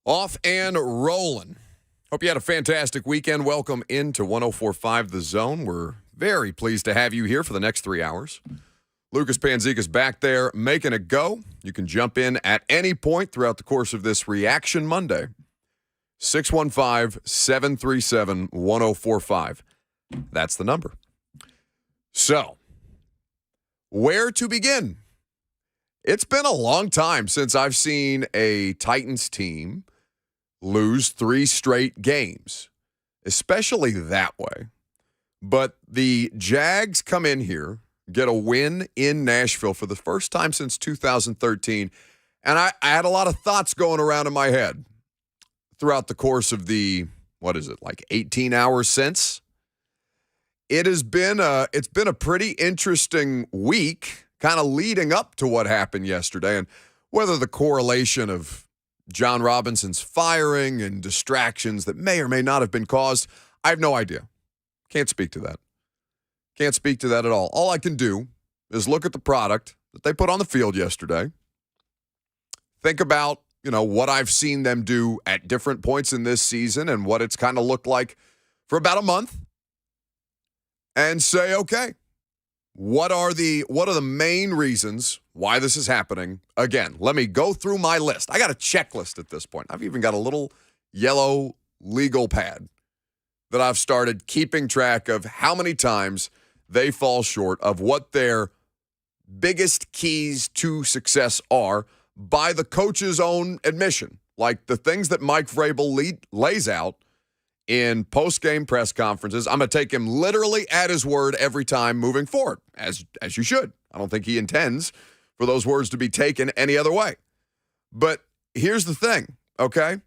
Off and rolling. Hope you had a fantastic weekend. Welcome into 104.5 The Zone. We're very pleased to have you here for the next 3 hours. Lucas Panzica's back there making it go. You can jump in at any point throughout the course of this Reaction Monday. 615-737-1045. That's the number. So, where to begin? It's been a long time since I've seen a Titans team lose 3 straight games, especially that way. But the Jags come in here, get a win in Nashville for the first time since 2013, and I had a lot of thoughts going around in my head throughout the course of the, 18 hours since? It's been a pretty interesting week, kind of leading up to what happened yesterday, and whether the correlation of John Robinson's firing and distractions that may or may not have been caused, I have no idea. Can't speak to that. Can't speak to that at all. All I can do is look at the product that they put on the field yesterday, think about, what I've seen them do at different points in this season and what it's kind of looked like for about a month, and say, okay, what are the main reasons why this is happening? Again, let me go through my list. I got a checklist at this point. I've even got a little yellow legal pad that I've started keeping track of how many times they fall short of what their biggest keys to success are by the coach's own admission. Like the things that Mike Vrabel lays out in post-game press conferences. I'm going to take him literally at his word every time moving forward, as you should. I don't think he intends for those words to be taken any other way. But here's the thing, okay?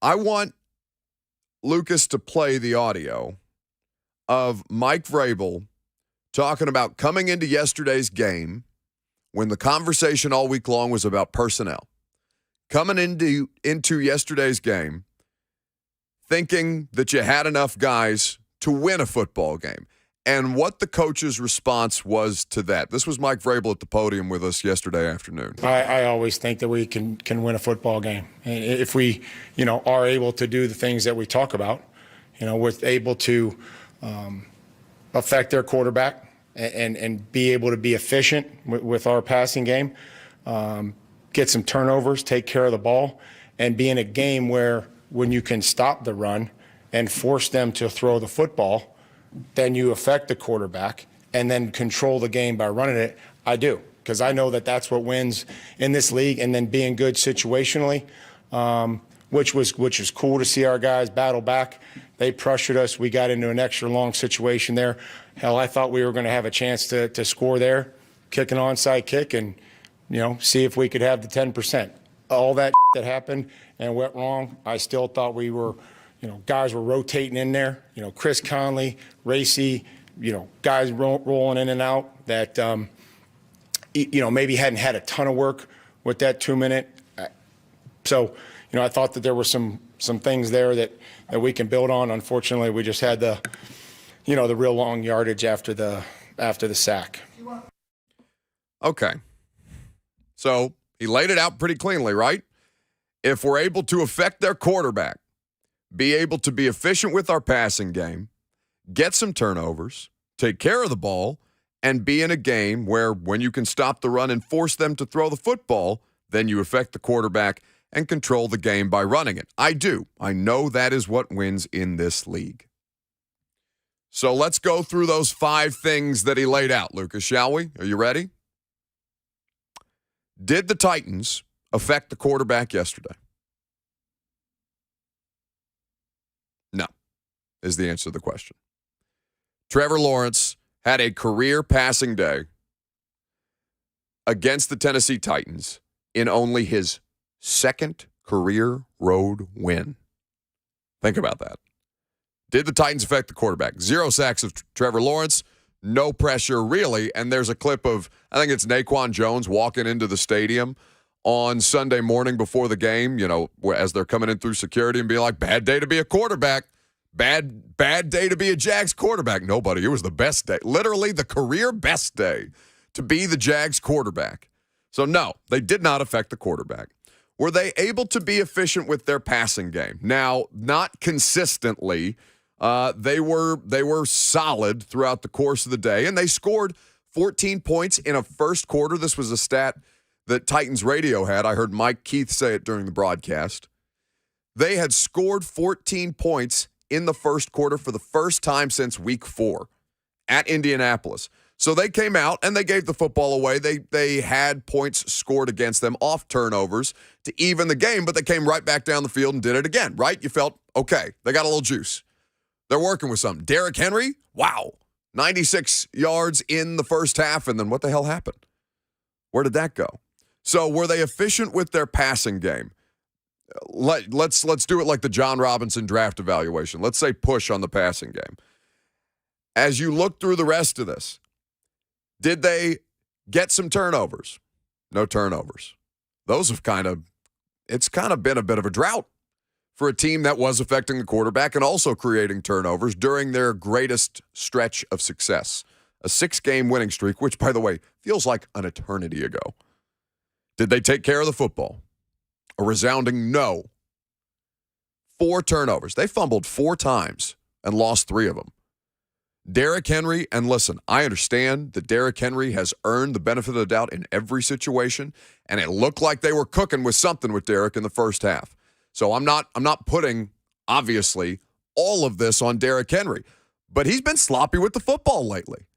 I want Lucas to play the audio of Mike Vrabel talking about coming into yesterday's game when the conversation all week long was about personnel. Coming into yesterday's game thinking that you had enough guys to win a football game, and what the coach's response was to that. This was Mike Vrabel at the podium with us yesterday afternoon. I always think that we can win a football game. And if we, are able to do the things that we talk about, we're able to affect their quarterback and be able to be efficient with our passing game, get some turnovers, take care of the ball, and be in a game where when you can stop the run and force them to throw the football, then you affect the quarterback and then control the game by running it. I do, because I know that that's what wins in this league, and then being good situationally, which was cool to see our guys battle back. They pressured us. We got into an extra long situation there. Hell, I thought we were going to have a chance to score there, kick an onside kick, and see if we could have the 10%. All that that happened and went wrong, I still thought we were, guys were rotating in there. Chris Conley, Racy, guys rolling in and out that, maybe hadn't had a ton of work with that 2-minute. So, I thought that there were some things there that we can build on. Unfortunately, we just had the real long yardage after the sack. Okay. So he laid it out pretty cleanly, right? If we're able to affect their quarterback, be able to be efficient with our passing game, get some turnovers, take care of the ball, and be in a game where when you can stop the run and force them to throw the football, then you affect the quarterback and control the game by running it. I do. I know that is what wins in this league. So let's go through those 5 things that he laid out, Lucas, shall we? Are you ready? Did the Titans affect the quarterback yesterday? No, is the answer to the question. Trevor Lawrence had a career passing day against the Tennessee Titans in only his second career road win. Think about that. Did the Titans affect the quarterback? 0 sacks of Trevor Lawrence, no pressure really, and there's a clip of, I think it's Naquan Jones walking into the stadium on Sunday morning before the game, as they're coming in through security and being like, bad day to be a quarterback. Bad day to be a Jags quarterback. Nobody. It was the best day. Literally the career best day to be the Jags quarterback. So, no, they did not affect the quarterback. were they able to be efficient with their passing game? Now, not consistently. They were solid throughout the course of the day, and they scored 14 points in a first quarter. This was a stat that Titans radio had. I heard Mike Keith say it during the broadcast. They had scored 14 points in the first quarter for the first time since week 4 at Indianapolis. So they came out and they gave the football away. They had points scored against them off turnovers to even the game, but they came right back down the field and did it again, right? You felt, okay, they got a little juice. They're working with something. Derrick Henry, wow, 96 yards in the first half, and then what the hell happened? Where did that go? So were they efficient with their passing game? Let's do it like the John Robinson draft evaluation. Let's say push on the passing game. As you look through the rest of this, did they get some turnovers? No turnovers. Those have it's kind of been a bit of a drought for a team that was affecting the quarterback and also creating turnovers during their greatest stretch of success. A 6-game winning streak, which, by the way, feels like an eternity ago. Did they take care of the football? A resounding no. 4 turnovers. They fumbled 4 times and lost 3 of them. Derrick Henry, and listen, I understand that Derrick Henry has earned the benefit of the doubt in every situation, and it looked like they were cooking with something with Derrick in the first half. So I'm not putting, obviously, all of this on Derrick Henry, but he's been sloppy with the football lately.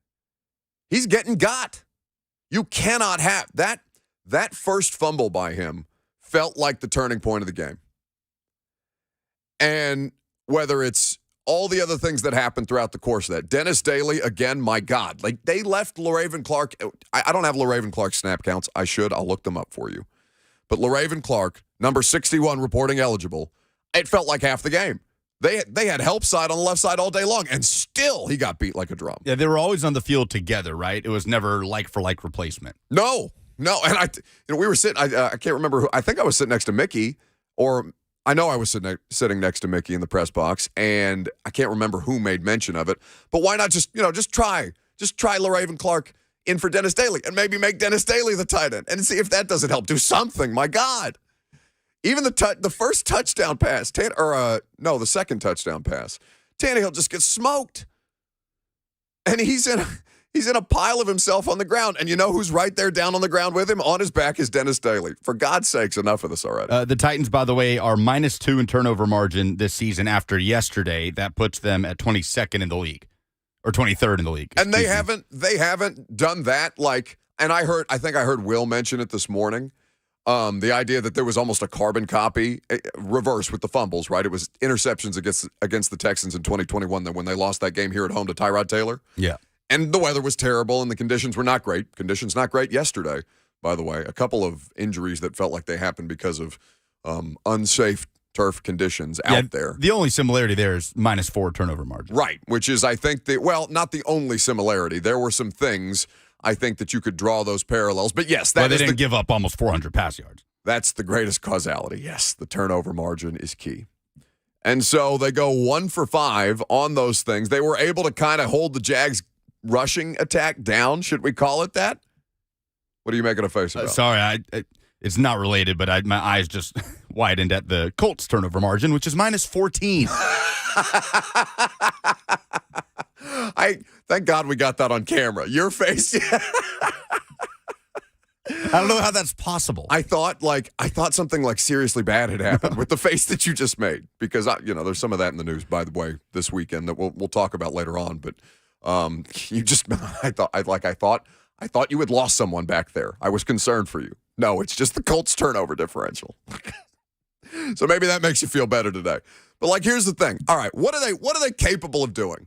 He's getting got. You cannot have that first fumble by him felt like the turning point of the game. And whether it's all the other things that happened throughout the course of that. Dennis Daly, again, my God. Like, they left LaRaven Clark. I don't have LaRaven Clark's snap counts. I should. I'll look them up for you. But LaRaven Clark, number 61, reporting eligible, it felt like half the game. They had help side on the left side all day long, and still he got beat like a drum. Yeah, they were always on the field together, right? It was never like-for-like replacement. No. And we were sitting, I can't remember who, I think I was sitting next to Mickey, or I know I was sitting next to Mickey in the press box, and I can't remember who made mention of it. But why not just try LaRaven Clark in for Dennis Daly and maybe make Dennis Daly the tight end and see if that doesn't help. Do something, my God. Even the first touchdown pass, the second touchdown pass, Tannehill just gets smoked. And he's in a pile of himself on the ground. And you know who's right there down on the ground with him? On his back is Dennis Daly. For God's sakes, enough of this already. The Titans, by the way, are -2 in turnover margin this season after yesterday. That puts them at 22nd in the league, or 23rd in the league. And they haven't done that. And I think I heard Will mention it this morning. The idea that there was almost a carbon copy, reverse with the fumbles, right? It was interceptions against the Texans in 2021 when they lost that game here at home to Tyrod Taylor. Yeah. And the weather was terrible, and the conditions were not great. Conditions not great yesterday, by the way. A couple of injuries that felt like they happened because of unsafe turf conditions out there. The only similarity there is -4 turnover margin. Right, which is, I think, not the only similarity. There were some things, I think, that you could draw those parallels. But yes, they didn't give up almost 400 pass yards. That's the greatest causality. Yes, the turnover margin is key. And so they go 1 for 5 on those things. They were able to kind of hold the Jags' rushing attack down. Should we call it that? What are you making a face about? Sorry, it's not related, but my eyes just widened at the Colts' turnover margin, which is -14. Thank God we got that on camera. Your face. I don't know how that's possible. I thought something like seriously bad had happened with the face that you just made, because there's some of that in the news, by the way, this weekend that we'll talk about later on. But I thought you had lost someone back there. I was concerned for you. No, it's just the Colts turnover differential. So maybe that makes you feel better today. But here's the thing. All right, what are they capable of doing?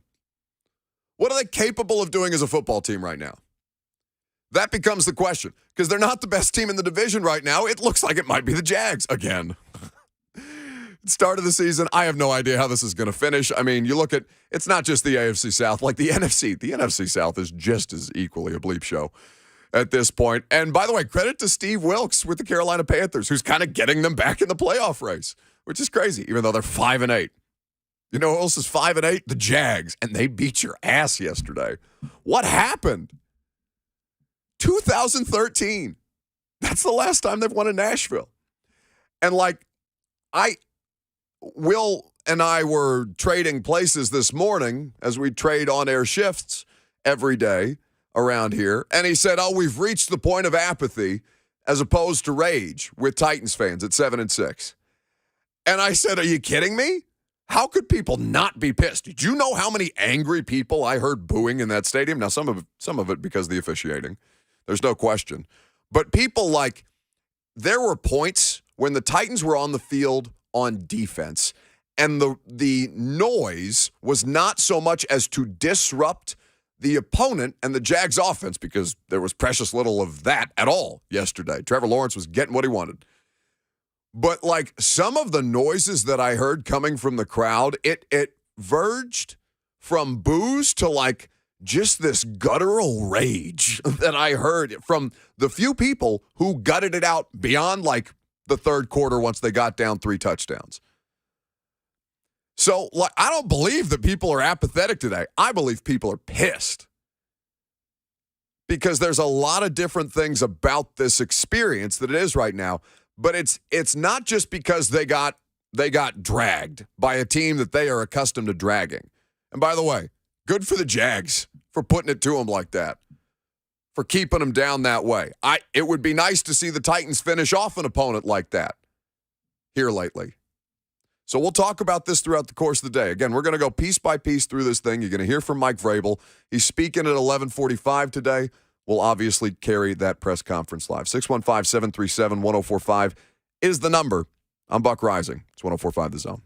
What are they capable of doing as a football team right now? That becomes the question, because they're not the best team in the division right now. It looks like it might be the Jags again. Start of the season, I have no idea how this is going to finish. I mean, you look at, it's not just the AFC South, like the NFC. The NFC South is just as equally a bleep show at this point. And by the way, credit to Steve Wilkes with the Carolina Panthers, who's kind of getting them back in the playoff race, which is crazy, even though they're 5-8. You know who else is 5-8? The Jags, and they beat your ass yesterday. What happened? 2013. That's the last time they've won in Nashville. And like, Will and I were trading places this morning as we trade on-air shifts every day around here. And he said, we've reached the point of apathy as opposed to rage with Titans fans at 7-6. And I said, are you kidding me? How could people not be pissed? Did you know how many angry people I heard booing in that stadium? Now, some of it because of the officiating. There's no question. But people like, there were points when the Titans were on the field on defense, and the noise was not so much as to disrupt the opponent and the Jags offense, because there was precious little of that at all yesterday. Trevor Lawrence was getting what he wanted. But like some of the noises that I heard coming from the crowd, it verged from boos to like just this guttural rage that I heard from the few people who gutted it out beyond like the third quarter once they got down 3 touchdowns. So like, I don't believe that people are apathetic today. I believe people are pissed. Because there's a lot of different things about this experience that it is right now. But it's not just because they got dragged by a team that they are accustomed to dragging. And by the way, good for the Jags for putting it to them like that, for keeping them down that way. It would be nice to see the Titans finish off an opponent like that here lately. So we'll talk about this throughout the course of the day. Again, we're going to go piece by piece through this thing. You're going to hear from Mike Vrabel. He's speaking at 11:45 today. We'll obviously carry that press conference live. 615-737-1045 is the number. I'm Buck Rising. It's 1045 The Zone.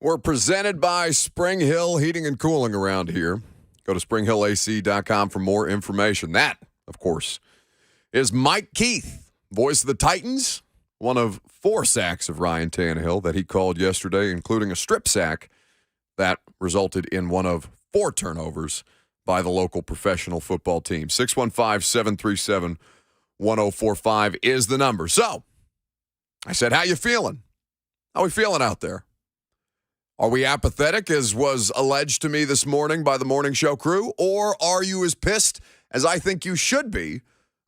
We're presented by Spring Hill Heating and Cooling around here. Go to springhillac.com for more information. That, of course, is Mike Keith, voice of the Titans, one of 4 sacks of Ryan Tannehill that he called yesterday, including a strip sack that resulted in one of 4 turnovers by the local professional football team. 615-737-1045 is the number. So, I said, how you feeling? How we feeling out there? Are we apathetic, as was alleged to me this morning by the morning show crew? Or are you as pissed as I think you should be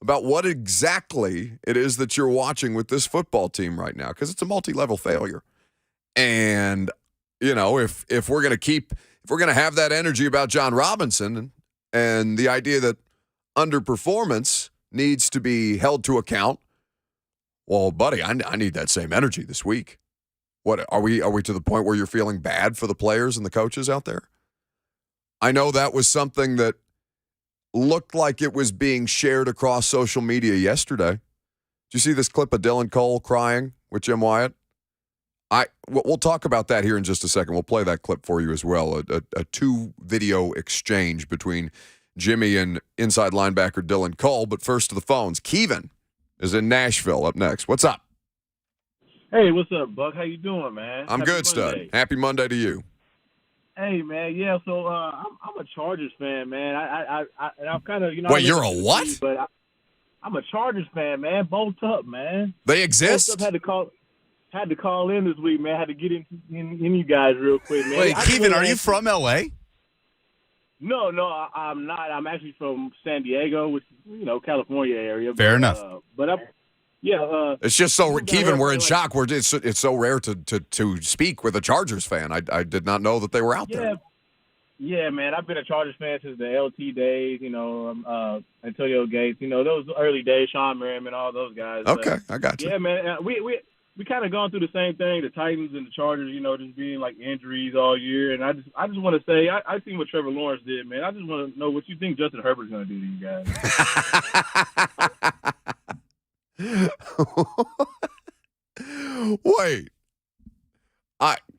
about what exactly it is that you're watching with this football team right now? Because it's a multi-level failure. And, you know, if we're going to have that energy about John Robinson and the idea that underperformance needs to be held to account, well, buddy, I need that same energy this week. What are we to the point where you're feeling bad for the players and the coaches out there? I know that was something that looked like it was being shared across social media yesterday. Did you see this clip of Dylan Cole crying with Jim Wyatt? We'll talk about that here in just a second. We'll play that clip for you as well. A 2-video exchange between Jimmy and inside linebacker Dylan Cole. But first to the phones. Kevin is in Nashville up next. What's up? Hey, what's up, Buck? How you doing, man? I'm good, stud. Happy Monday to you. Hey, man. Yeah, so I'm a Chargers fan, man. I'm kind of, Wait, you're a what? But I'm a Chargers fan, man. Bolt up, man. They exist? Bolt up had to call in this week, man. Had to get in you guys real quick, man. Wait, Kevin, are you from L.A.? No, I'm not. I'm actually from San Diego, which California area. Fair enough. But it's just so, Kevin, we're in shock. It's so rare to speak with a Chargers fan. I did not know that they were out there. Yeah, man. I've been a Chargers fan since the LT days, Antonio Gates, those early days, Sean Merriman, all those guys. Okay, I got you. Yeah, man. We kind of gone through the same thing, the Titans and the Chargers, just being like injuries all year. And I just want to say, I seen what Trevor Lawrence did, man. I just want to know what you think Justin Herbert's going to do to you guys. Wait,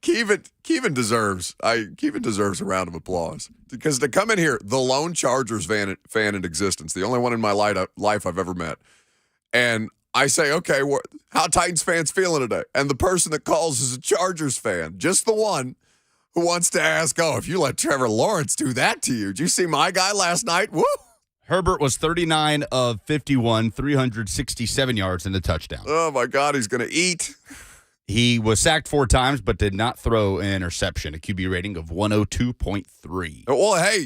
Kevin deserves a round of applause, because to come in here, the lone Chargers fan in existence, the only one in my life I've ever met, and I say, okay, how Titans fans feeling today? And the person that calls is a Chargers fan, just the one who wants to ask, if you let Trevor Lawrence do that to you, did you see my guy last night? Woo! Herbert was 39 of 51, 367 yards and a touchdown. Oh, my God, he's going to eat. He was sacked 4 times, but did not throw an interception, a QB rating of 102.3. Well, hey,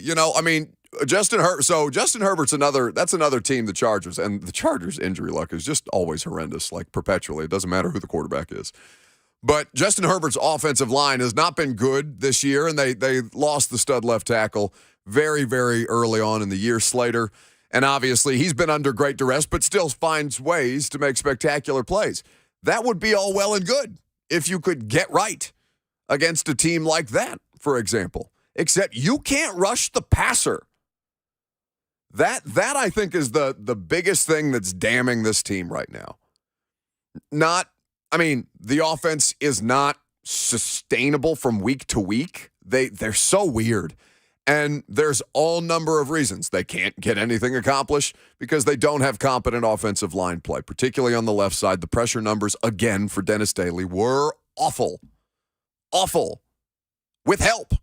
Justin Herbert's another team, the Chargers, and the Chargers' injury luck is just always horrendous, like perpetually. It doesn't matter who the quarterback is. But Justin Herbert's offensive line has not been good this year, and they lost the stud left tackle very, very early on in the year, Slater. And obviously, he's been under great duress, but still finds ways to make spectacular plays. That would be all well and good if you could get right against a team like that, for example. Except you can't rush the passer. That I think is the biggest thing that's damning this team right now. The offense is not sustainable from week to week. They're so weird. And there's all number of reasons they can't get anything accomplished because they don't have competent offensive line play, particularly on the left side. The pressure numbers, again, for Dennis Daly were awful. Awful. With help.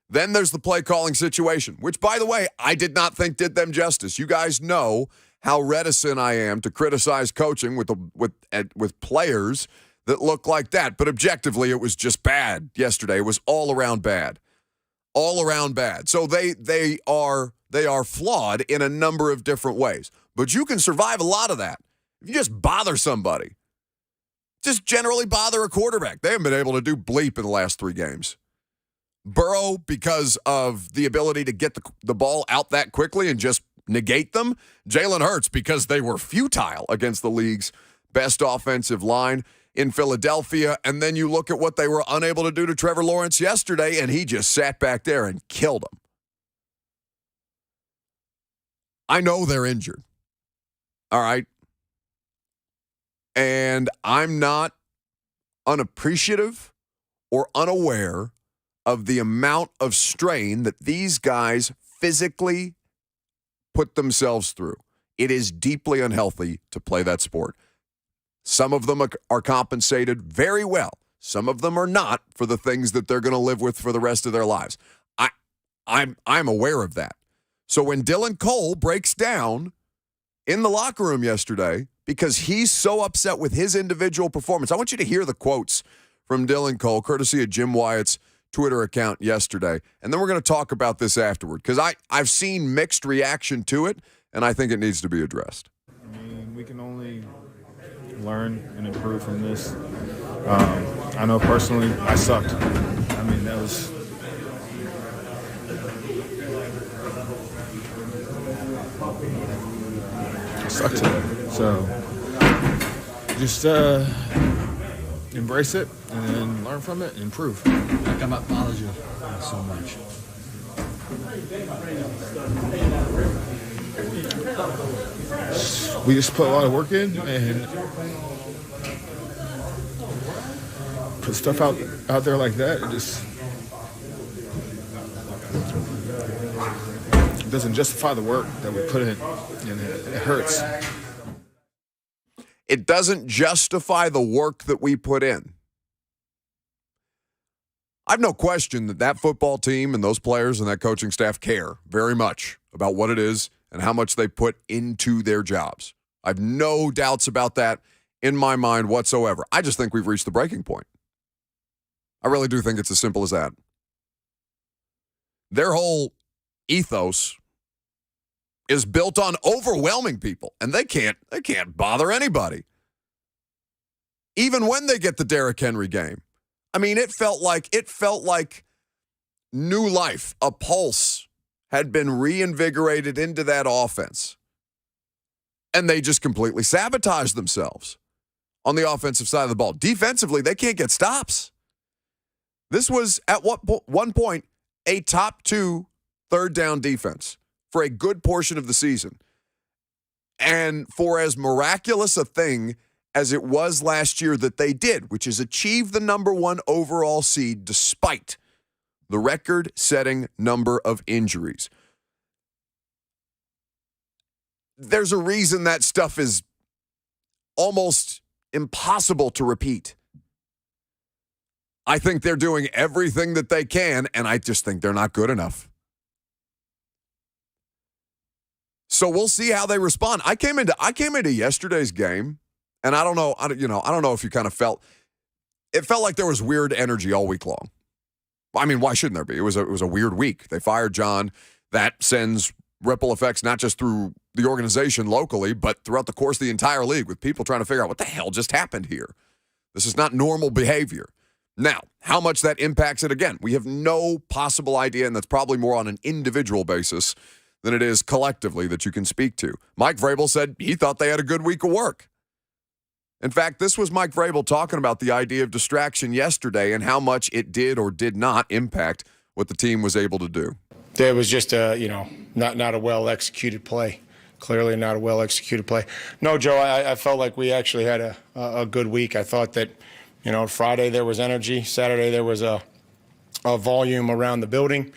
Then there's the play calling situation, which, by the way, I did not think did them justice. You guys know how reticent I am to criticize coaching with players that look like that. But objectively, it was just bad yesterday. It was all around bad. All around bad. So they are flawed in a number of different ways. But you can survive a lot of that if you just bother somebody. Just generally bother a quarterback. They haven't been able to do bleep in the last 3 games. Burrow, because of the ability to get the ball out that quickly and just negate them. Jalen Hurts, because they were futile against the league's best offensive line in Philadelphia. And then you look at what they were unable to do to Trevor Lawrence yesterday, and he just sat back there and killed him. I know they're injured. All right. And I'm not unappreciative or unaware of the amount of strain that these guys physically put themselves through. It is deeply unhealthy to play that sport. Some of them are compensated very well. Some of them are not for the things that they're going to live with for the rest of their lives. I'm aware of that. So when Dylan Cole breaks down in the locker room yesterday because he's so upset with his individual performance, I want you to hear the quotes from Dylan Cole, courtesy of Jim Wyatt's Twitter account yesterday. And then we're going to talk about this afterward because I've seen mixed reaction to it, and I think it needs to be addressed. I mean, we can only learn and improve from this. I know personally I sucked. I mean, that was... I sucked today. So just embrace it and then learn from it and improve. Like, I apologize so much. We just put a lot of work in and put stuff out there like that. It doesn't justify the work that we put in, and it hurts. It doesn't justify the work that we put in. I've no question that football team and those players and that coaching staff care very much about what it is and how much they put into their jobs. I have no doubts about that in my mind whatsoever. I just think we've reached the breaking point. I really do think it's as simple as that. Their whole ethos is built on overwhelming people, and they can't bother anybody. Even when they get the Derrick Henry game. I mean, it felt like new life, a pulse had been reinvigorated into that offense. And they just completely sabotaged themselves on the offensive side of the ball. Defensively, they can't get stops. This was, at one point, a top 2 third down defense for a good portion of the season. And for as miraculous a thing as it was last year that they did, which is achieve the number 1 overall seed despite the record-setting number of injuries. There's a reason that stuff is almost impossible to repeat. I think they're doing everything that they can, and I just think they're not good enough. So we'll see how they respond. I came into yesterday's game, and I don't know if you kind of felt like there was weird energy all week long. I mean, why shouldn't there be? It was a weird week. They fired John. That sends ripple effects not just through the organization locally, but throughout the course of the entire league with people trying to figure out what the hell just happened here. This is not normal behavior. Now, how much that impacts it, again, we have no possible idea, and that's probably more on an individual basis than it is collectively that you can speak to. Mike Vrabel said he thought they had a good week of work. In fact, this was Mike Vrabel talking about the idea of distraction yesterday and how much it did or did not impact what the team was able to do. There was just not a well-executed play. Clearly not a well-executed play. No, Joe, I felt like we actually had a good week. I thought that, Friday there was energy. Saturday there was a volume around the building.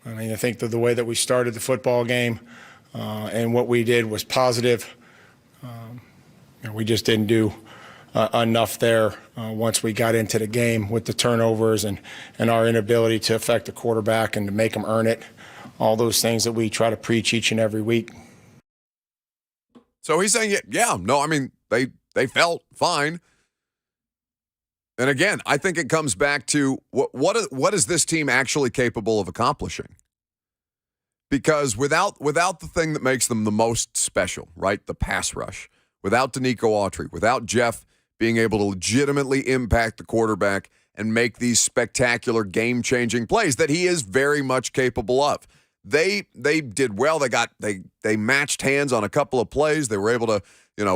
I mean, I think the way that we started the football game and what we did was positive. We just didn't do enough there once we got into the game with the turnovers and our inability to affect the quarterback and to make them earn it. All those things that we try to preach each and every week. So he's saying, they felt fine. And again, I think it comes back to what is this team actually capable of accomplishing? Because without the thing that makes them the most special, right, the pass rush, without Danico Autry, without Jeff being able to legitimately impact the quarterback and make these spectacular game-changing plays that he is very much capable of. They did well. They matched hands on a couple of plays. They were able to,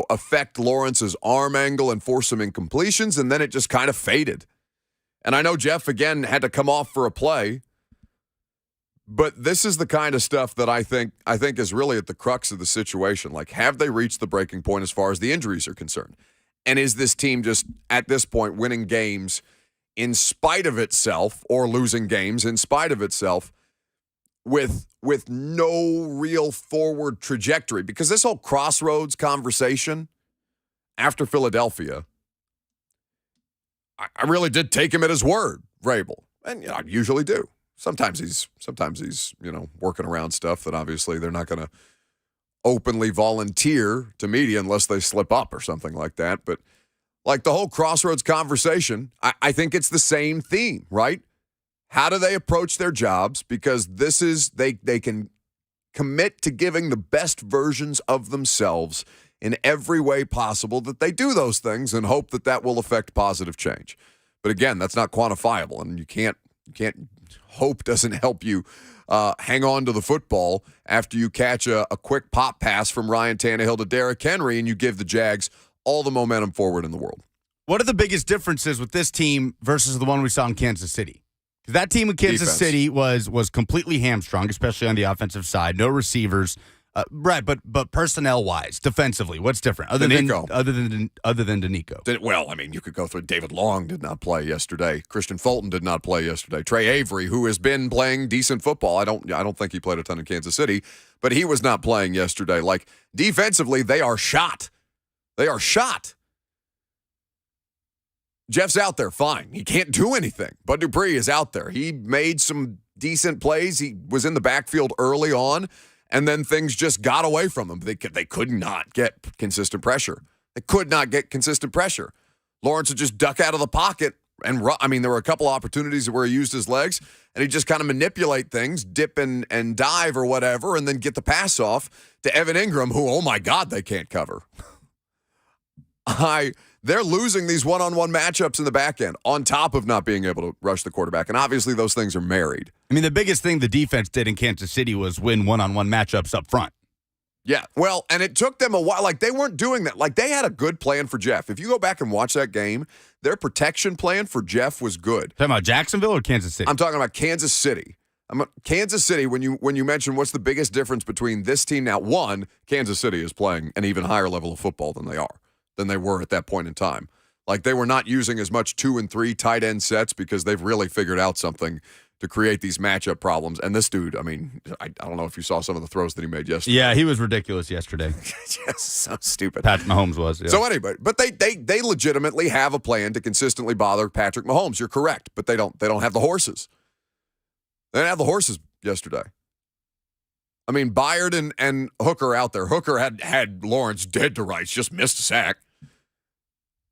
affect Lawrence's arm angle and force some incompletions, and then it just kind of faded. And I know Jeff, again, had to come off for a play, but this is the kind of stuff that I think is really at the crux of the situation. Like, have they reached the breaking point as far as the injuries are concerned? And is this team just, at this point, winning games in spite of itself, or losing games in spite of itself, with no real forward trajectory. Because this whole crossroads conversation after Philadelphia, I really did take him at his word, Vrabel. And I usually do. Sometimes he's working around stuff that obviously they're not going to openly volunteer to media unless they slip up or something like that. But like the whole crossroads conversation, I think it's the same theme, right? How do they approach their jobs? Because this is, they can commit to giving the best versions of themselves in every way possible, that they do those things and hope that will affect positive change. But again, that's not quantifiable, and you can't hope doesn't help you hang on to the football after you catch a quick pop pass from Ryan Tannehill to Derrick Henry and you give the Jags all the momentum forward in the world. What are the biggest differences with this team versus the one we saw in Kansas City? Because that team in Kansas City was completely hamstrung, especially on the offensive side. No receivers. Right, but personnel-wise, defensively, what's different other than Danico? Well, I mean, you could go through. David Long did not play yesterday. Christian Fulton did not play yesterday. Trey Avery, who has been playing decent football, I don't think he played a ton in Kansas City, but he was not playing yesterday. Like, defensively, they are shot. They are shot. Jeff's out there, fine. He can't do anything. Bud Dupree is out there. He made some decent plays. He was in the backfield early on. And then things just got away from them. They could not get consistent pressure. They could not get consistent pressure. Lawrence would just duck out of the pocket and run. I mean, there were a couple opportunities where he used his legs, and he'd just kind of manipulate things, dip and dive or whatever, and then get the pass off to Evan Ingram, who, oh my God, they can't cover. They're losing these one-on-one matchups in the back end on top of not being able to rush the quarterback. And obviously those things are married. I mean, the biggest thing the defense did in Kansas City was win one-on-one matchups up front. Yeah, well, and it took them a while. Like, they weren't doing that. Like, they had a good plan for Jeff. If you go back and watch that game, their protection plan for Jeff was good. Talking about Jacksonville or Kansas City? I'm talking about Kansas City. Kansas City, when you mention what's the biggest difference between this team now, one, Kansas City is playing an even higher level of football than they were at that point in time. Like, they were not using as much 2 and 3 tight end sets because they've really figured out something to create these matchup problems. And this dude, I mean, I don't know if you saw some of the throws that he made yesterday. Yeah, he was ridiculous yesterday. Just so stupid. Patrick Mahomes was. Yeah. So anyway, but they legitimately have a plan to consistently bother Patrick Mahomes. You're correct, but they don't have the horses. They didn't have the horses yesterday. I mean, Byard and Hooker out there. Hooker had Lawrence dead to rights, just missed a sack.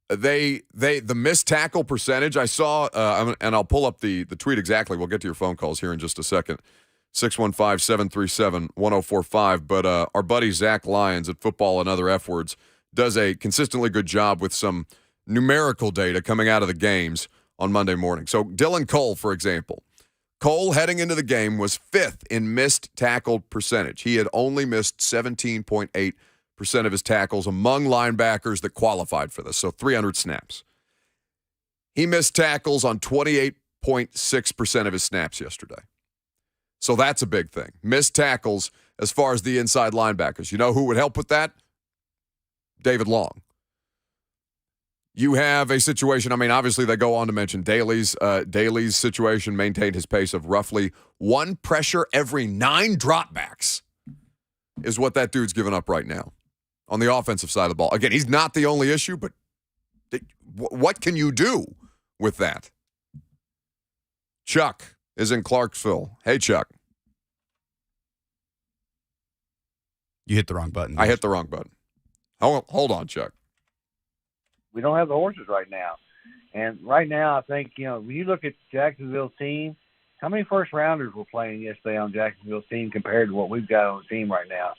The missed tackle percentage, I saw, and I'll pull up the tweet exactly. We'll get to your phone calls here in just a second. 615-737-1045. But our buddy Zach Lyons at Football and Other F Words does a consistently good job with some numerical data coming out of the games on Monday morning. So Dylan Cole, for example. Cole, heading into the game, was 5th in missed tackle percentage. He had only missed 17.8% of his tackles among linebackers that qualified for this, so 300 snaps. He missed tackles on 28.6% of his snaps yesterday. So that's a big thing. Missed tackles as far as the inside linebackers. You know who would help with that? David Long. You have a situation, I mean, obviously they go on to mention Daly's situation maintained his pace of roughly 1 pressure every 9 dropbacks is what that dude's giving up right now on the offensive side of the ball. Again, he's not the only issue, but what can you do with that? Chuck is in Clarksville. Hey, Chuck. You hit the wrong button. I hit the wrong button. Hold on, Chuck. We don't have the horses right now. And right now, I think, when you look at Jacksonville's team, how many first-rounders were playing yesterday on Jacksonville's team compared to what we've got on the team right now?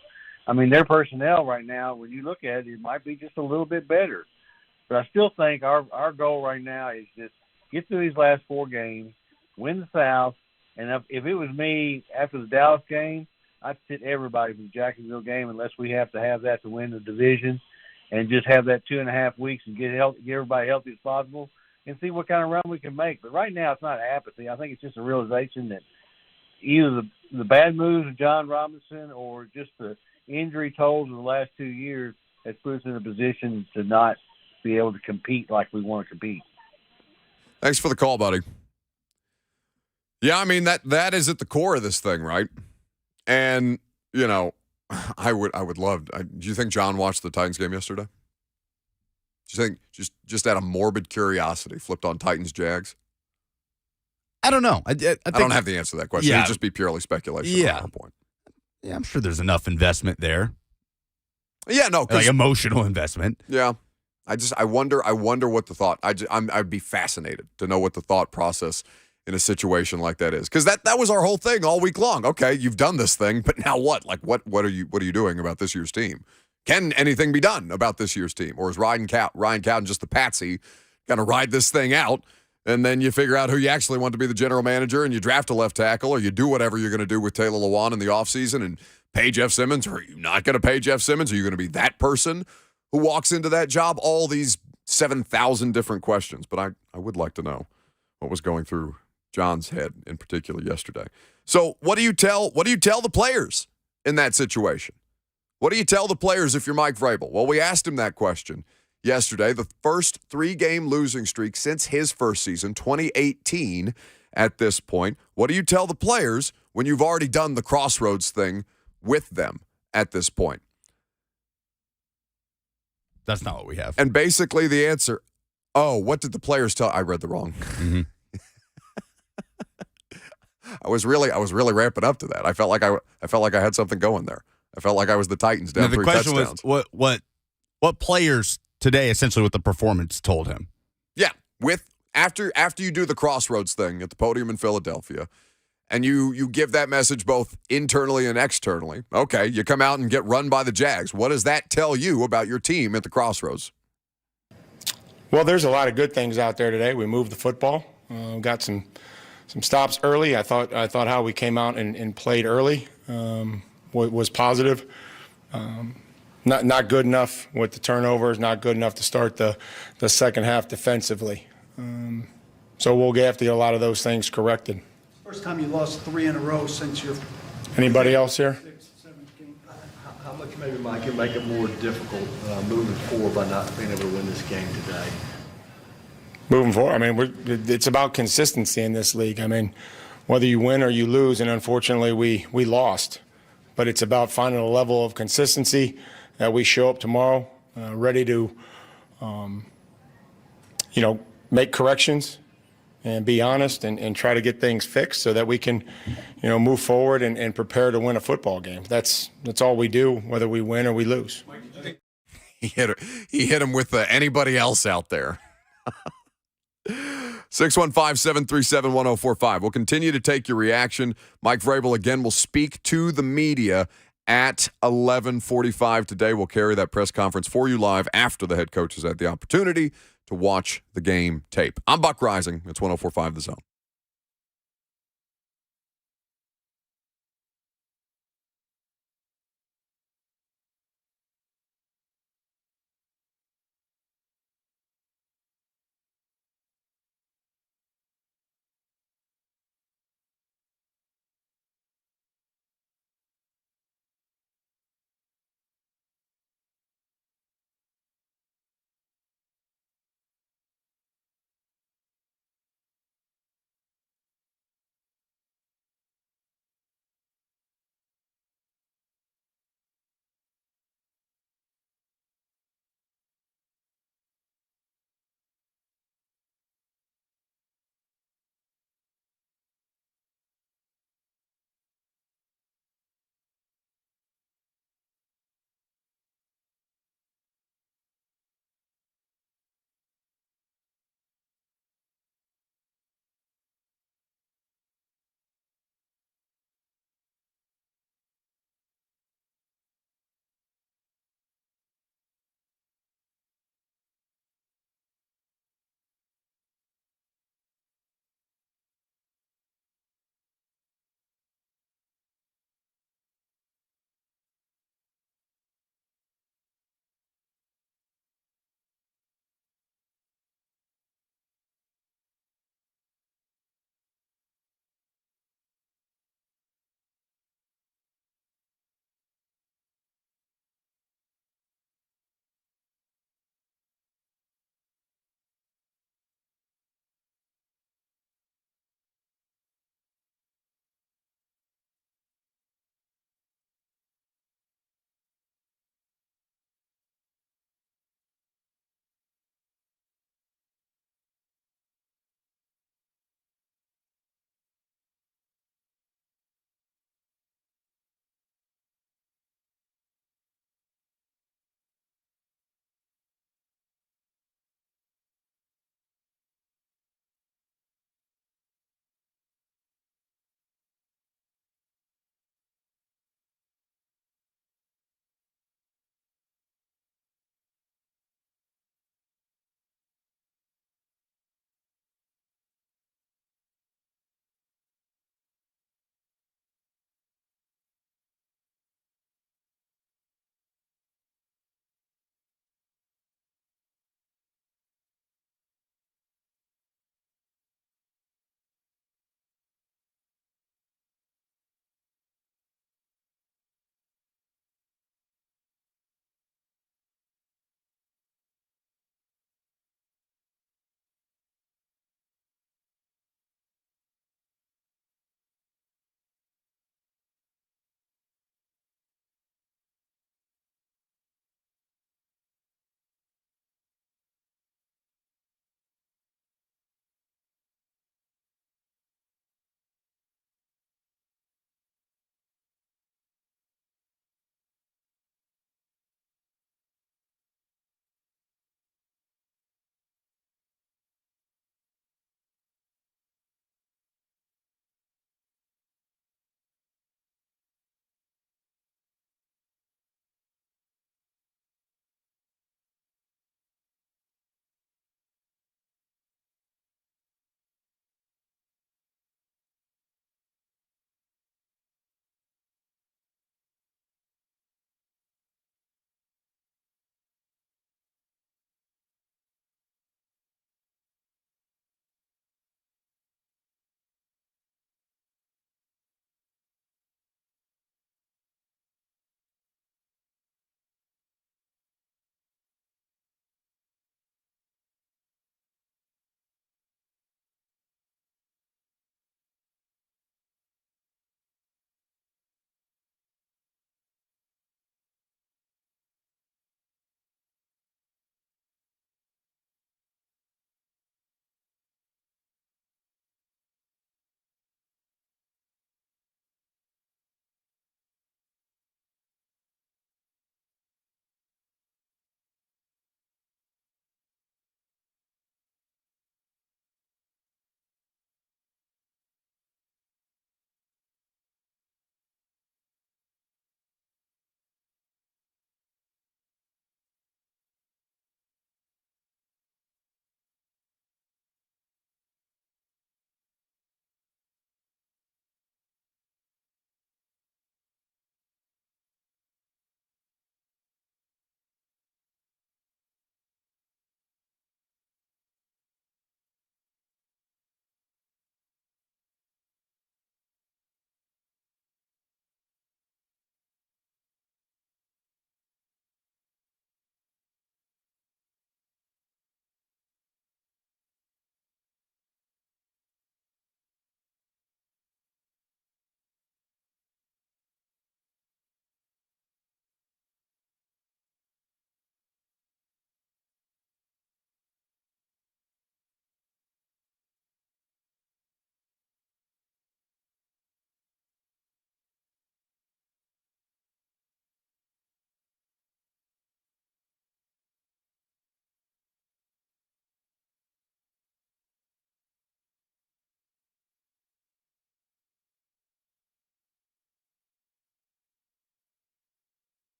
I mean, their personnel right now, when you look at it, it might be just a little bit better. But I still think our goal right now is just get through these last 4 games, win the South, and if it was me after the Dallas game, I'd sit everybody from the Jacksonville game unless we have to have that to win the division, and just have that 2.5 weeks and get everybody healthy as possible and see what kind of run we can make. But right now it's not apathy. I think it's just a realization that either the bad moves of John Robinson or just the injury tolls of the last 2 years has put us in a position to not be able to compete like we want to compete. Thanks for the call, buddy. Yeah, I mean that is at the core of this thing, right? And you know, I would love. Do you think John watched the Titans game yesterday? Do you think just out of morbid curiosity, flipped on Titans Jags? I don't know. I don't have the answer to that question. Yeah. It'd just be purely speculation. Yeah. On our point. Yeah, I'm sure there's enough investment there. Yeah, no, Like emotional investment. Yeah, I wonder what the thought. I'd be fascinated to know what the thought process in a situation like that is, because that was our whole thing all week long. Okay, you've done this thing, but now what? Like what are you doing about this year's team? Can anything be done about this year's team, or is Ryan Cowden just the patsy, going to ride this thing out, and then you figure out who you actually want to be the general manager, and you draft a left tackle, or you do whatever you're going to do with Taylor Lewan in the offseason and pay Jeff Simmons, or are you not going to pay Jeff Simmons? Are you going to be that person who walks into that job? All these 7,000 different questions, but I would like to know what was going through John's head in particular yesterday. So what do you tell the players in that situation? What do you tell the players if you're Mike Vrabel? Well, we asked him that question yesterday. The first 3-game losing streak since his first season, 2018 at this point. What do you tell the players when you've already done the crossroads thing with them at this point? That's not what we have. And basically the answer, what did the players tell? I read the wrong. Mm-hmm. I was really ramping up to that. I felt like I had something going there. I felt like I was the Titans down 3 touchdowns. The question was what players today, essentially what the performance told him. Yeah, after you do the crossroads thing at the podium in Philadelphia, and you give that message both internally and externally. Okay, you come out and get run by the Jags. What does that tell you about your team at the crossroads? Well, there's a lot of good things out there today. We moved the football, got some stops early. I thought how we came out and played early was positive. Not good enough with the turnovers. Not good enough to start the second half defensively. So we'll have to get a lot of those things corrected. First time you lost 3 in a row since your Anybody else here? 6th, 7th game. How much maybe, Mike, you make it more difficult moving forward by not being able to win this game today? Moving forward, I mean, it's about consistency in this league. I mean, whether you win or you lose, and unfortunately we lost. But it's about finding a level of consistency that we show up tomorrow ready to, make corrections and be honest and try to get things fixed so that we can, move forward and prepare to win a football game. That's all we do, whether we win or we lose. He hit him with anybody else out there. 615-737-1045. We'll continue to take your reaction. Mike Vrabel, again, will speak to the media at 11:45 today. We'll carry that press conference for you live after the head coach has had the opportunity to watch the game tape. I'm Buck Rising. It's 104.5 The Zone.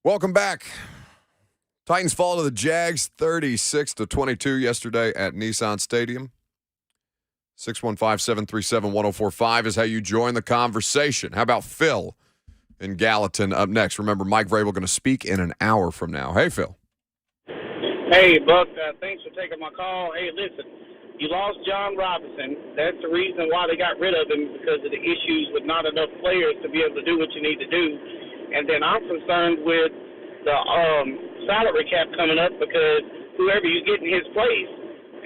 Welcome back. Titans fall to the Jags 36-22 yesterday at Nissan Stadium. 615-737-1045 is how you join the conversation. How about Phil in Gallatin up next? Remember, Mike Vrabel going to speak in an hour from now. Hey, Phil. Hey, Buck. Thanks for taking my call. Hey, listen, you lost John Robinson. That's the reason why they got rid of him, because of the issues with not enough players to be able to do what you need to do. And then I'm concerned with the salary cap coming up, because whoever you get in his place,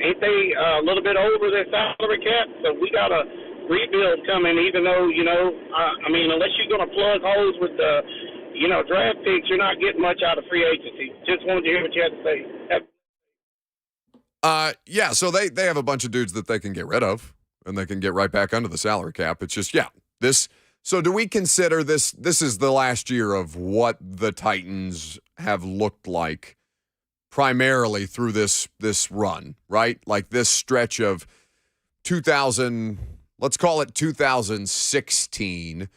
ain't they a little bit over their salary cap? So we got a rebuild coming, even though, unless you're going to plug holes with the, draft picks, you're not getting much out of free agency. Just wanted to hear what you had to say. So they have a bunch of dudes that they can get rid of, and they can get right back under the salary cap. It's just, this. So do we consider this is the last year of what the Titans have looked like primarily through this run, right? Like this stretch of 2016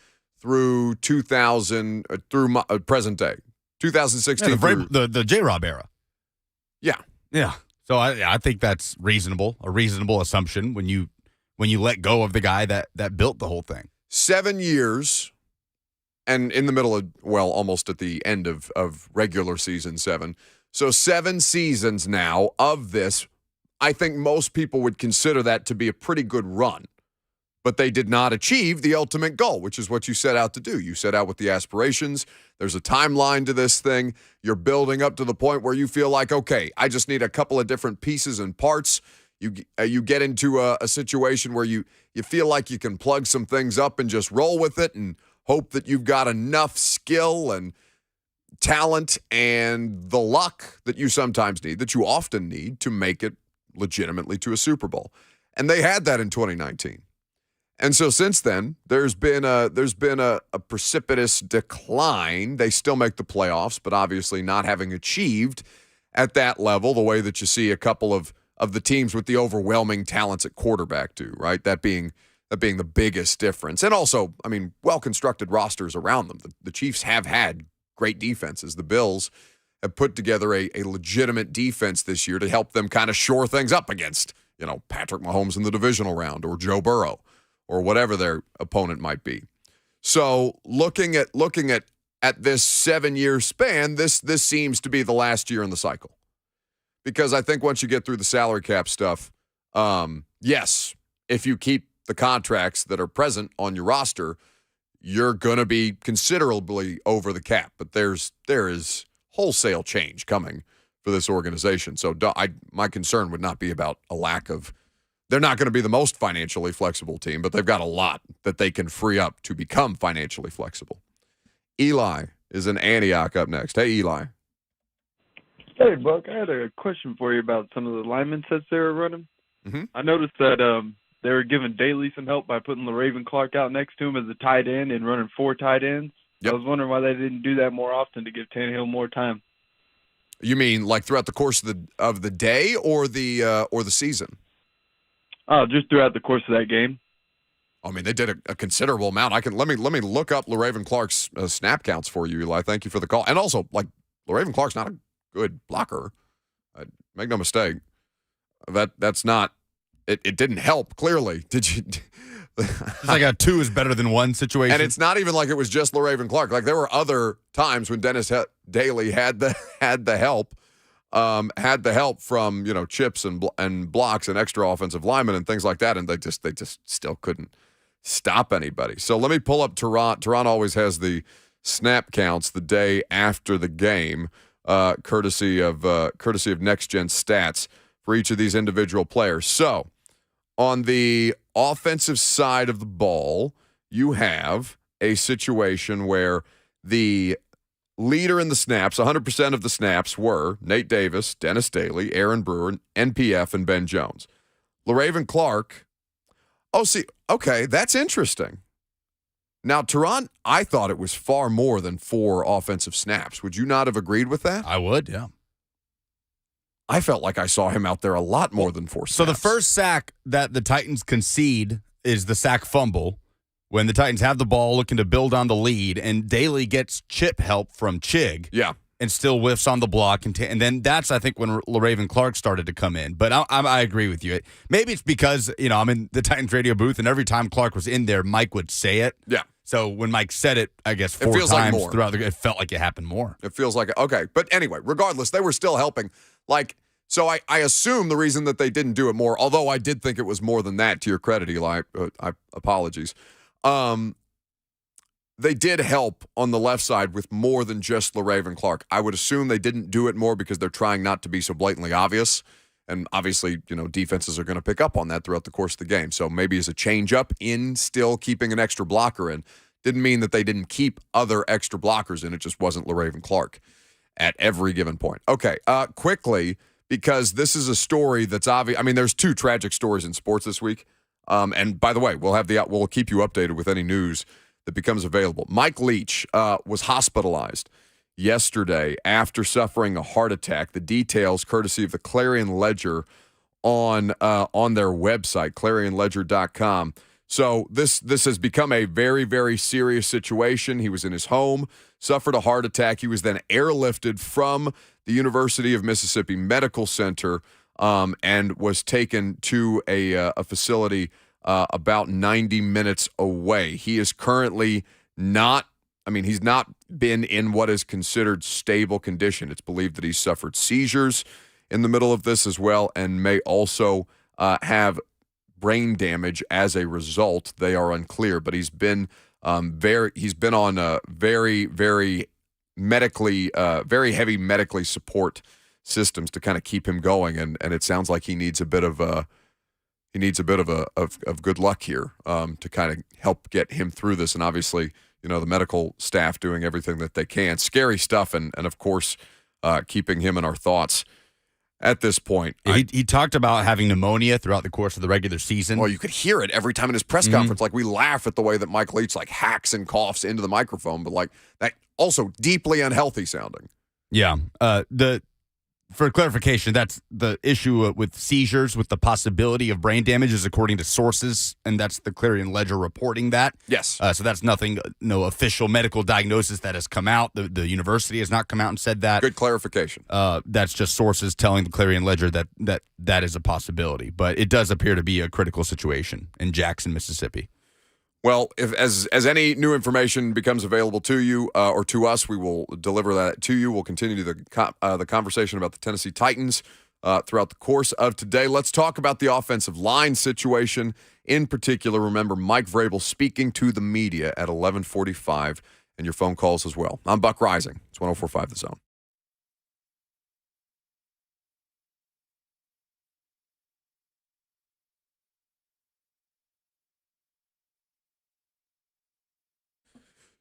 through 2000 through present day. 2016 the J-Rob era. Yeah. So I think that's reasonable, a reasonable assumption when you let go of the guy that built the whole thing. 7 years, and in the middle of, almost at the end of regular season 7. So 7 seasons now of this. I think most people would consider that to be a pretty good run. But they did not achieve the ultimate goal, which is what you set out to do. You set out with the aspirations. There's a timeline to this thing. You're building up to the point where you feel like, okay, I just need a couple of different pieces and parts. You get into a situation where you feel like you can plug some things up and just roll with it and hope that you've got enough skill and talent and the luck that you sometimes need, that you often need, to make it legitimately to a Super Bowl. And they had that in 2019. And so since then, there's been a precipitous decline. They still make the playoffs, but obviously not having achieved at that level the way that you see a couple of the teams with the overwhelming talents at quarterback do, right? That being the biggest difference. And also, well-constructed rosters around them. The Chiefs have had great defenses. The Bills have put together a legitimate defense this year to help them kind of shore things up against, Patrick Mahomes in the divisional round, or Joe Burrow, or whatever their opponent might be. So looking at this 7-year span, this seems to be the last year in the cycle. Because I think once you get through the salary cap stuff, yes, if you keep the contracts that are present on your roster, you're going to be considerably over the cap. But there is wholesale change coming for this organization. So my concern would not be about a lack of – they're not going to be the most financially flexible team, but they've got a lot that they can free up to become financially flexible. Eli is in Antioch up next. Hey, Eli. Hey, Buck, I had a question for you about some of the lineman sets they were running. Mm-hmm. I noticed that they were giving Daly some help by putting LaRaven Clark out next to him as a tight end and running 4 tight ends. Yep. I was wondering why they didn't do that more often to give Tannehill more time. You mean like throughout the course of the day or the season? Just throughout the course of that game. They did a considerable amount. Let me look up LaRaven Clark's snap counts for you, Eli. Thank you for the call. And also, LaRaven Clark's not a good blocker. Make no mistake. That's not. It didn't help. Clearly, did you? It's like a 2 is better than 1 situation. And it's not even like it was just LaRaven Clark. Like there were other times when Dennis Daly had the help. Had the help from chips and blocks and extra offensive linemen and things like that, and they just still couldn't stop anybody. So let me pull up Tehran. Tehran always has the snap counts the day after the game, courtesy of Next Gen Stats for each of these individual players. So on the offensive side of the ball, you have a situation where the leader in the snaps, 100% of the snaps were Nate Davis, Dennis Daly, Aaron Brewer, NPF, and Ben Jones. LaRaven Clark, okay, that's interesting. Now, Tehran, I thought it was far more than 4 offensive snaps. Would you not have agreed with that? I would, yeah. I felt like I saw him out there a lot more than 4 snaps. So the first sack that the Titans concede is the sack fumble, when the Titans have the ball looking to build on the lead, and Daly gets chip help from Chig. Yeah. And still whiffs on the block. And then that's, I think, when Raven Clark started to come in. But I agree with you. Maybe it's because, I'm in the Titans radio booth, and every time Clark was in there, Mike would say it. Yeah. So when Mike said it, I guess 4 feels like times more. throughout it felt like it happened more. It feels like, okay. But anyway, regardless, they were still helping. So I assume the reason that they didn't do it more, although I did think it was more than that, to your credit, Eli, apologies. They did help on the left side with more than just LaRaven Clark. I would assume they didn't do it more because they're trying not to be so blatantly obvious. And obviously, defenses are going to pick up on that throughout the course of the game. So maybe as a change up in still keeping an extra blocker in. Didn't mean that they didn't keep other extra blockers in. It just wasn't LaRaven Clark at every given point. Okay, quickly, because this is a story that's obvious. I mean, there's 2 tragic stories in sports this week. And by the way, we'll keep you updated with any news that becomes available. Mike Leach was hospitalized yesterday after suffering a heart attack. The details, courtesy of the Clarion Ledger on their website, clarionledger.com. So this has become a very, very serious situation. He was in his home, suffered a heart attack. He was then airlifted from the University of Mississippi Medical Center and was taken to a facility about 90 minutes away. He is currently he's not been in what is considered stable condition. It's believed that he's suffered seizures in the middle of this as well and may also have brain damage as a result. They are unclear, but he's been on very, very medically, very heavy medically support systems to kind of keep him going. And it sounds like he needs a bit of good luck here to kind of help get him through this. And obviously, the medical staff doing everything that they can. Scary stuff. And of course, keeping him in our thoughts at this point. He talked about having pneumonia throughout the course of the regular season. Well, you could hear it every time in his press conference. Like, we laugh at the way that Mike Leach hacks and coughs into the microphone, but that also deeply unhealthy sounding. Yeah. For clarification, that's the issue with seizures with the possibility of brain damage is according to sources, and that's the Clarion Ledger reporting that. Yes. So that's nothing, no official medical diagnosis that has come out. The university has not come out and said that. Good clarification. That's just sources telling the Clarion Ledger that is a possibility. But it does appear to be a critical situation in Jackson, Mississippi. Well, as any new information becomes available to you or to us, we will deliver that to you. We'll continue the conversation about the Tennessee Titans throughout the course of today. Let's talk about the offensive line situation in particular. Remember, Mike Vrabel speaking to the media at 11:45, and your phone calls as well. I'm Buck Rising. It's 104.5 The Zone.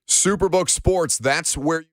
Superbook Sports, that's where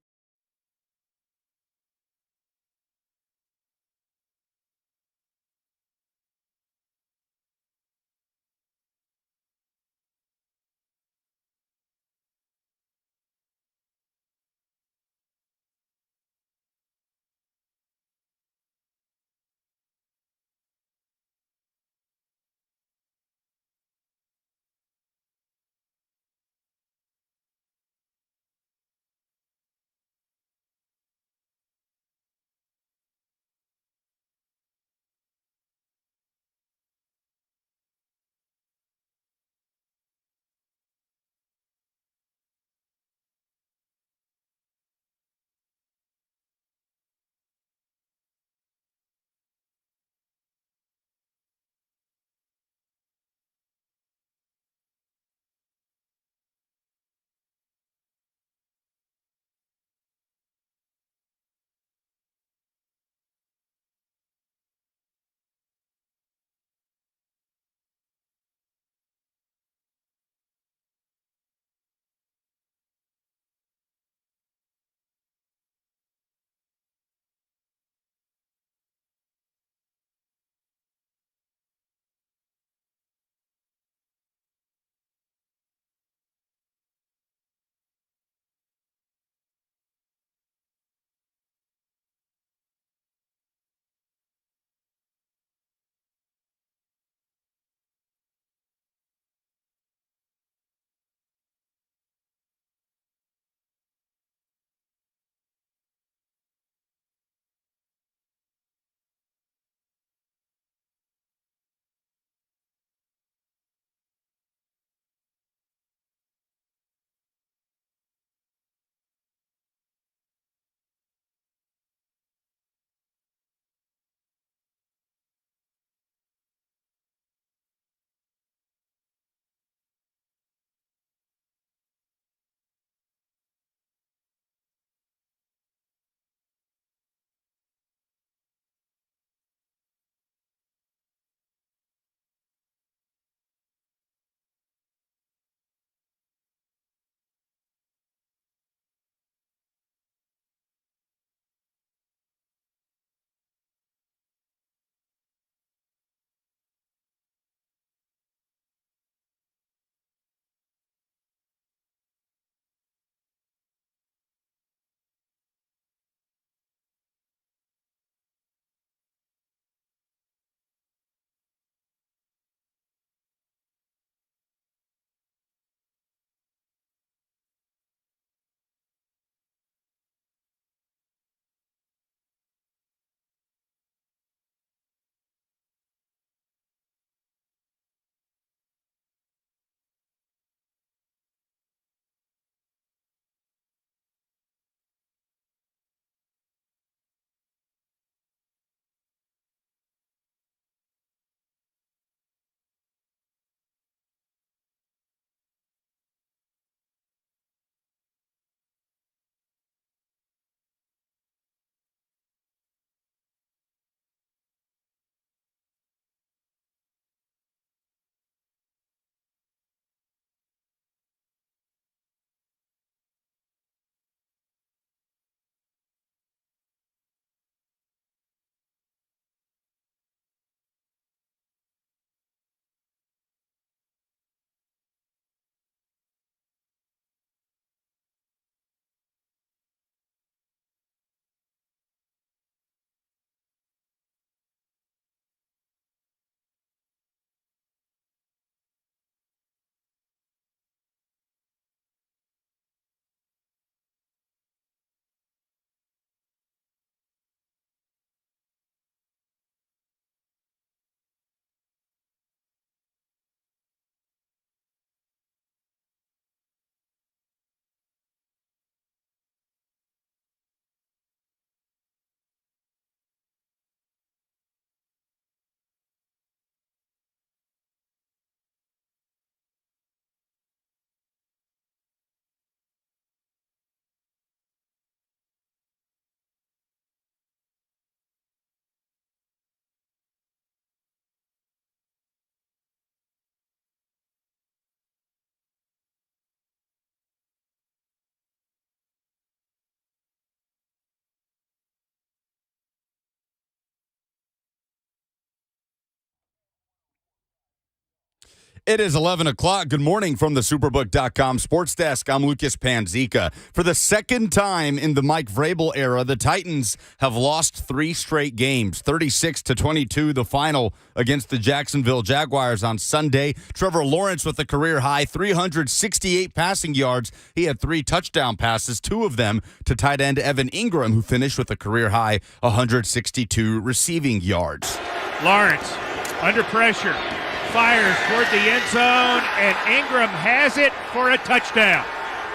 It is 11 o'clock. Good morning from the Superbook.com Sports Desk. I'm Lucas Panzica. For the second time in the Mike Vrabel era, the Titans have lost 3 straight games. 36-22, the final against the Jacksonville Jaguars on Sunday. Trevor Lawrence with a career-high 368 passing yards. He had 3 touchdown passes, 2 of them to tight end Evan Ingram, who finished with a career-high 162 receiving yards. Lawrence, under pressure, fires toward the end zone, and Ingram has it for a touchdown.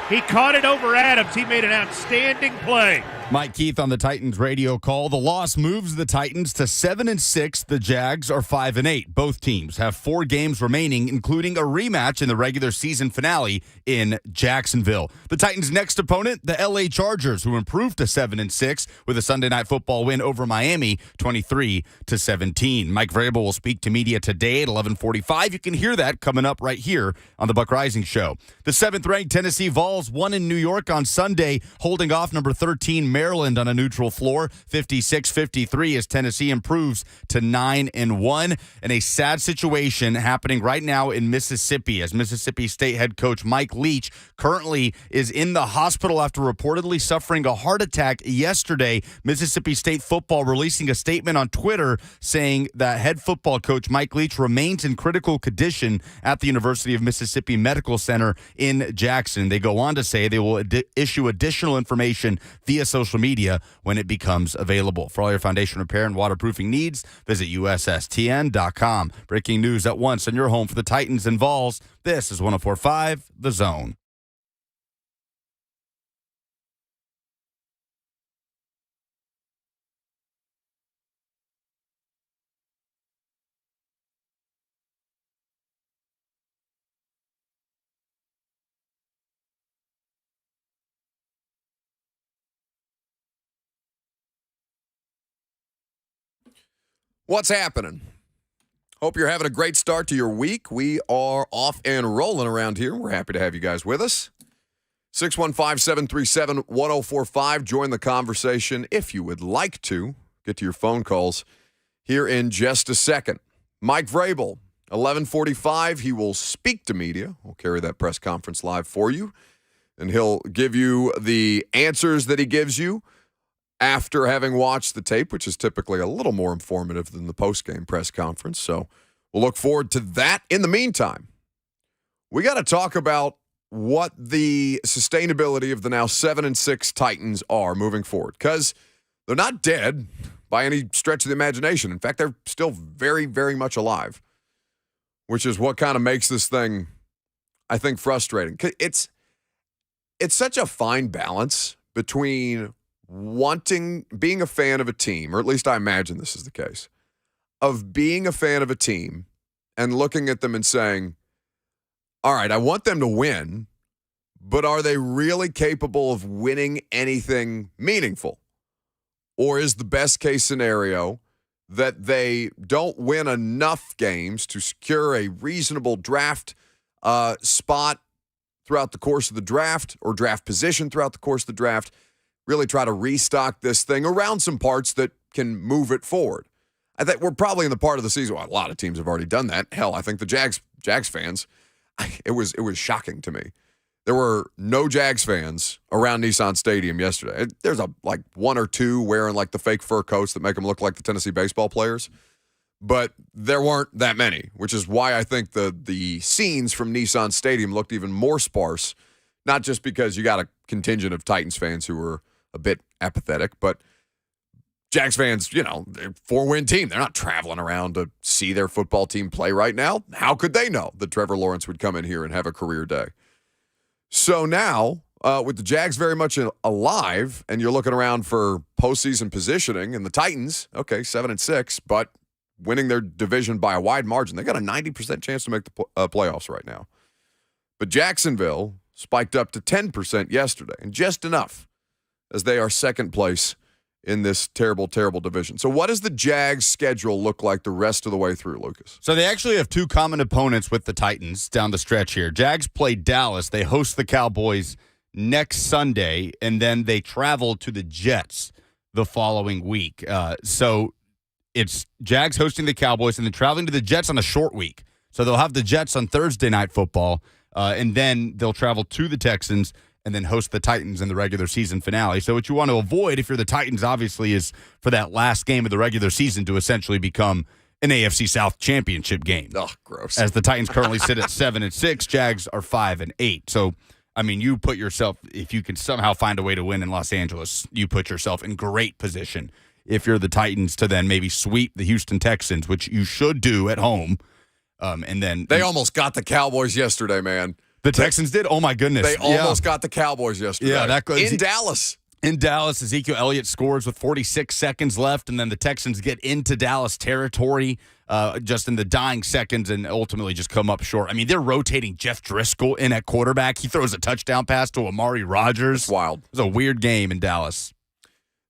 He caught it over Adams. He made an outstanding play. Mike Keith on the Titans radio call. The loss moves the Titans to 7-6. The Jags are 5-8. Both teams have 4 games remaining, including a rematch in the regular season finale in Jacksonville. The Titans' next opponent, the LA Chargers, who improved to 7-6 with a Sunday Night Football win over Miami, 23-17. Mike Vrabel will speak to media today at 11:45. You can hear that coming up right here on the Buck Rising Show. The 7th-ranked Tennessee Vols won in New York on Sunday, holding off number 13 Maryland on a neutral floor, 56-53, as Tennessee improves to 9-1. And a sad situation happening right now in Mississippi, as Mississippi State head coach Mike Leach currently is in the hospital after reportedly suffering a heart attack yesterday. Mississippi State football releasing a statement on Twitter saying that head football coach Mike Leach remains in critical condition at the University of Mississippi Medical Center in Jackson. They go on to say they will issue additional information via social media when it becomes available. For all your foundation repair and waterproofing needs, visit USSTN.com. Breaking news at once on your home for the Titans and Vols. This is 104.5 The Zone. What's happening? Hope you're having a great start to your week. We are off and rolling around here. We're happy to have you guys with us. 615-737-1045. Join the conversation if you would like to. Get to your phone calls here in just a second. Mike Vrabel, 11:45. He will speak to media. We'll carry that press conference live for you, and he'll give you the answers that he gives you after having watched the tape, which is typically a little more informative than the post-game press conference. So we'll look forward to that. In the meantime, we got to talk about what the sustainability of the now 7-6 Titans are moving forward, because they're not dead by any stretch of the imagination. In fact, they're still very, very much alive, which is what kind of makes this thing, I think, frustrating. It's such a fine balance between being a fan of a team, or at least I imagine this is the case, of being a fan of a team and looking at them and saying, all right, I want them to win, but are they really capable of winning anything meaningful? Or is the best case scenario that they don't win enough games to secure a reasonable draft spot throughout the course of the draft, or draft position throughout the course of the draft, really try to restock this thing around some parts that can move it forward? I think we're probably in the part of the season. Well, a lot of teams have already done that. Hell, I think the Jags fans, it was shocking to me. There were no Jags fans around Nissan Stadium yesterday. There's one or two wearing the fake fur coats that make them look like the Tennessee baseball players, but there weren't that many, which is why I think the scenes from Nissan Stadium looked even more sparse. Not just because you got a contingent of Titans fans who were a bit apathetic, but Jags fans, they're a 4-win team. They're not traveling around to see their football team play right now. How could they know that Trevor Lawrence would come in here and have a career day? So now, with the Jags very much alive, and you're looking around for postseason positioning, and the Titans, 7-6, but winning their division by a wide margin. They got a 90% chance to make the playoffs right now. But Jacksonville spiked up to 10% yesterday, and just enough, as they are second place in this terrible, terrible division. So what does the Jags' schedule look like the rest of the way through, Lucas? So they actually have 2 common opponents with the Titans down the stretch here. Jags play Dallas. They host the Cowboys next Sunday, and then they travel to the Jets the following week. So it's Jags hosting the Cowboys and then traveling to the Jets on a short week So they'll have the Jets on Thursday Night Football, and then they'll travel to the Texans and then host the Titans in the regular season finale. So what you want to avoid if you're the Titans, obviously, is for that last game of the regular season to essentially become an AFC South championship game. Oh, gross. As the Titans currently sit at 7-6, Jags are 5-8. So, I mean, you put yourself, if you can somehow find a way to win in Los Angeles, you put yourself in great position if you're the Titans to then maybe sweep the Houston Texans, which you should do at home. And then they almost got the Cowboys yesterday, man. The Texans did? Oh, my goodness. They almost got the Cowboys yesterday. Yeah, that goes in Dallas. In Dallas, Ezekiel Elliott scores with 46 seconds left, and then the Texans get into Dallas territory just in the dying seconds and ultimately just come up short. I mean, they're rotating Jeff Driscoll in at quarterback. He throws a touchdown pass to Amari Rodgers. That's wild. It was a weird game in Dallas.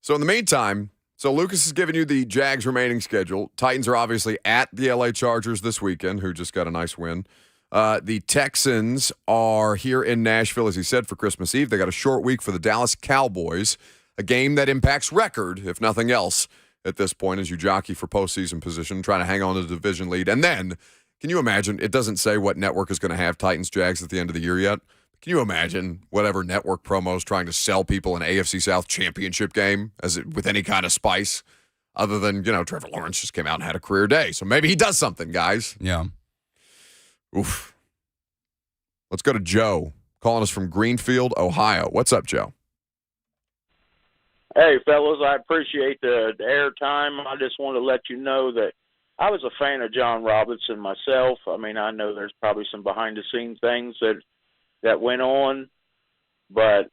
So in the meantime, Lucas has given you the Jags' remaining schedule. Titans are obviously at the LA Chargers this weekend, who just got a nice win. The Texans are here in Nashville, as he said, for Christmas Eve. They got a short week for the Dallas Cowboys, a game that impacts record, if nothing else, at this point, as you jockey for postseason position, trying to hang on to the division lead. And then, can you imagine, it doesn't say what network is going to have Titans-Jags at the end of the year yet. Can you imagine whatever network promo is trying to sell people an AFC South championship game with any kind of spice other than, Trevor Lawrence just came out and had a career day. So maybe he does something, guys. Yeah. Oof. Let's go to Joe, calling us from Greenfield, Ohio. What's up, Joe? Hey, fellas, I appreciate the airtime. I just want to let you know that I was a fan of John Robinson myself. I mean, I know there's probably some behind-the-scenes things that went on, but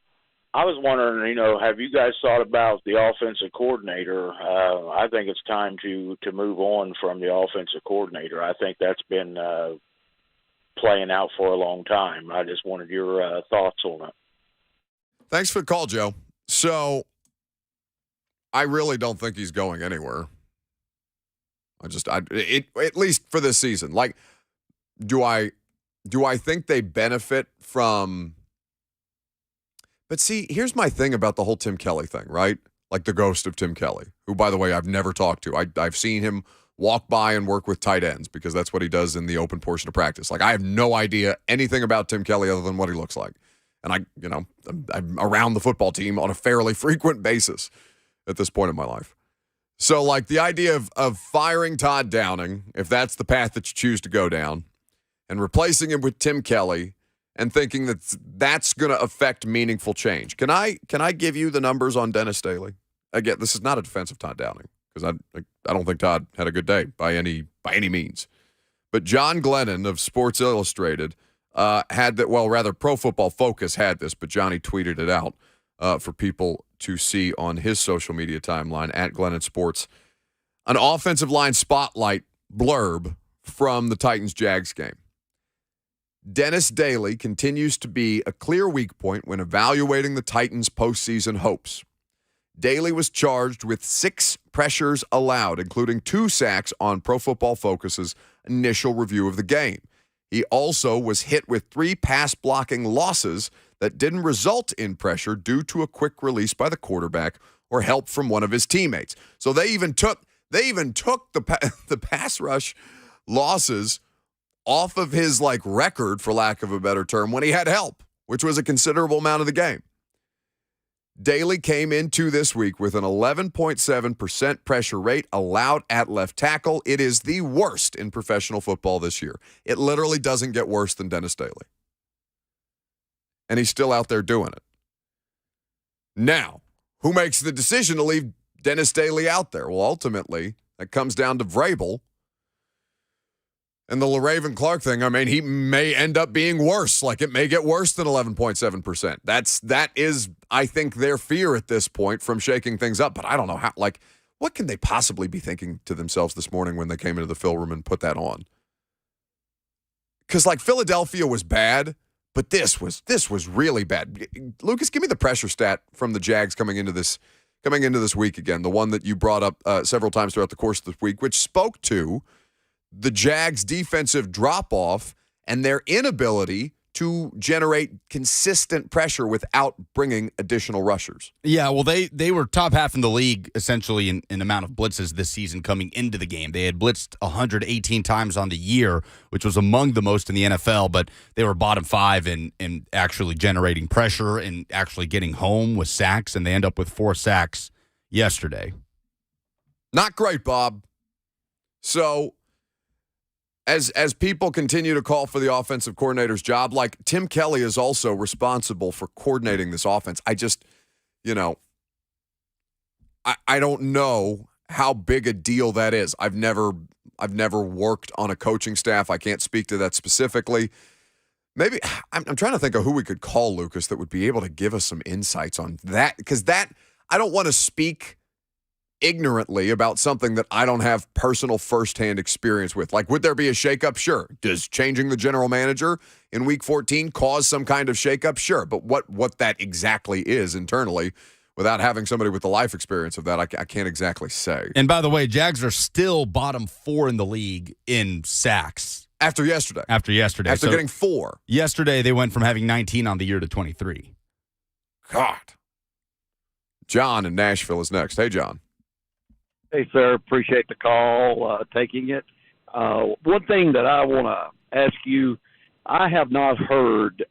I was wondering, have you guys thought about the offensive coordinator? I think it's time to move on from the offensive coordinator. I think that's been playing out for a long time. I just wanted your thoughts on it. Thanks for the call, Joe. So I really don't think he's going anywhere. At least for this season. Like, do I think they benefit from? But see, here's my thing about the whole Tim Kelly thing, right? Like the ghost of Tim Kelly, who, by the way, I've never talked to. I've seen him walk by and work with tight ends because that's what he does in the open portion of practice. Like, I have no idea anything about Tim Kelly other than what he looks like. And I'm around the football team on a fairly frequent basis at this point in my life. So, like, the idea of firing Todd Downing, if that's the path that you choose to go down, and replacing him with Tim Kelly and thinking that's going to affect meaningful change. Can I give you the numbers on Dennis Staley? Again, this is not a defense of Todd Downing because I don't think Todd had a good day by any means. But John Glennon of Sports Illustrated had that. Well, rather, Pro Football Focus had this, but Johnny tweeted it out for people to see on his social media timeline at Glennon Sports. An offensive line spotlight blurb from the Titans-Jags game. Dennis Daly continues to be a clear weak point when evaluating the Titans' postseason hopes. Daly was charged with 6 pressures allowed, including 2 sacks on Pro Football Focus's initial review of the game. He also was hit with 3 pass blocking losses that didn't result in pressure due to a quick release by the quarterback or help from one of his teammates. So they even took the pass rush losses off of his record, for lack of a better term, when he had help, which was a considerable amount of the game. Daly came into this week with an 11.7% pressure rate allowed at left tackle. It is the worst in professional football this year. It literally doesn't get worse than Dennis Daly. And he's still out there doing it. Now, who makes the decision to leave Dennis Daly out there? Well, ultimately, that comes down to Vrabel. And the LaRaven Clark thing, I mean, he may end up being worse. Like, it may get worse than 11.7%. That is, I think, their fear at this point from shaking things up. But I don't know how, what can they possibly be thinking to themselves this morning when they came into the film room and put that on? Because, Philadelphia was bad, but this was really bad. Lucas, give me the pressure stat from the Jags coming into this week again, the one that you brought up several times throughout the course of the week, which spoke to the Jags' defensive drop-off and their inability to generate consistent pressure without bringing additional rushers. Yeah, well, they were top half in the league essentially in amount of blitzes this season coming into the game. They had blitzed 118 times on the year, which was among the most in the NFL, but they were bottom 5 in actually generating pressure and actually getting home with sacks, and they end up with 4 sacks yesterday. Not great, Bob. So as people continue to call for the offensive coordinator's job, like Tim Kelly is also responsible for coordinating this offense. I just, I don't know how big a deal that is. I've never worked on a coaching staff. I can't speak to that specifically. Maybe I'm trying to think of who we could call, Lucas, that would be able to give us some insights on that, because I don't want to speak ignorantly about something that I don't have personal firsthand experience with. Like, would there be a shakeup? Sure. Does changing the general manager in Week 14 cause some kind of shakeup? Sure. But what that exactly is internally, without having somebody with the life experience of that, I can't exactly say. And by the way, Jags are still bottom 4 in the league in sacks. After yesterday. After getting 4. Yesterday, they went from having 19 on the year to 23. God. John in Nashville is next. Hey, John. Hey, sir. Appreciate the call, taking it. One thing that I want to ask you, I have not heard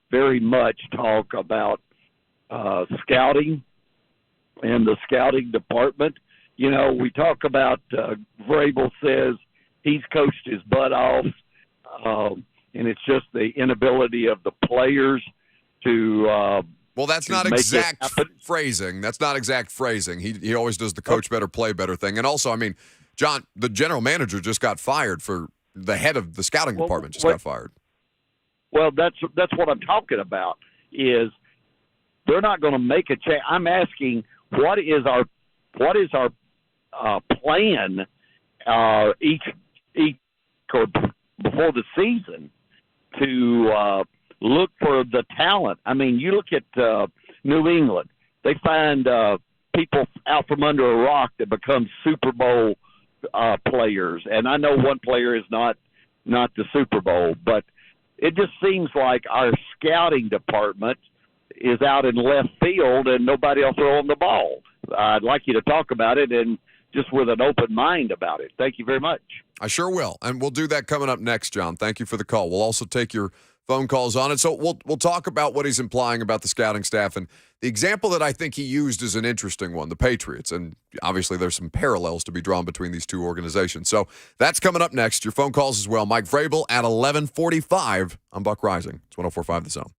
very much talk about scouting and the scouting department. We talk about Vrabel says he's coached his butt off, and it's just the inability of the players to well, that's not exact phrasing. That's not exact phrasing. He always does the coach better, play better thing. And also, I mean, John, the general manager just got fired for the head of the scouting department got fired. Well, that's what I'm talking about, is they're not going to make a change. I'm asking, what is our plan each or before the season to look for the talent? I mean, you look at New England. They find people out from under a rock that become Super Bowl players. And I know one player is not the Super Bowl, but it just seems like our scouting department is out in left field and nobody will throw them the ball. I'd like you to talk about it and just with an open mind about it. Thank you very much. I sure will. And we'll do that coming up next, John. Thank you for the call. We'll also take your phone calls on it. So we'll talk about what he's implying about the scouting staff. And the example that I think he used is an interesting one, the Patriots. And obviously there's some parallels to be drawn between these two organizations. So that's coming up next. Your phone calls as well. Mike Vrabel at 11:45 on Buck Rising. It's 104.5 The Zone.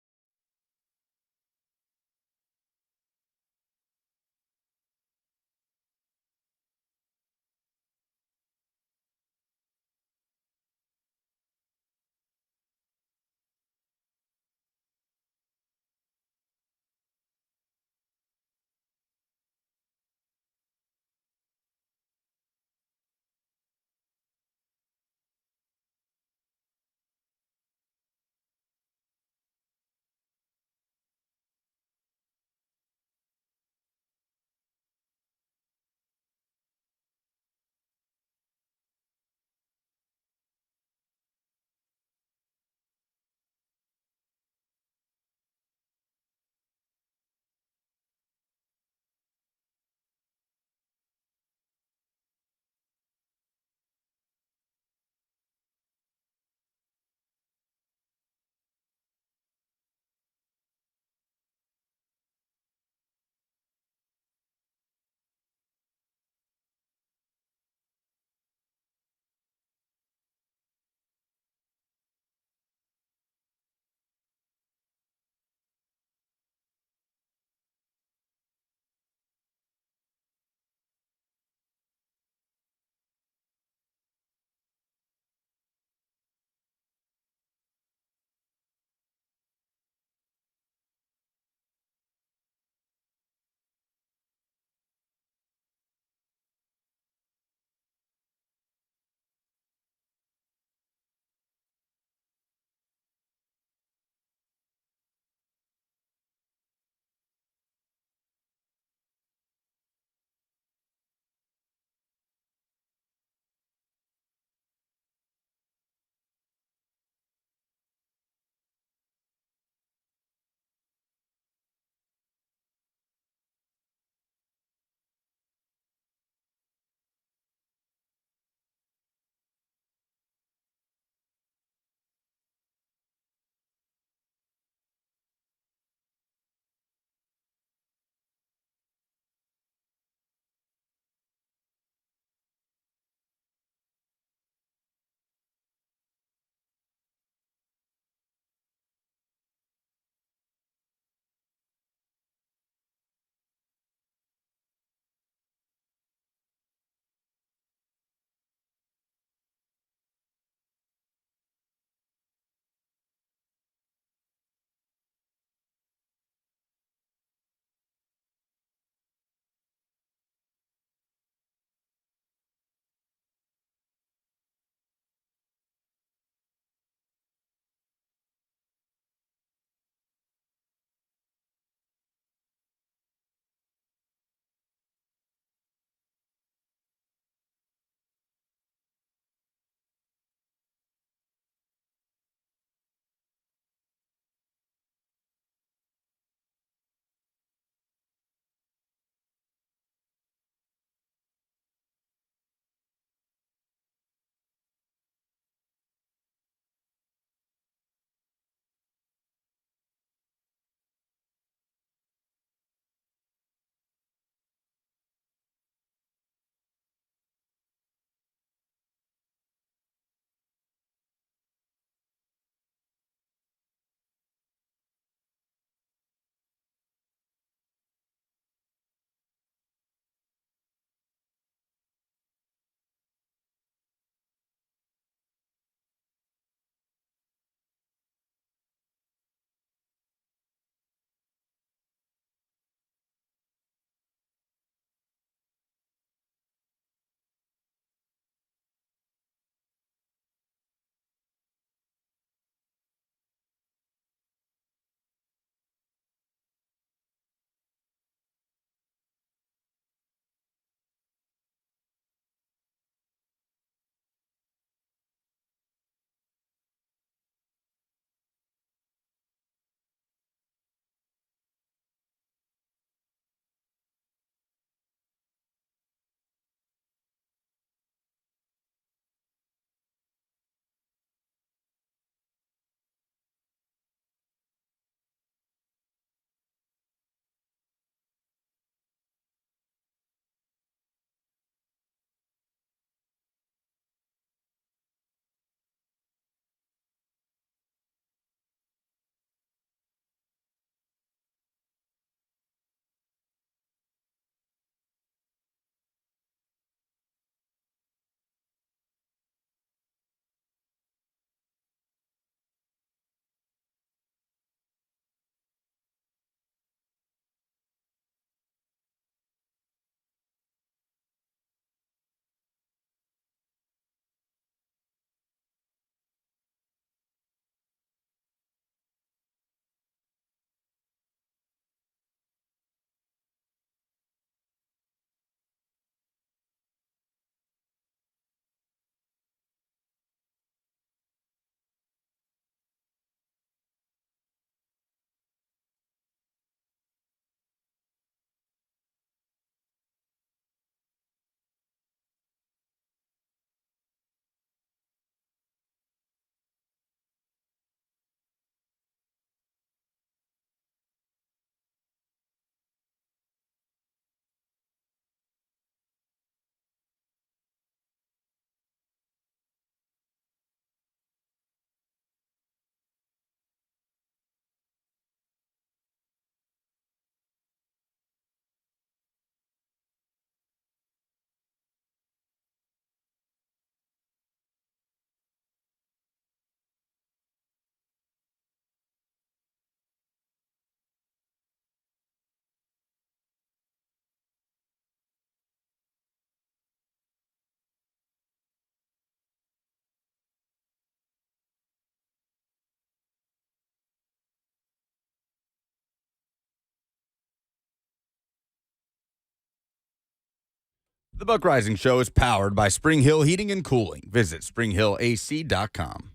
The Buck Rising Show is powered by Spring Hill Heating and Cooling. Visit springhillac.com.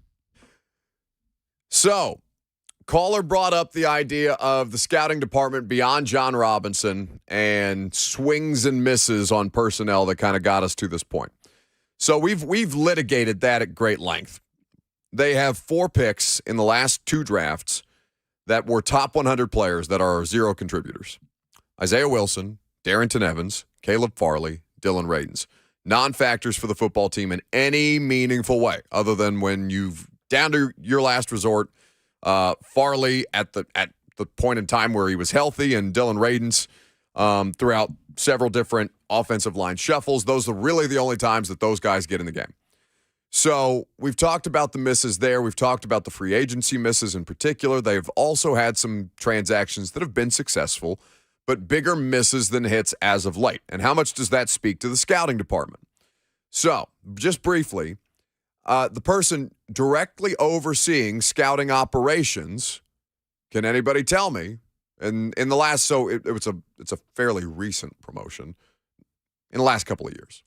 So, caller brought up the idea of the scouting department beyond John Robinson and swings and misses on personnel that kind of got us to this point. So we've litigated that at great length. They have 4 picks in the last 2 drafts that were top 100 players that are 0 contributors. Isaiah Wilson, Darrington Evans, Caleb Farley, Dylan Radins. Non-factors for the football team in any meaningful way, other than when you've down to your last resort. Farley at the point in time where he was healthy, and Dylan Radins throughout several different offensive line shuffles. Those are really the only times that those guys get in the game. So we've talked about the misses there. We've talked about the free agency misses in particular. They've also had some transactions that have been successful, but bigger misses than hits as of late. And how much does that speak to the scouting department? So, just briefly, the person directly overseeing scouting operations, can anybody tell me? And in the last, so it's a fairly recent promotion in the last couple of years,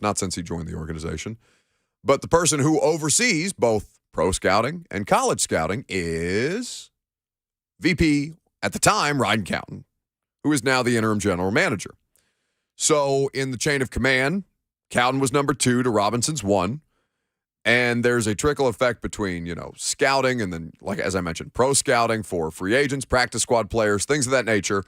not since he joined the organization. But the person who oversees both pro scouting and college scouting is VP at the time, Ryan Cowton, who is now the interim general manager. So in the chain of command, Cowton was number 2 to Robinson's 1. And there's a trickle effect between, scouting and then, like as I mentioned, pro scouting for free agents, practice squad players, things of that nature.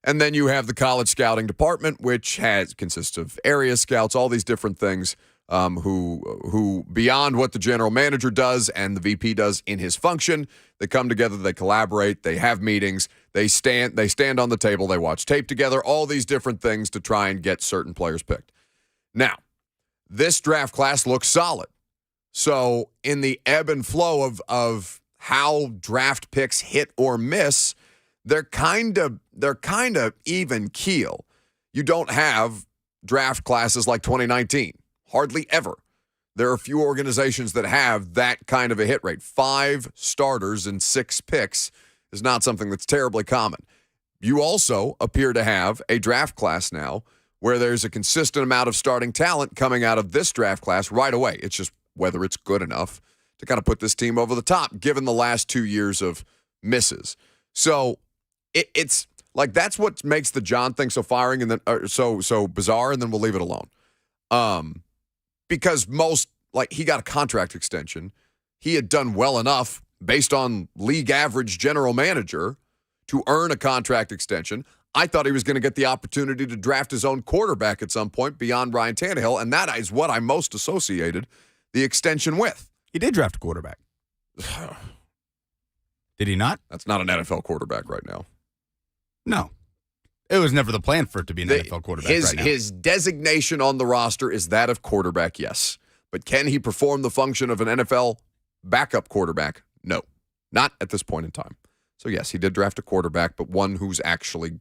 And then you have the college scouting department, which consists of area scouts, all these different things, who beyond what the general manager does and the VP does in his function, they come together, they collaborate, they have meetings, they stand on the table, they watch tape together, all these different things to try and get certain players picked. Now, this draft class looks solid. So in the ebb and flow of how draft picks hit or miss, they're kind of even keel. You don't have draft classes like 2019. Hardly ever. There are a few organizations that have that kind of a hit rate. 5 starters and 6 picks is not something that's terribly common. You also appear to have a draft class now where there's a consistent amount of starting talent coming out of this draft class right away. It's just whether it's good enough to kind of put this team over the top, given the last 2 years of misses. So it's like that's what makes the John thing so firing and then so bizarre, and then we'll leave it alone. Because he got a contract extension. He had done well enough based on league average general manager to earn a contract extension. I thought he was going to get the opportunity to draft his own quarterback at some point beyond Ryan Tannehill, and that is what I most associated the extension with. He did draft a quarterback. Did he not? That's not an NFL quarterback right now. No. It was never the plan for it to be an NFL quarterback right now. His designation on the roster is that of quarterback, yes. But can he perform the function of an NFL backup quarterback? No. Not at this point in time. So, yes, he did draft a quarterback, but one who's actually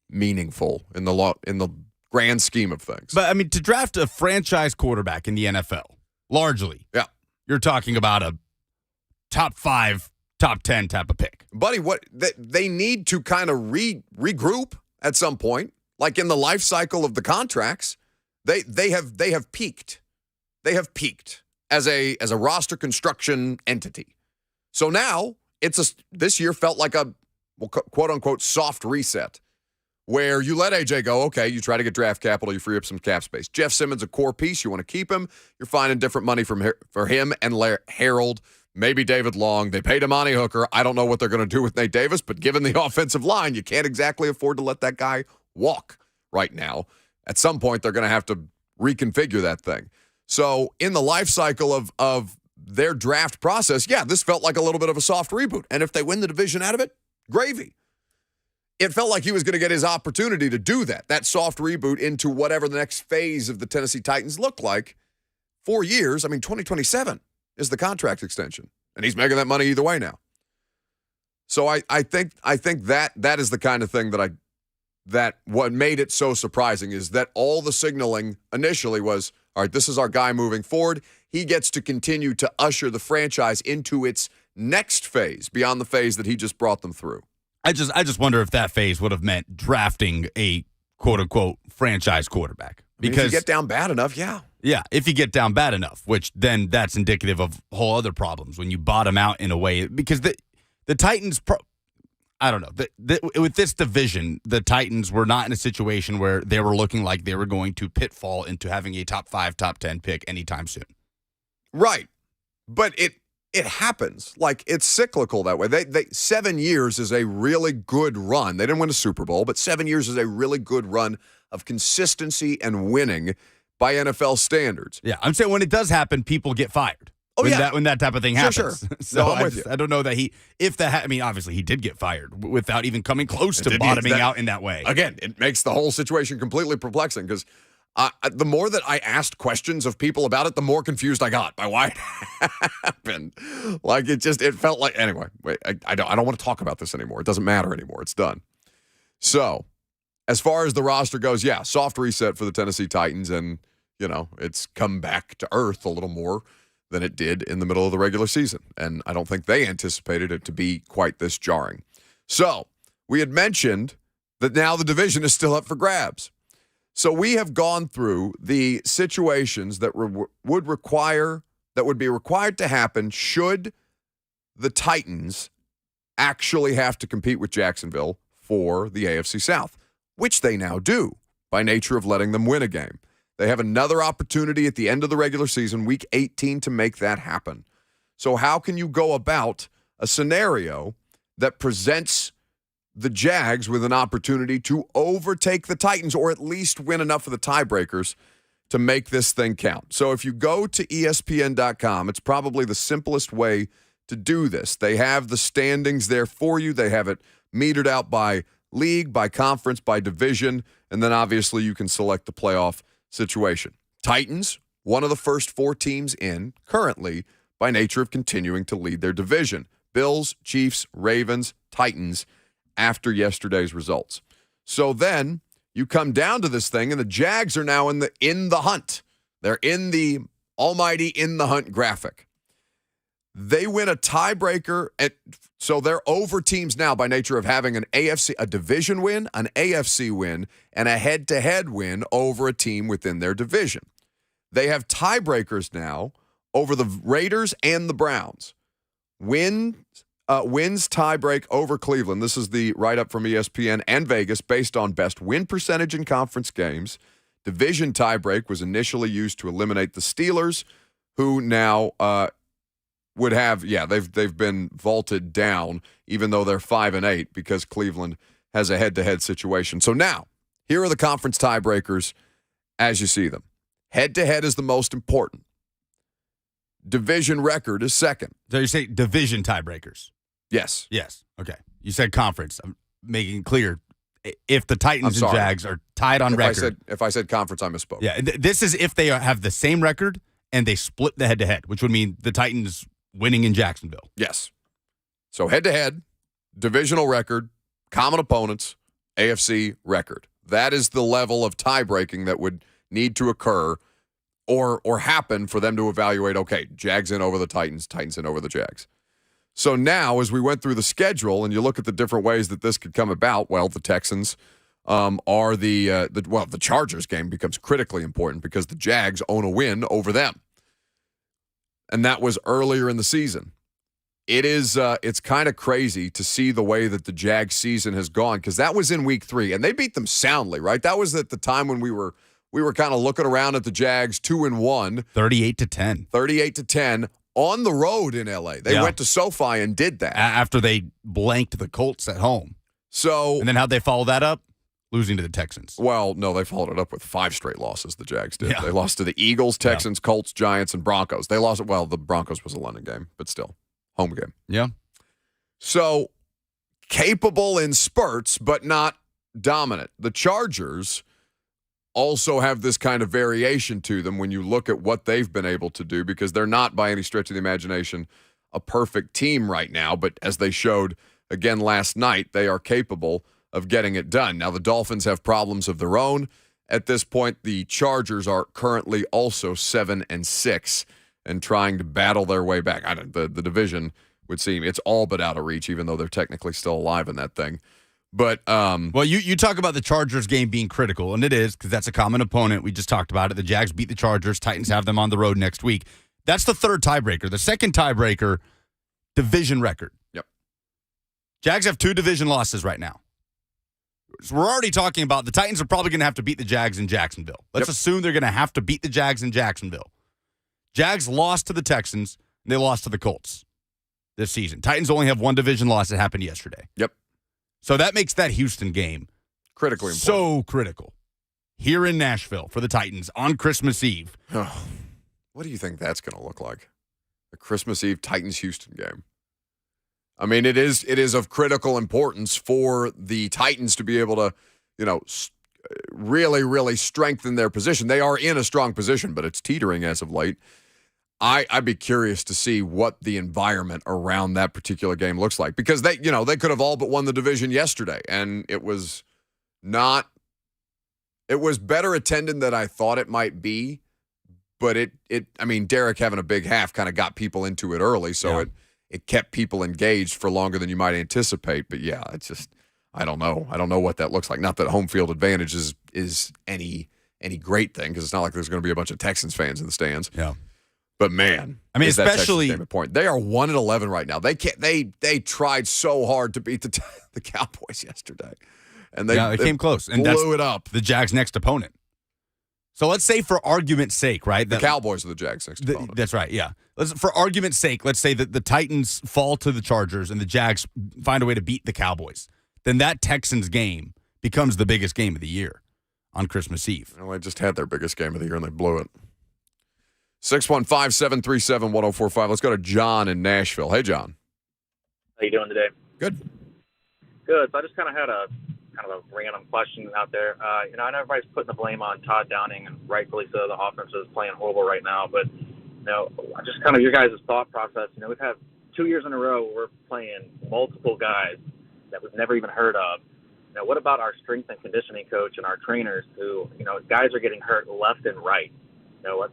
meaningful in the grand scheme of things. But, I mean, to draft a franchise quarterback in the NFL, largely, yeah, you're talking about a top 5, top 10 type of pick. Buddy, what they need to kind of regroup at some point, like in the life cycle of the contracts. They have peaked. They have peaked as a roster construction entity. So now this year felt like a quote unquote soft reset, where you let AJ go. Okay, you try to get draft capital, you free up some cap space. Jeff Simmons, a core piece, you want to keep him. You're finding different money for him and Harold. Maybe David Long. They paid Amani Hooker. I don't know what they're going to do with Nate Davis, but given the offensive line, you can't exactly afford to let that guy walk right now. At some point, they're going to have to reconfigure that thing. So in the life cycle of their draft process, yeah, this felt like a little bit of a soft reboot. And if they win the division out of it, gravy. It felt like he was going to get his opportunity to do that soft reboot into whatever the next phase of the Tennessee Titans looked like. 4 years, 2027 is the contract extension. And he's making that money either way now. So I think that is the kind of thing that what made it so surprising is that all the signaling initially was, all right, this is our guy moving forward. He gets to continue to usher the franchise into its next phase beyond the phase that he just brought them through. I just wonder if that phase would have meant drafting a quote-unquote franchise quarterback. Because if you get down bad enough, yeah. Yeah, if you get down bad enough, which then that's indicative of whole other problems when you bottom out in a way. Because the Titans, I don't know. With this division, the Titans were not in a situation where they were looking like they were going to pitfall into having a top 5, top 10 pick anytime soon. Right. But it happens. Like, it's cyclical that way. They 7 years is a really good run. They didn't win a Super Bowl, but 7 years is a really good run of consistency and winning by NFL standards. Yeah, I'm saying when it does happen, people get fired. Oh, when that type of thing happens. Sure. So I'm with you. I don't know that obviously he did get fired without even coming close to bottoming out in that way. Again, it makes the whole situation completely perplexing because the more that I asked questions of people about it, the more confused I got by why it happened. Like, it felt like, anyway, I don't want to talk about this anymore. It doesn't matter anymore. It's done. So, as far as the roster goes, yeah, soft reset for the Tennessee Titans, and, it's come back to earth a little more than it did in the middle of the regular season. And I don't think they anticipated it to be quite this jarring. So, we had mentioned that now the division is still up for grabs. So we have gone through the situations that would be required to happen should the Titans actually have to compete with Jacksonville for the AFC South, which they now do by nature of letting them win a game. They have another opportunity at the end of the regular season, week 18, to make that happen. So how can you go about a scenario that presents the Jags with an opportunity to overtake the Titans or at least win enough of the tiebreakers to make this thing count? So if you go to ESPN.com, it's probably the simplest way to do this. They have the standings there for you. They have it metered out by league, by conference, by division, and then obviously you can select the playoff situation. Titans, one of the first 4 teams in currently by nature of continuing to lead their division. Bills, Chiefs, Ravens, Titans after yesterday's results. So then you come down to this thing, and the Jags are now in the hunt. They're in the almighty in the hunt graphic. They win a tiebreaker, so they're over teams now by nature of having a division win, an AFC win, and a head-to-head win over a team within their division. They have tiebreakers now over the Raiders and the Browns. Wins tiebreak over Cleveland. This is the write-up from ESPN and Vegas based on best win percentage in conference games. Division tiebreak was initially used to eliminate the Steelers, who now would have, they've been vaulted down, even though they're 5-8 because Cleveland has a head-to-head situation. So now, here are the conference tiebreakers as you see them. Head-to-head is the most important. Division record is second. So you say division tiebreakers? Yes. Yes. Okay. You said conference. I'm making it clear. If the Titans and Jags are tied on record. If I said conference, I misspoke. Yeah. This is if they have the same record and they split the head-to-head, which would mean the Titans winning in Jacksonville. Yes. So head-to-head, divisional record, common opponents, AFC record. That is the level of tie-breaking that would need to occur or happen for them to evaluate, okay, Jags in over the Titans, Titans in over the Jags. So now, as we went through the schedule and you look at the different ways that this could come about, well, the Texans are the Chargers game becomes critically important because the Jags own a win over them. And that was earlier in the season. It's kind of crazy to see the way that the Jags season has gone because that was in week 3 and they beat them soundly, right? That was at the time when we were kind of looking around at the Jags 2-1. 38-10. 38-10 on the road in LA. They went to SoFi and did that. After they blanked the Colts at home. And then how'd they follow that up? Losing to the Texans. Well, no, they followed it up with 5 straight losses, the Jags did. Yeah. They lost to the Eagles, Texans, Colts, Giants, and Broncos. They lost, the Broncos was a London game, but still, home game. Yeah. So, capable in spurts, but not dominant. The Chargers also have this kind of variation to them when you look at what they've been able to do because they're not, by any stretch of the imagination, a perfect team right now, but as they showed again last night, they are capable of getting it done. Now, the Dolphins have problems of their own. At this point, the Chargers are currently also 7-6 and trying to battle their way back. The division would seem it's all but out of reach, even though they're technically still alive in that thing. But well, you talk about the Chargers game being critical, and it is because that's a common opponent. We just talked about it. The Jags beat the Chargers. Titans have them on the road next week. That's the third tiebreaker. The second tiebreaker, division record. Yep. Jags have 2 division losses right now. So we're already talking about the Titans are probably going to have to beat the Jags in Jacksonville. Let's assume they're going to have to beat the Jags in Jacksonville. Jags lost to the Texans, and they lost to the Colts this season. Titans only have 1 division loss that happened yesterday. Yep. So that makes that Houston game critically important. So critical. Here in Nashville for the Titans on Christmas Eve. Oh, what do you think that's going to look like? A Christmas Eve Titans-Houston game. I mean, it is of critical importance for the Titans to be able to, really, really strengthen their position. They are in a strong position, but it's teetering as of late. I'd be curious to see what the environment around that particular game looks like because they could have all but won the division yesterday, and it was better attended than I thought it might be, but Derrick having a big half kind of got people into it early, so it kept people engaged for longer than you might anticipate. But yeah, it's just I don't know what that looks like. Not that home field advantage is any great thing because it's not like there's going to be a bunch of Texans fans in the stands. Yeah. But man, especially that point. They are 1-11 right now. They can't. They tried so hard to beat the Cowboys yesterday, and they came close and blew it up. The Jags' next opponent. So let's say, for argument's sake, right? The Cowboys are the Jags' next opponent. That's right. Yeah. For argument's sake, let's say that the Titans fall to the Chargers and the Jags find a way to beat the Cowboys. Then that Texans game becomes the biggest game of the year on Christmas Eve. Well, they just had their biggest game of the year and they blew it. 615-737-1045. Let's go to John in Nashville. Hey, John. How you doing today? Good. Good. So I just kind of had a random question out there. I know everybody's putting the blame on Todd Downing, and rightfully so. The offense is playing horrible right now. But, just kind of your guys' thought process. We've had 2 years in a row where we're playing multiple guys that we've never even heard of. What about our strength and conditioning coach and our trainers who, guys are getting hurt left and right?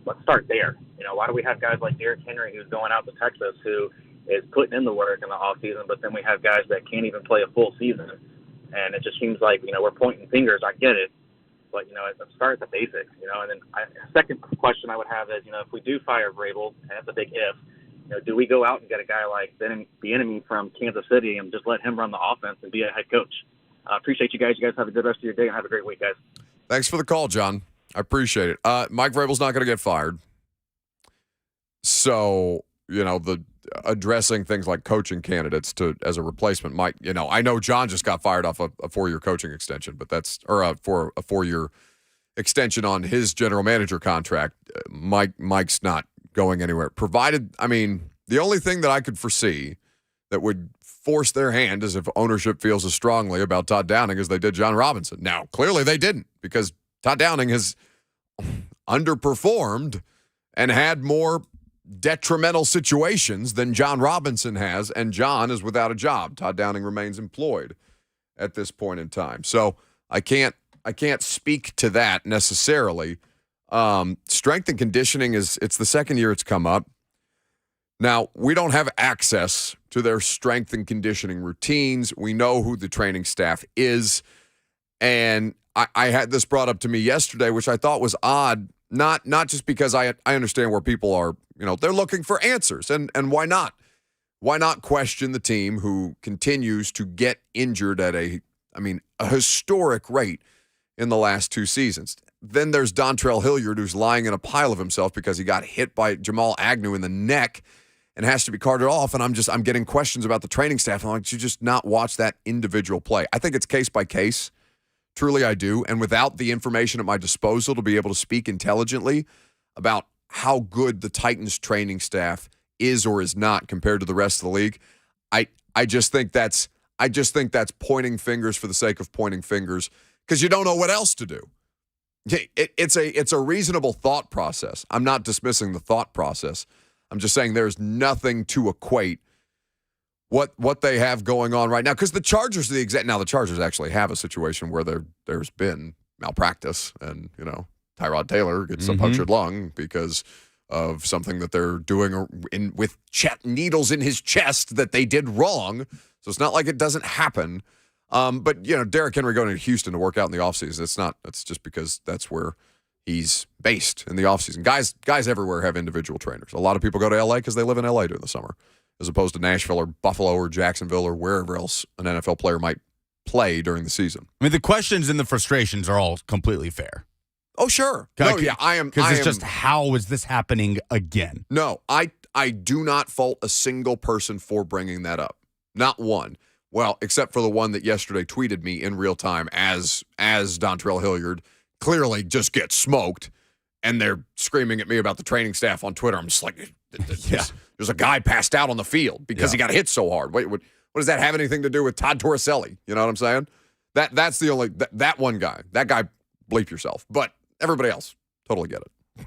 Let's start there. Why do we have guys like Derrick Henry who's going out to Texas who is putting in the work in the off season, but then we have guys that can't even play a full season, and it just seems like we're pointing fingers. I get it, but let's start at the basics. And then second question I would have is if we do fire Vrabel, and it's a big if, do we go out and get a guy like the enemy from Kansas City and just let him run the offense and be a head coach? I appreciate you guys. You guys have a good rest of your day and have a great week, guys. Thanks for the call, John. I appreciate it. Mike Vrabel's not going to get fired. So, the addressing things like coaching candidates as a replacement might, I know John just got fired off a 4-year coaching extension, but for a 4-year extension on his general manager contract. Mike's not going anywhere. Provided, the only thing that I could foresee that would force their hand is if ownership feels as strongly about Todd Downing as they did John Robinson. Now, clearly they didn't, because Todd Downing has underperformed and had more detrimental situations than John Robinson has, and John is without a job. Todd Downing remains employed at this point in time. So I can't speak to that necessarily. Strength and conditioning it's the second year it's come up. Now, we don't have access to their strength and conditioning routines. We know who the training staff is. And I had this brought up to me yesterday, which I thought was odd, not just because I understand where people are, they're looking for answers. And why not? Why not question the team who continues to get injured at a historic rate in the last 2 seasons? Then there's Dontrell Hilliard, who's lying in a pile of himself because he got hit by Jamal Agnew in the neck and has to be carted off. And I'm getting questions about the training staff. I'm like, did you just not watch that individual play? I think it's case by case. Truly, I do. And without the information at my disposal to be able to speak intelligently about how good the Titans training staff is or is not compared to the rest of the league, I just think that's pointing fingers for the sake of pointing fingers, because you don't know what else to do. It's a reasonable thought process. I'm not dismissing the thought process. I'm just saying there's nothing to equate what they have going on right now, because the Chargers the Chargers actually have a situation where there's been malpractice, and Tyrod Taylor gets a punctured lung because of something that they're doing with needles in his chest that they did wrong. So it's not like it doesn't happen. But, Derrick Henry going to Houston to work out in the offseason, it's just because that's where he's based in the offseason. Guys everywhere have individual trainers. A lot of people go to L.A. because they live in L.A. during the summer, as opposed to Nashville or Buffalo or Jacksonville or wherever else an NFL player might play during the season. I mean, the questions and the frustrations are all completely fair. Oh, sure. No, yeah, I am. Because it's just, how is this happening again? No, I do not fault a single person for bringing that up. Not one. Well, except for the one that yesterday tweeted me in real time as Dontrell Hilliard clearly just gets smoked, and they're screaming at me about the training staff on Twitter. I'm just like, there's a guy passed out on the field because he got hit so hard. Wait, what does that have anything to do with Todd Torricelli? You know what I'm saying? That's the only that one guy. That guy, bleep yourself. But everybody else, totally get it.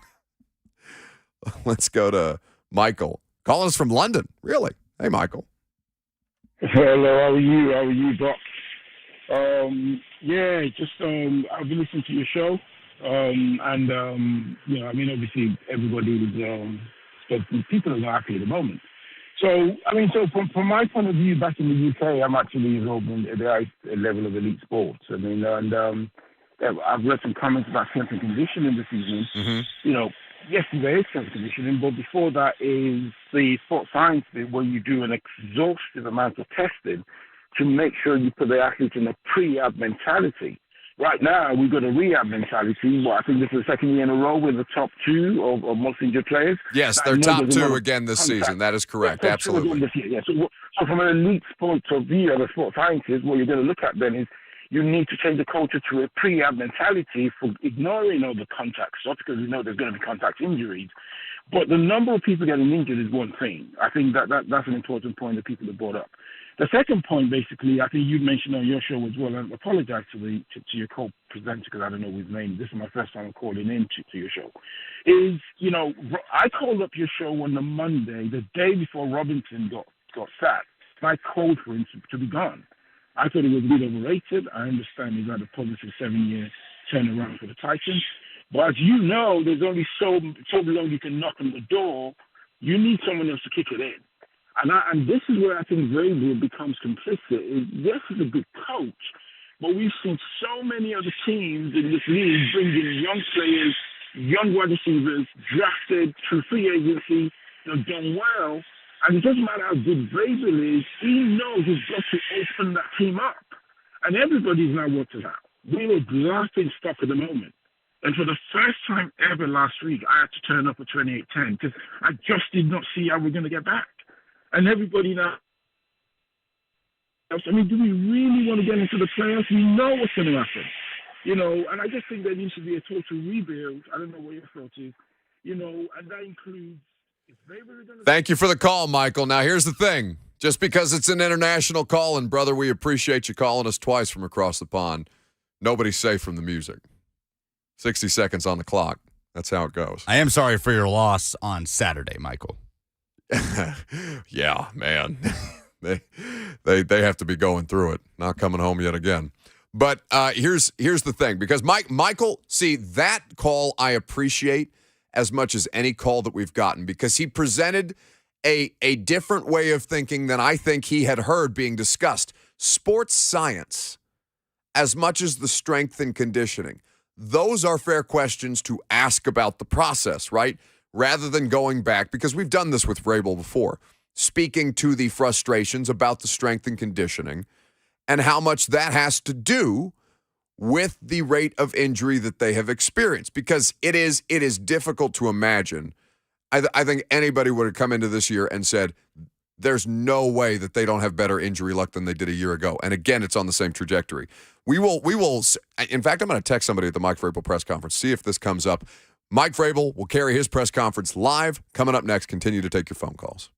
Let's go to Michael, calling us from London. Really? Hey, Michael. Hello, how are you, Doc? I've been listening to your show, obviously everybody's people are not happy at the moment. So from my point of view, back in the UK, I'm actually involved in the highest level of elite sports. I've read some comments about strength and conditioning this evening. Mm-hmm. Yes, there is strength and conditioning, but before that is the sports science bit where you do an exhaustive amount of testing to make sure you put the athlete in a pre-ab mentality. Right now, we've got a rehab mentality. I think this is the second year in a row with the top two of most injured players. Yes, they're top two again this season. That is correct. Absolutely. So from an elite point of view of a sports scientist, what you're going to look at then is you need to change the culture to a pre-ab mentality for ignoring all the contact stuff, because we know there's going to be contact injuries. But the number of people getting injured is one thing. I think that's an important point that people have brought up. The second point, basically, I think you mentioned on your show as well, and I apologize to your co-presenter because I don't know his name. This is my first time calling in to your show. I called up your show on the Monday, the day before Robinson got sacked. I called for him to be gone. I thought it was a bit overrated. I understand he's had a positive 7-year turnaround for the Titans. But as you know, there's only so long you can knock on the door. You need someone else to kick it in. And this is where I think Vrabel becomes complicit. Yes, he's a good coach, but we've seen so many other teams in this league bring in young players, young wide receivers, drafted through free agency, that have done well. And it doesn't matter how good Vrabel is, he knows he's got to open that team up. And everybody's now worked it out. We were laughing stock at the moment. And for the first time ever last week, I had to turn up at 28-10 because I just did not see how we're going to get back. And everybody now, do we really want to get into the playoffs? We know what's going to happen. And I just think there needs to be a total rebuild. I don't know what your thought is. And that includes. Thank you for the call, Michael. Now, here's the thing. Just because it's an international call, and brother, we appreciate you calling us twice from across the pond, nobody's safe from the music. 60 seconds on the clock. That's how it goes. I am sorry for your loss on Saturday, Michael. Yeah, man. they have to be going through it. Not coming home yet again. But here's the thing. Because Michael, see, that call I appreciate as much as any call that we've gotten, because he presented a different way of thinking than I think he had heard being discussed. Sports science, as much as the strength and conditioning, those are fair questions to ask about the process, right? Rather than going back, because we've done this with Vrabel before, speaking to the frustrations about the strength and conditioning and how much that has to do with the rate of injury that they have experienced, because it is difficult to imagine. I think anybody would have come into this year and said, there's no way that they don't have better injury luck than they did a year ago. And again, it's on the same trajectory. We will, in fact, I'm going to text somebody at the Mike Vrabel press conference, see if this comes up. Mike Vrabel will carry his press conference live. Coming up next, continue to take your phone calls.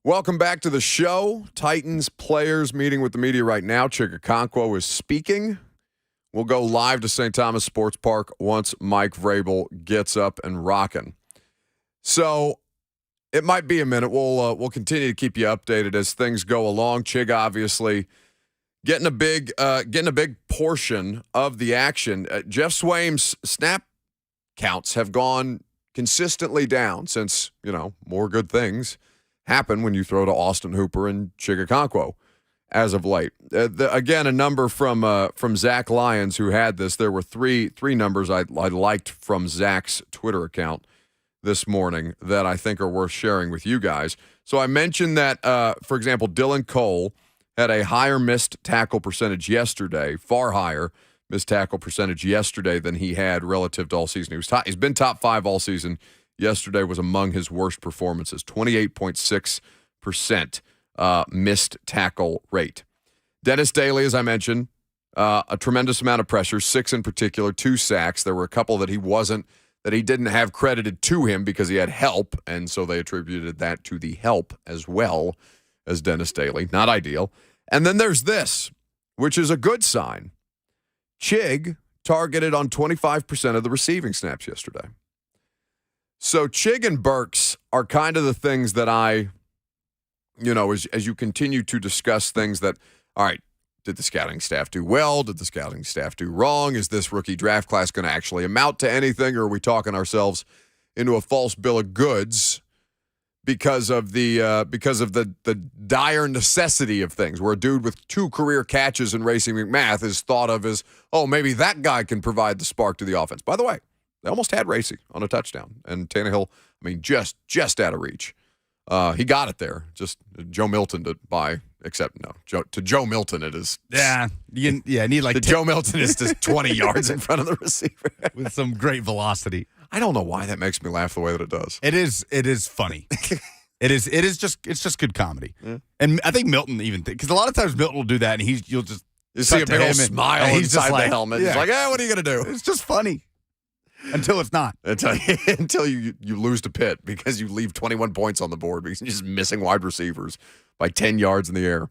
Welcome back to the show. Titans players meeting with the media right now. Chigakonkwo is speaking. We'll go live to St. Thomas Sports Park once Mike Vrabel gets up and rocking. So it might be a minute. We'll continue to keep you updated as things go along. Chig obviously getting a big portion of the action. Jeff Swaim's snap counts have gone consistently down since, more good things happen when you throw to Austin Hooper and Chigakonkwo as of late. Again, a number from Zach Lyons, who had this. There were three numbers I liked from Zach's Twitter account this morning that I think are worth sharing with you guys. So I mentioned that, for example, Dylan Cole had a higher missed tackle percentage yesterday, far higher missed tackle percentage yesterday than he had relative to all season. He's been top 5 all season. Yesterday was among his worst performances, 28.6% missed tackle rate. Dennis Daly, as I mentioned, a tremendous amount of pressure, 6 in particular, 2 sacks. There were a couple that he didn't have credited to him because he had help, and so they attributed that to the help as well as Dennis Daly. Not ideal. And then there's this, which is a good sign. Chig targeted on 25% of the receiving snaps yesterday. So Chig and Burks are kind of the things that I, as you continue to discuss things that, all right, did the scouting staff do well? Did the scouting staff do wrong? Is this rookie draft class going to actually amount to anything? Or are we talking ourselves into a false bill of goods because of the dire necessity of things, where a dude with 2 career catches in Racing McMath is thought of as, oh, maybe that guy can provide the spark to the offense. By the way, they almost had Racing on a touchdown, and Tannehill, just out of reach. He got it there. Just Joe Milton to buy, except no. To Joe Milton, it is. Yeah, need like Joe Milton is just 20 yards in front of the receiver with some great velocity. I don't know why that makes me laugh the way that it does. It is funny. It's just good comedy. Yeah. And I think Milton even because a lot of times Milton will do that, and you'll see a big old smile inside the helmet. Yeah. He's like, what are you gonna do? It's just funny. Until it's not. Until you lose to Pitt because you leave 21 points on the board because you're just missing wide receivers by 10 yards in the air.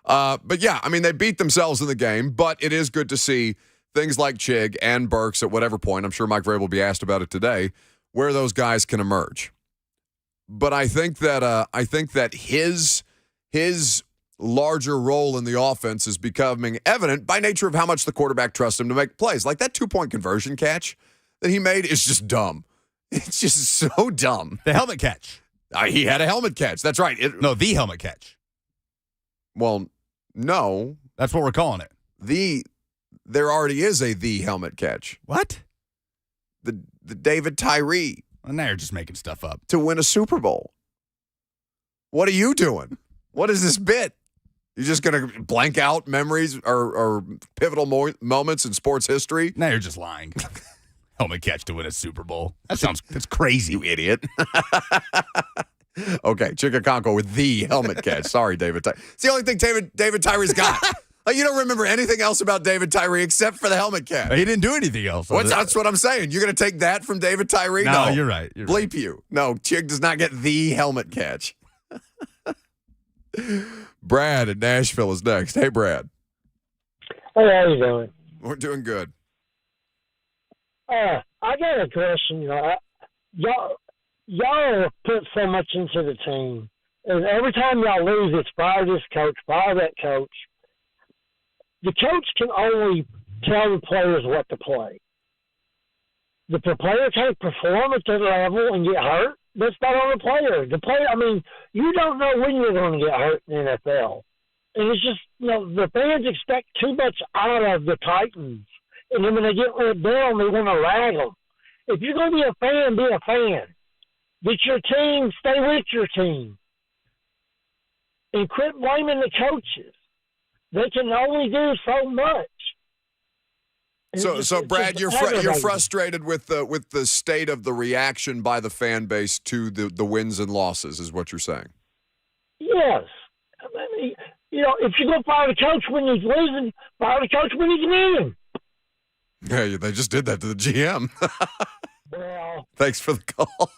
But yeah, they beat themselves in the game, but it is good to see things like Chig and Burks at whatever point, I'm sure Mike Vrabel will be asked about it today, where those guys can emerge. But I think that his larger role in the offense is becoming evident by nature of how much the quarterback trusts him to make plays. Like that 2-point conversion catch that he made is just dumb. It's just so dumb. The helmet catch. He had a helmet catch. That's right. The helmet catch. Well, no. That's what we're calling it. There already is the helmet catch. What? The David Tyree. Well, now you're just making stuff up. To win a Super Bowl. What are you doing? What is this bit? You're just going to blank out memories or pivotal moments in sports history? Now you're just lying. Helmet catch to win a Super Bowl. That's crazy. You idiot. Okay, Chigakonkwo with the helmet catch. Sorry, David Tyree. It's the only thing David Tyree's got. You don't remember anything else about David Tyree except for the helmet catch. He didn't do anything else. That's what I'm saying. You're going to take that from David Tyree? No, you're right. Bleep you. No, Chig does not get the helmet catch. Brad in Nashville is next. Hey, Brad. Hey, how you doing? We're doing good. I got a question. Y'all put so much into the team, and every time y'all lose, it's probably this coach, probably that coach. The coach can only tell the players what to play. If the player can't perform at that level and get hurt, that's not on the player. The player, you don't know when you're going to get hurt in the NFL. And it's just, the fans expect too much out of the Titans. And then when they get let down, they want to rag them. If you're going to be a fan, be a fan. Get your team, stay with your team. And quit blaming the coaches. They can only do so much. So Brad, you're frustrated with the state of the reaction by the fan base to the wins and losses, is what you're saying? Yes. If you're going to fire the coach when he's losing, fire the coach when he's winning. Yeah, they just did that to the GM. Well, thanks for the call.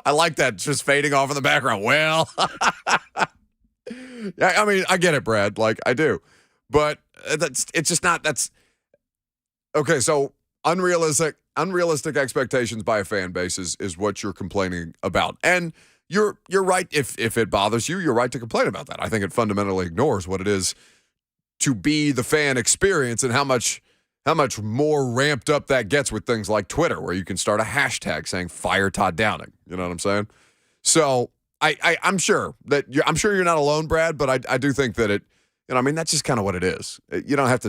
I like that just fading off in the background. Well, yeah, I mean, I get it, Brad. Like, I do. But it's just not, that's, okay, so unrealistic expectations by a fan base is what you're complaining about. And you're right. If it bothers you, you're right to complain about that. I think it fundamentally ignores what it is to be the fan experience and how much more ramped up that gets with things like Twitter, where you can start a hashtag saying "Fire Todd Downing." You know what I'm saying? So I'm sure you're not alone, Brad. But I do think that it. I mean, that's just kind of what it is. You don't have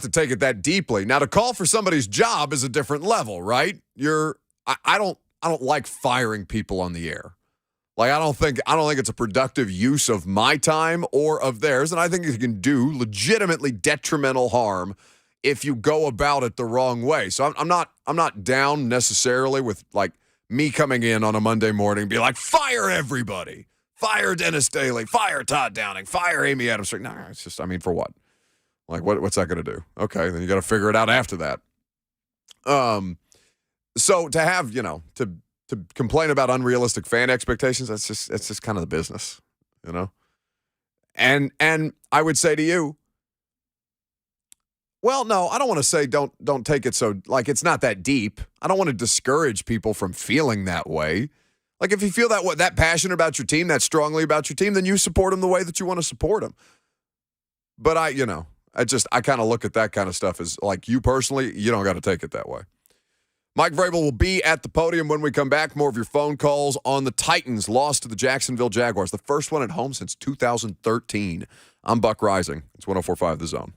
to take it that deeply. Now, to call for somebody's job is a different level, right? I don't like firing people on the air. Like, I don't think it's a productive use of my time or of theirs, and I think it can do legitimately detrimental harm if you go about it the wrong way. So I'm not down necessarily with like me coming in on a Monday morning and be like, fire everybody, fire Dennis Daly, fire Todd Downing, fire Amy Adams. No, it's just, I mean, for what? Like, what's that going to do? Okay, then you got to figure it out after that. So to have, to complain about unrealistic fan expectations, it's just kind of the business, And I would say to you, well, no, I don't want to say don't take it so, like, it's not that deep. I don't want to discourage people from feeling that way. Like, if you feel that passionate about your team, that strongly about your team, then you support them the way that you want to support them. But I kind of look at that kind of stuff as, like, you personally, you don't got to take it that way. Mike Vrabel will be at the podium when we come back. More of your phone calls on the Titans' loss to the Jacksonville Jaguars, the first one at home since 2013. I'm Buck Rising. It's 104.5 The Zone.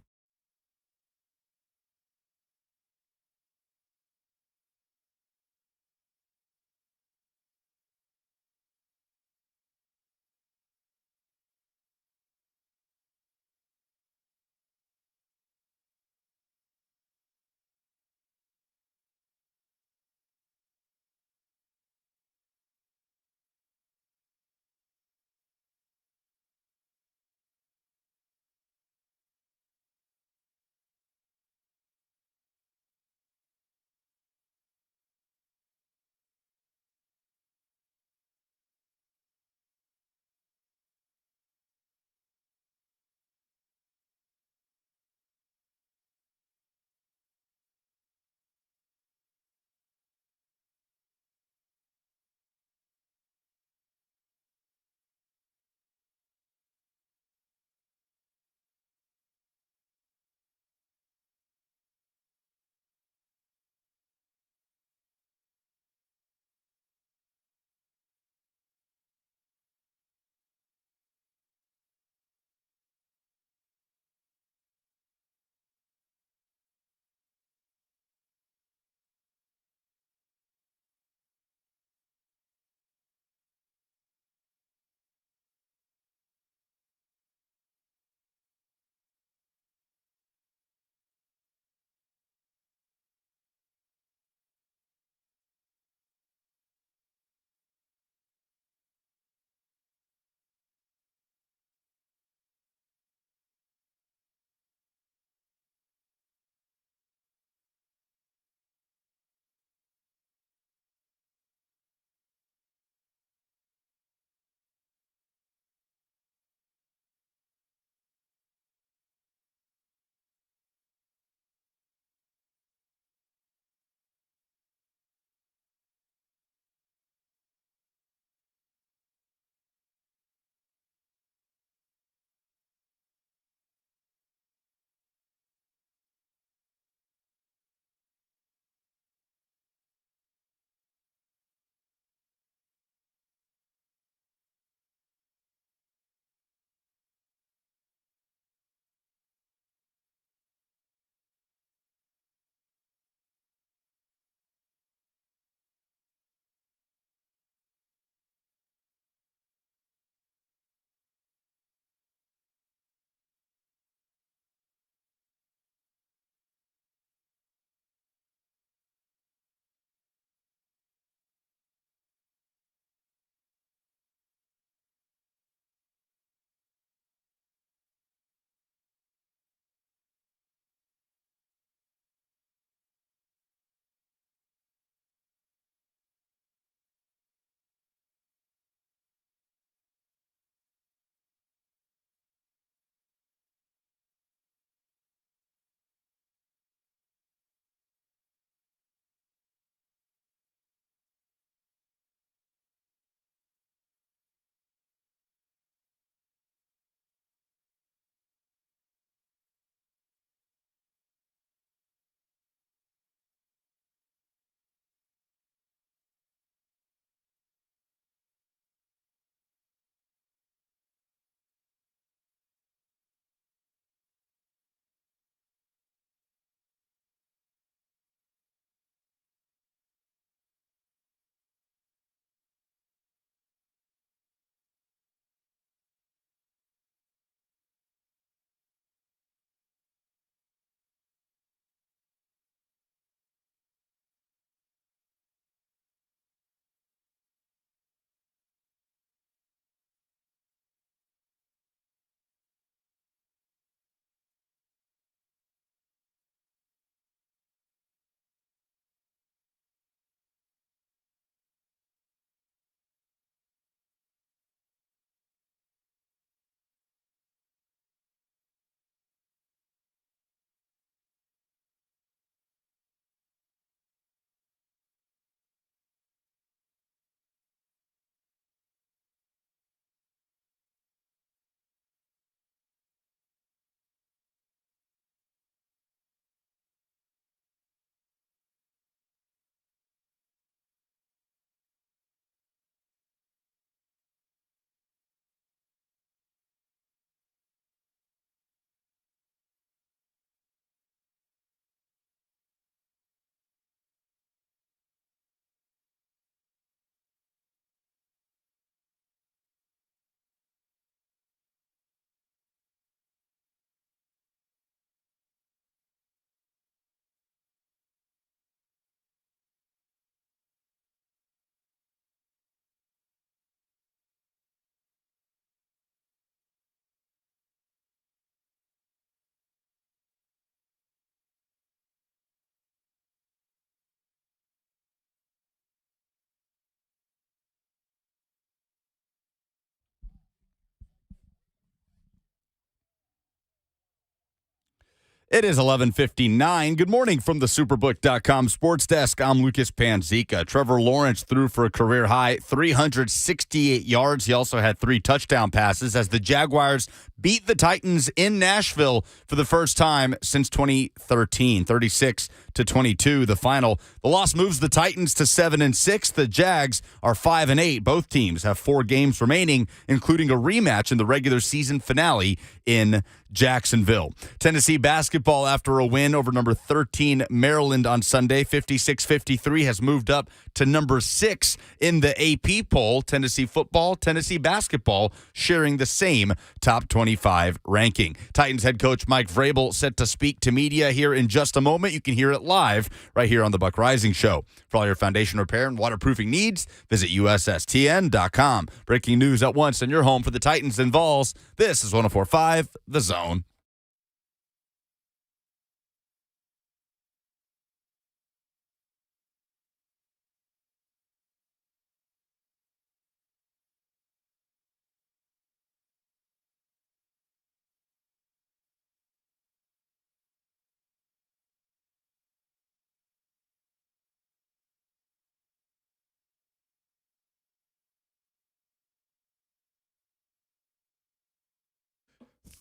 It is 11:59. Good morning from the Superbook.com Sports Desk. I'm Lucas Panzica. Trevor Lawrence threw for a career-high 368 yards. He also had 3 touchdown passes as the Jaguars beat the Titans in Nashville for the first time since 2013, 36-22. The final. The loss moves the Titans to 7-6. The Jags are 5-8. Both teams have 4 games remaining, including a rematch in the regular season finale in Jacksonville. Tennessee basketball, after a win over number 13 Maryland on Sunday, 56-53, has moved up to number 6 in the AP poll. Tennessee football, Tennessee basketball sharing the same top 25 ranking. Titans head coach Mike Vrabel set to speak to media here in just a moment. You can hear it live right here on the Buck Rising Show. For all your foundation repair and waterproofing needs, visit USSTN.com. Breaking news at once in your home for the Titans and Vols. This is 104.5 The Zone.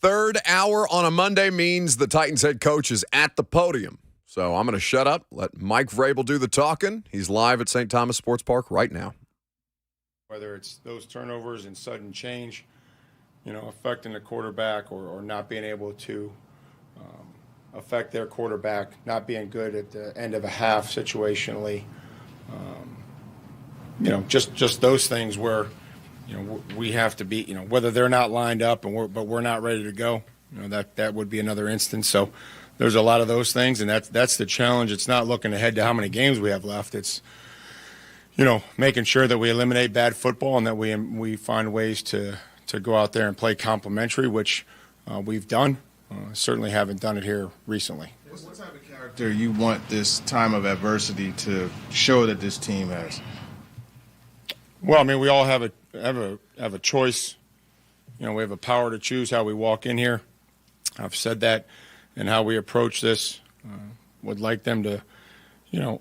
Third hour on a Monday means the Titans head coach is at the podium. So I'm going to shut up, let Mike Vrabel do the talking. He's live at St. Thomas Sports Park right now. Whether it's those turnovers and sudden change, affecting the quarterback or not being able to affect their quarterback, not being good at the end of a half situationally, just those things where we have to be, whether they're not lined up but we're not ready to go, that would be another instance. So there's a lot of those things, and that's the challenge. It's not looking ahead to how many games we have left. It's, making sure that we eliminate bad football and that we find ways to go out there and play complementary, which we've done. Certainly haven't done it here recently. What type of character you want this time of adversity to show that this team has? Well, we all have a choice. We have a power to choose how we walk in here. I've said that, and how we approach this. Would like them to,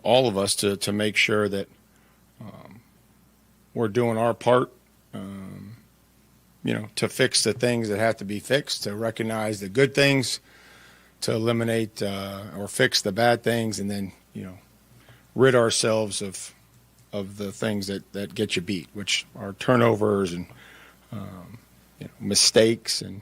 all of us to make sure that we're doing our part. To fix the things that have to be fixed, to recognize the good things, to eliminate or fix the bad things, and then rid ourselves of the things that get you beat, which are turnovers and mistakes and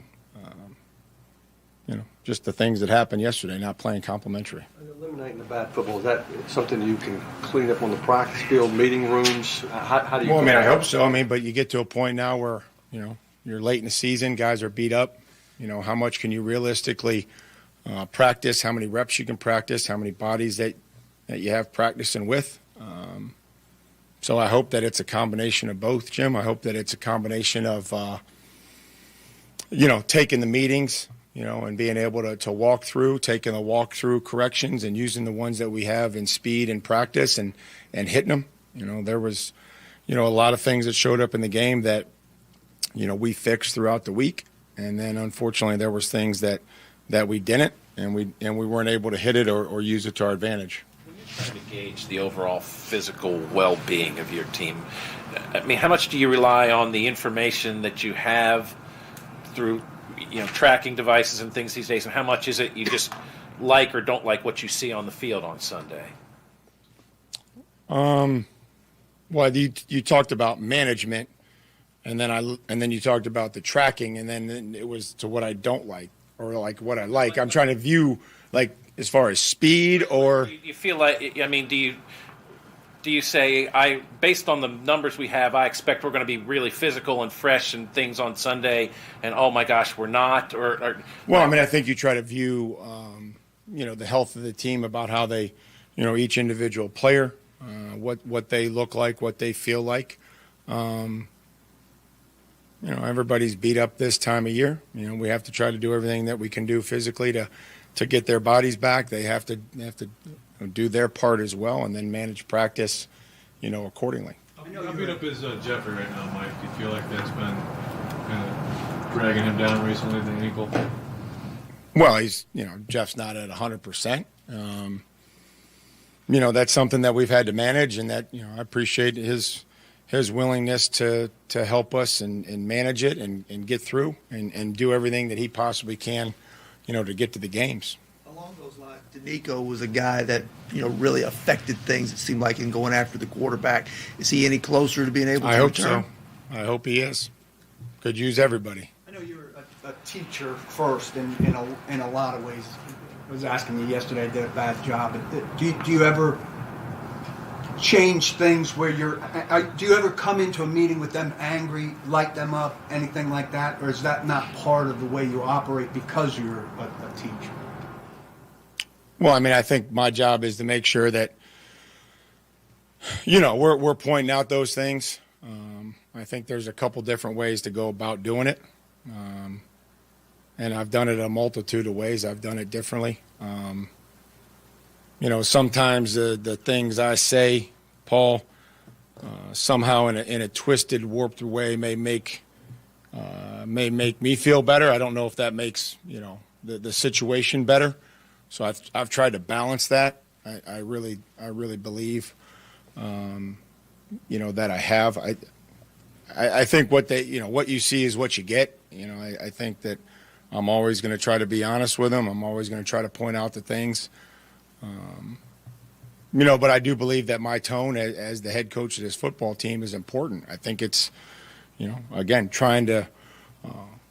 just the things that happened yesterday, not playing complementary. Eliminating the bad football, is that something you can clean up on the practice field, meeting rooms? How do you? Well, I hope so. But you get to a point now where you're late in the season, guys are beat up. How much can you realistically practice? How many reps you can practice? How many bodies that you have practicing with? So I hope that it's a combination of both, Jim. I hope that it's a combination of, taking the meetings, and being able to walk through, taking the walk-through corrections and using the ones that we have in speed and practice and hitting them. There was, a lot of things that showed up in the game that, we fixed throughout the week. And then, unfortunately, there was things that we didn't, and we weren't able to hit it or use it to our advantage. Trying to gauge the overall physical well-being of your team. How much do you rely on the information that you have through, tracking devices and things these days? And how much is it you just like or don't like what you see on the field on Sunday? Well, you talked about management, and then you talked about the tracking, and then it was to what I don't like or like what I like. I'm trying to view as far as speed or. You feel like, do you say, based on the numbers we have, I expect we're going to be really physical and fresh and things on Sunday, and oh my gosh, we're not? Well, I think you try to view, the health of the team, about how they, each individual player, what they look like, what they feel like. Everybody's beat up this time of year. We have to try to do everything that we can do physically to get their bodies back. They have to do their part as well, and then manage practice, accordingly. How beat up is Jeffrey right now, Mike? Do you feel like that's been kind of dragging him down recently, the ankle? Well, Jeff's not at 100%. That's something that we've had to manage, and that, I appreciate his willingness to help us and manage it and get through and do everything that he possibly can, to get to the games. Along those lines, Danico was a guy that, really affected things, it seemed like, in going after the quarterback. Is he any closer to being able to I hope return? so. I hope he is. Could use everybody. I know you're a teacher first in a lot of ways. I was asking you yesterday, I did a bad job. Do you ever change things where do you ever come into a meeting with them angry, light them up, anything like that? Or is that not part of the way you operate because you're a teacher? Well, I think my job is to make sure that, we're pointing out those things. I think there's a couple different ways to go about doing it. And I've done it a multitude of ways. I've done it differently. Sometimes the things I say, Paul, somehow in a twisted, warped way may make me feel better. I don't know if that makes, the situation better. So I've tried to balance that. I really believe, that I have. I think what you see is what you get. I think that I'm always going to try to be honest with them. I'm always going to try to point out the things. But I do believe that my tone as the head coach of this football team is important. I think it's, again, trying to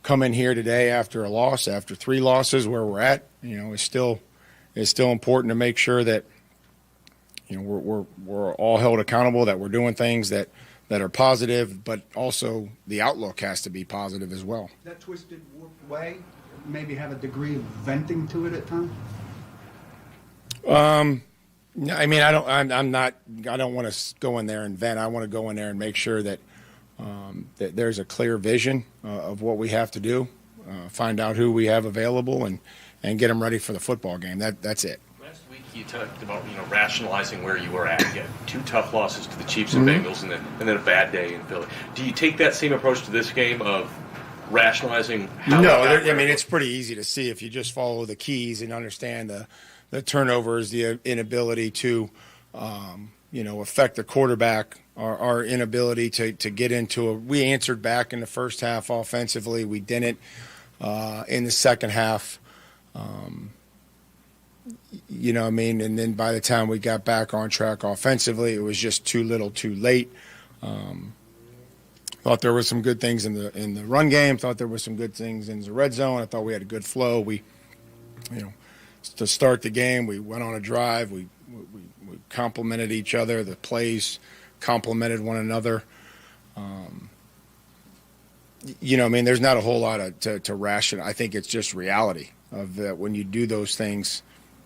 come in here today after a loss, after 3 losses where we're at, is still important to make sure that, we're all held accountable, that we're doing things that are positive, but also the outlook has to be positive as well. That twisted, warped way, maybe have a degree of venting to it at times? I don't want to go in there and vent. I want to go in there and make sure that that there's a clear vision of what we have to do, find out who we have available, and get them ready for the football game. That's it. Last week you talked about rationalizing where you were at. You had 2 tough losses to the Chiefs and Bengals, and then a bad day in Philly. Do you take that same approach to this game of rationalizing? It's pretty easy to see if you just follow the keys and understand the turnovers, the inability to, affect the quarterback, our inability to get into we answered back in the first half offensively. We didn't in the second half. And then by the time we got back on track offensively, it was just too little too late. Thought there were some good things in the run game. Thought there were some good things in the red zone. I thought we had a good flow. We, to start the game, we went on a drive. We complimented each other. The plays complemented one another. There's not a whole lot to ration. I think it's just reality of that when you do those things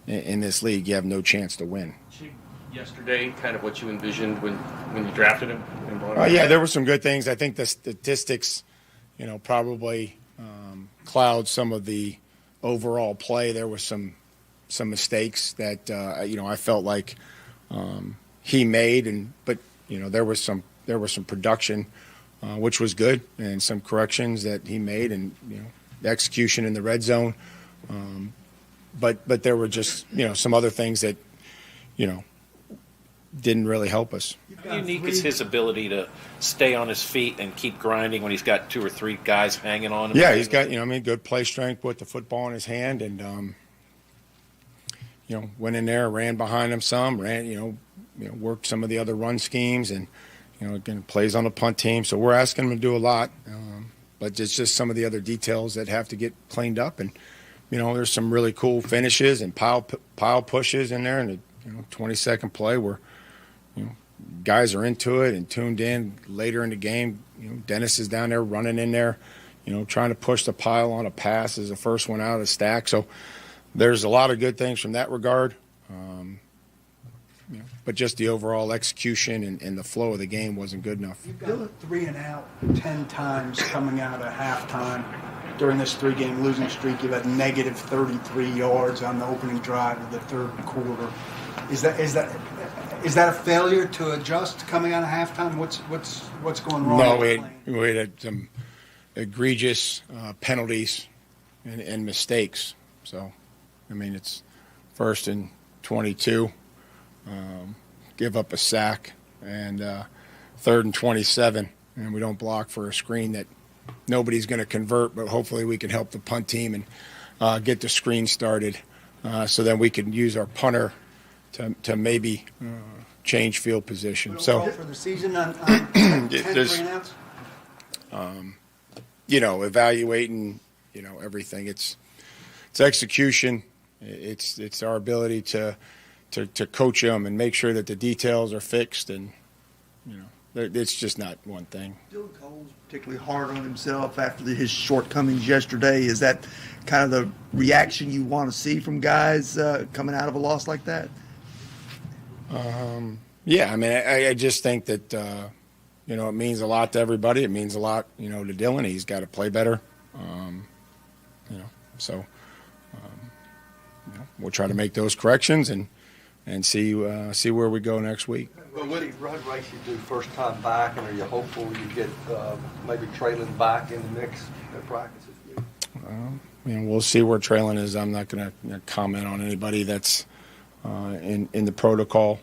in this league, you have no chance to win. Yesterday, kind of what you envisioned when you drafted him? There were some good things. I think the statistics, probably cloud some of the overall play. There was some mistakes that I felt like he made, but there was some production, which was good, and some corrections that he made, and the execution in the red zone. But there were just some other things that didn't really help us. How unique is his ability to stay on his feet and keep grinding when he's got 2 or 3 guys hanging on him? Yeah, he's got good play strength with the football in his hand, and went in there, ran behind him some, worked some of the other run schemes, and again plays on the punt team. So we're asking him to do a lot, but it's just some of the other details that have to get cleaned up. And there's some really cool finishes and pile pushes in there, and the 20-second play where guys are into it and tuned in later in the game. Dennis is down there running in there, trying to push the pile on a pass as the first one out of the stack. So there's a lot of good things from that regard. But just the overall execution and the flow of the game wasn't good enough. You've got 3 and out 10 times coming out of halftime during this 3-game losing streak. You've had negative 33 yards on the opening drive of the third quarter. Is that a failure to adjust coming out of halftime? What's going wrong? No, we had some egregious penalties and mistakes. So, I mean, it's 1st and 22, give up a sack, and 3rd and 27, and we don't block for a screen that nobody's going to convert, but hopefully we can help the punt team and get the screen started so then we can use our punter to maybe change field position. So for the season on 10 3-and-outs? Evaluating, everything. It's execution. It's our ability to coach them and make sure that the details are fixed, and it's just not one thing. Dylan Cole's particularly hard on himself after his shortcomings yesterday. Is that kind of the reaction you want to see from guys coming out of a loss like that? Yeah, I mean, I just think that it means a lot to everybody. It means a lot, to Dylan. He's got to play better. We'll try to make those corrections and see where we go next week. What race you do first time back, and are you hopeful you get maybe Traylon back in the mix at practice this week? We'll see where Traylon is. I'm not going to comment on anybody that's in the protocol.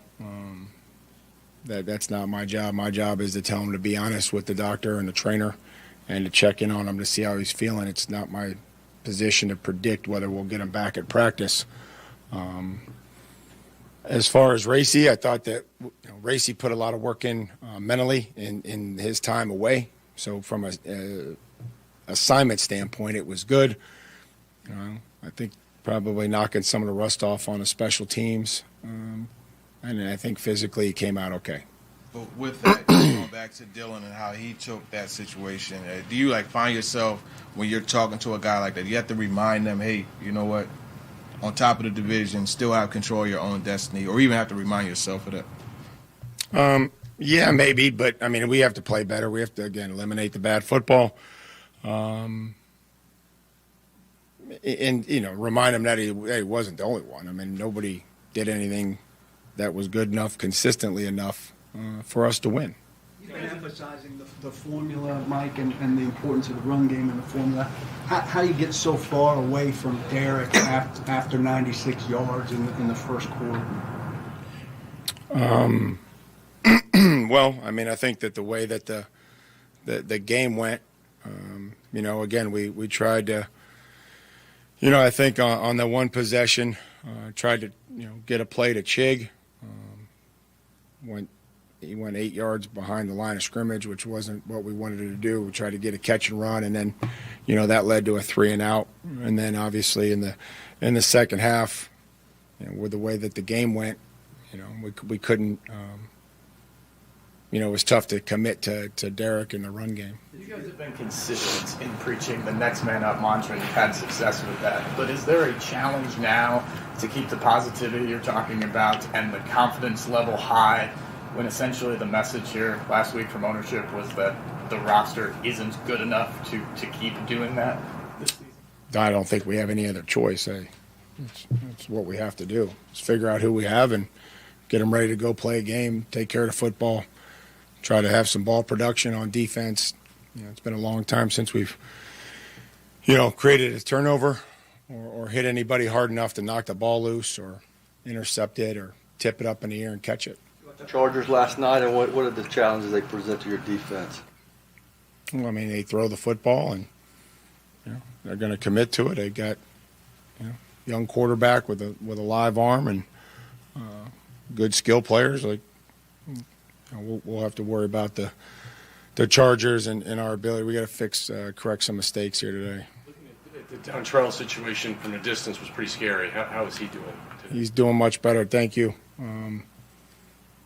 That's not my job. My job is to tell him to be honest with the doctor and the trainer and to check in on him to see how he's feeling. It's not my position to predict whether we'll get him back at practice. As far as Racy, I thought that Racy put a lot of work in mentally in his time away. So from a assignment standpoint, it was good. I think probably knocking some of the rust off on the special teams. And I think physically he came out okay. But with that, going back to Dylan and how he took that situation, do you find yourself when you're talking to a guy like that, you have to remind them, hey, you know what, on top of the division, still have control of your own destiny, or even have to remind yourself of that? Yeah, maybe, but I mean, we have to play better. We have to, again, eliminate the bad football. And remind him that he wasn't the only one. I mean, nobody did anything that was good enough, consistently enough for us to win. You've been emphasizing the formula, Mike, and the importance of the run game and the formula. How do you get so far away from Derrick after 96 yards in the first quarter? Well, I mean, I think that the way that the game went, again, we tried to, I think on the one possession, tried to, get a play to Chig. He went 8 yards behind the line of scrimmage, which wasn't what we wanted to do. We tried to get a catch and run, and then, that led to a 3-and-out. And then obviously in the second half, with the way that the game went, we couldn't. It was tough to commit to Derrick in the run game. You guys have been consistent in preaching the next man up mantra, and you've had success with that. But is there a challenge now to keep the positivity you're talking about and the confidence level high when essentially the message here last week from ownership was that the roster isn't good enough to keep doing that this season? I don't think we have any other choice. It's what we have to do. Is figure out who we have and get them ready to go play a game, take care of the football, try to have some ball production on defense. It's been a long time since we've, created a turnover or hit anybody hard enough to knock the ball loose or intercept it or tip it up in the air and catch it. Chargers last night, and what are the challenges they present to your defense? Well, I mean, they throw the football, and they're going to commit to it. They got young quarterback with a live arm and good skill players. We'll have to worry about the Chargers and our ability. We got to correct some mistakes here today. Looking at the Dontrell situation from a distance was pretty scary. How is he doing today? He's doing much better. Thank you.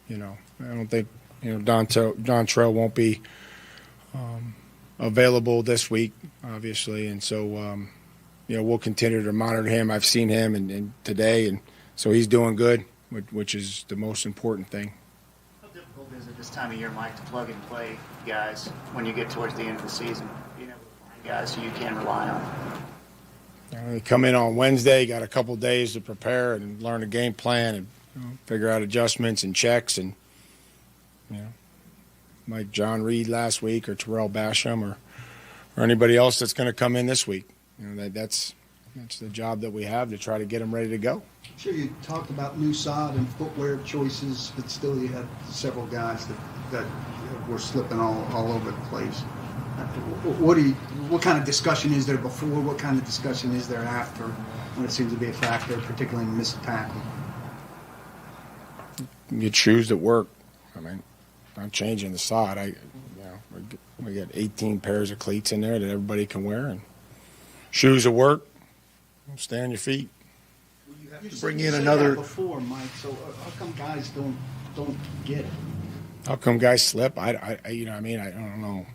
I don't think Dontrell won't be available this week, obviously, and so we'll continue to monitor him. I've seen him and today, and so he's doing good, which is the most important thing. How difficult is it this time of year, Mike, to plug and play guys when you get towards the end of the season? Being able to find guys who you can rely on. They come in on Wednesday, got a couple days to prepare and learn a game plan and figure out adjustments and checks, and like John Reed last week or Terrell Basham or anybody else that's going to come in this week. That's That's the job that we have to try to get them ready to go. I'm sure you talked about new sod and footwear choices, but still you had several guys that were slipping all over the place. What kind of discussion is there before? What kind of discussion is there after when it seems to be a factor, particularly in missed tackle? Get shoes that work. I mean, not changing the sod. We got 18 pairs of cleats in there that everybody can wear, and shoes that work. Stay on your feet. You bring in said another- that before, Mike. So how come guys don't get it? How come guys slip? I don't know.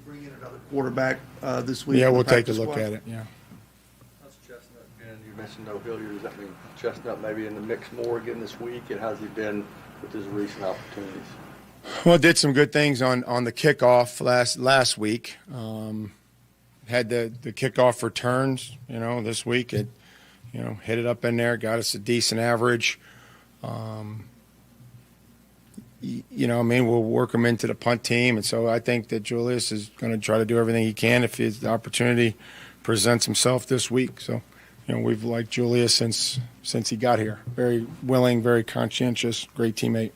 Bring in another quarterback this week. Yeah, for the we'll take a practice look squad? at it. Yeah. How's Chestnut been? You mentioned no Hilliard. Does that mean Chestnut maybe in the mix more again this week? And how's he been with his recent opportunities? Well, did some good things on the kickoff last week. Had the kickoff returns, this week. It, hit it up in there, got us a decent average. We'll work him into the punt team. And so I think that Julius is going to try to do everything he can if the opportunity presents himself this week. So, we've liked Julius since he got here. Very willing, very conscientious, great teammate.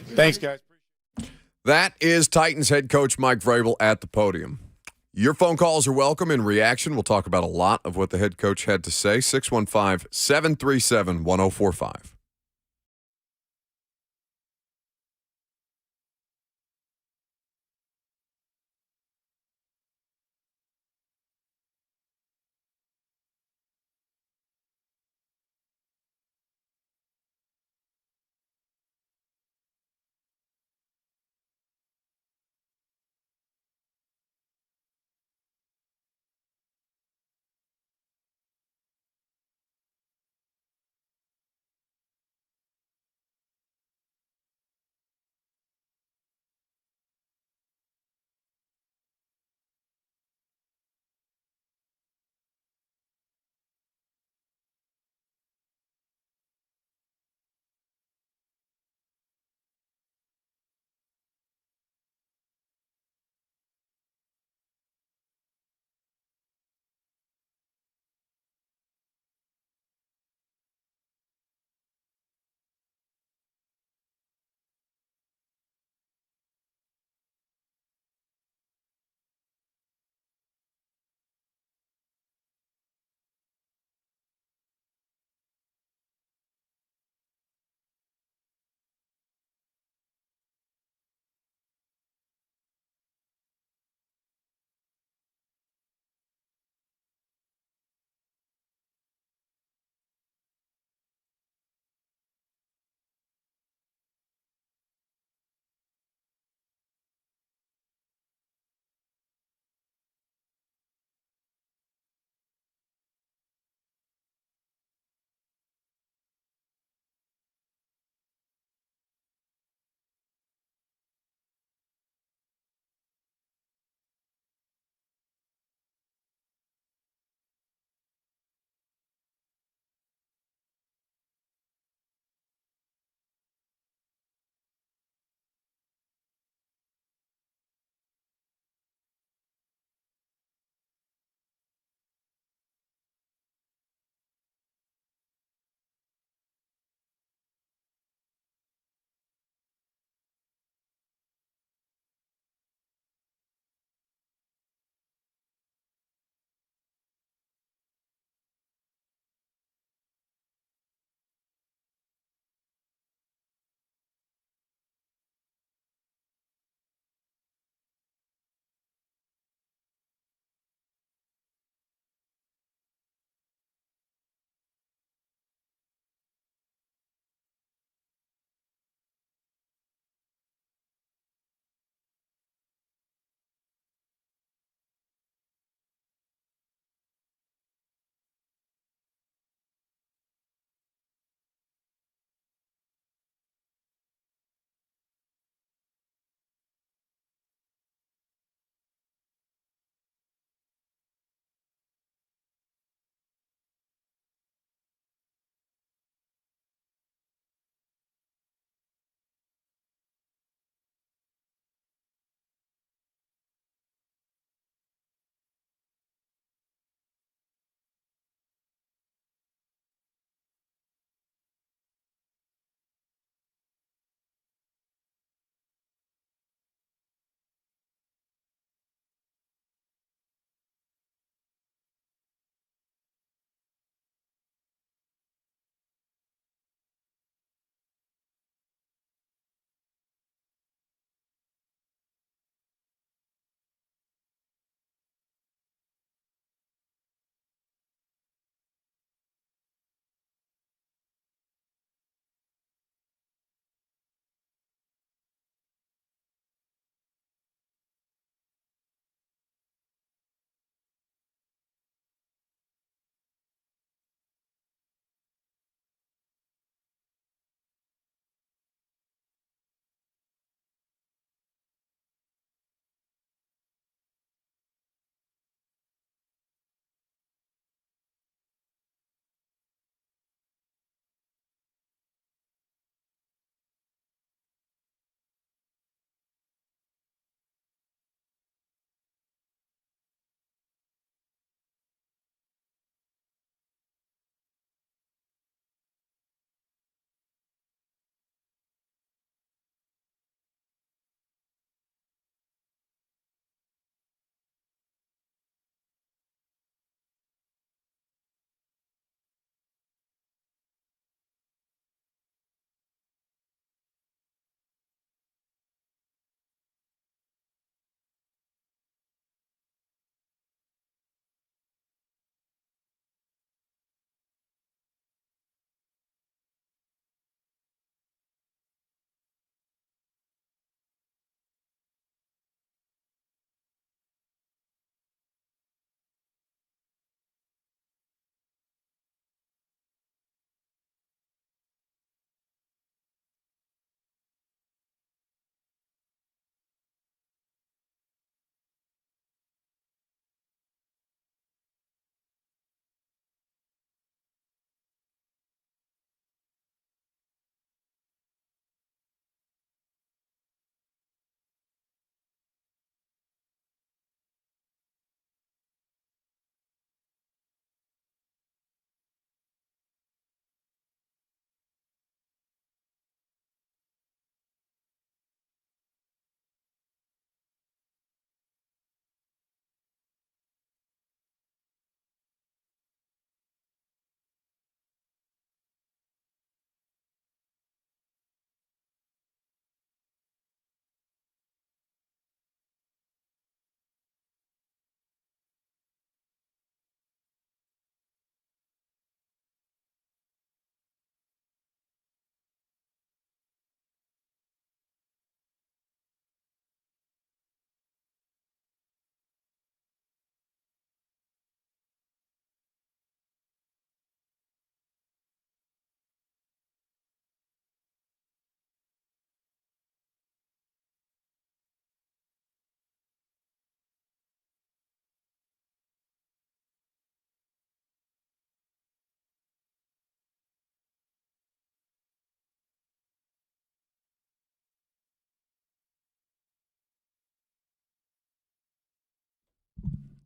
Thanks, guys. That is Titans head coach Mike Vrabel at the podium. Your phone calls are welcome. In reaction, we'll talk about a lot of what the head coach had to say. 615-737-1045.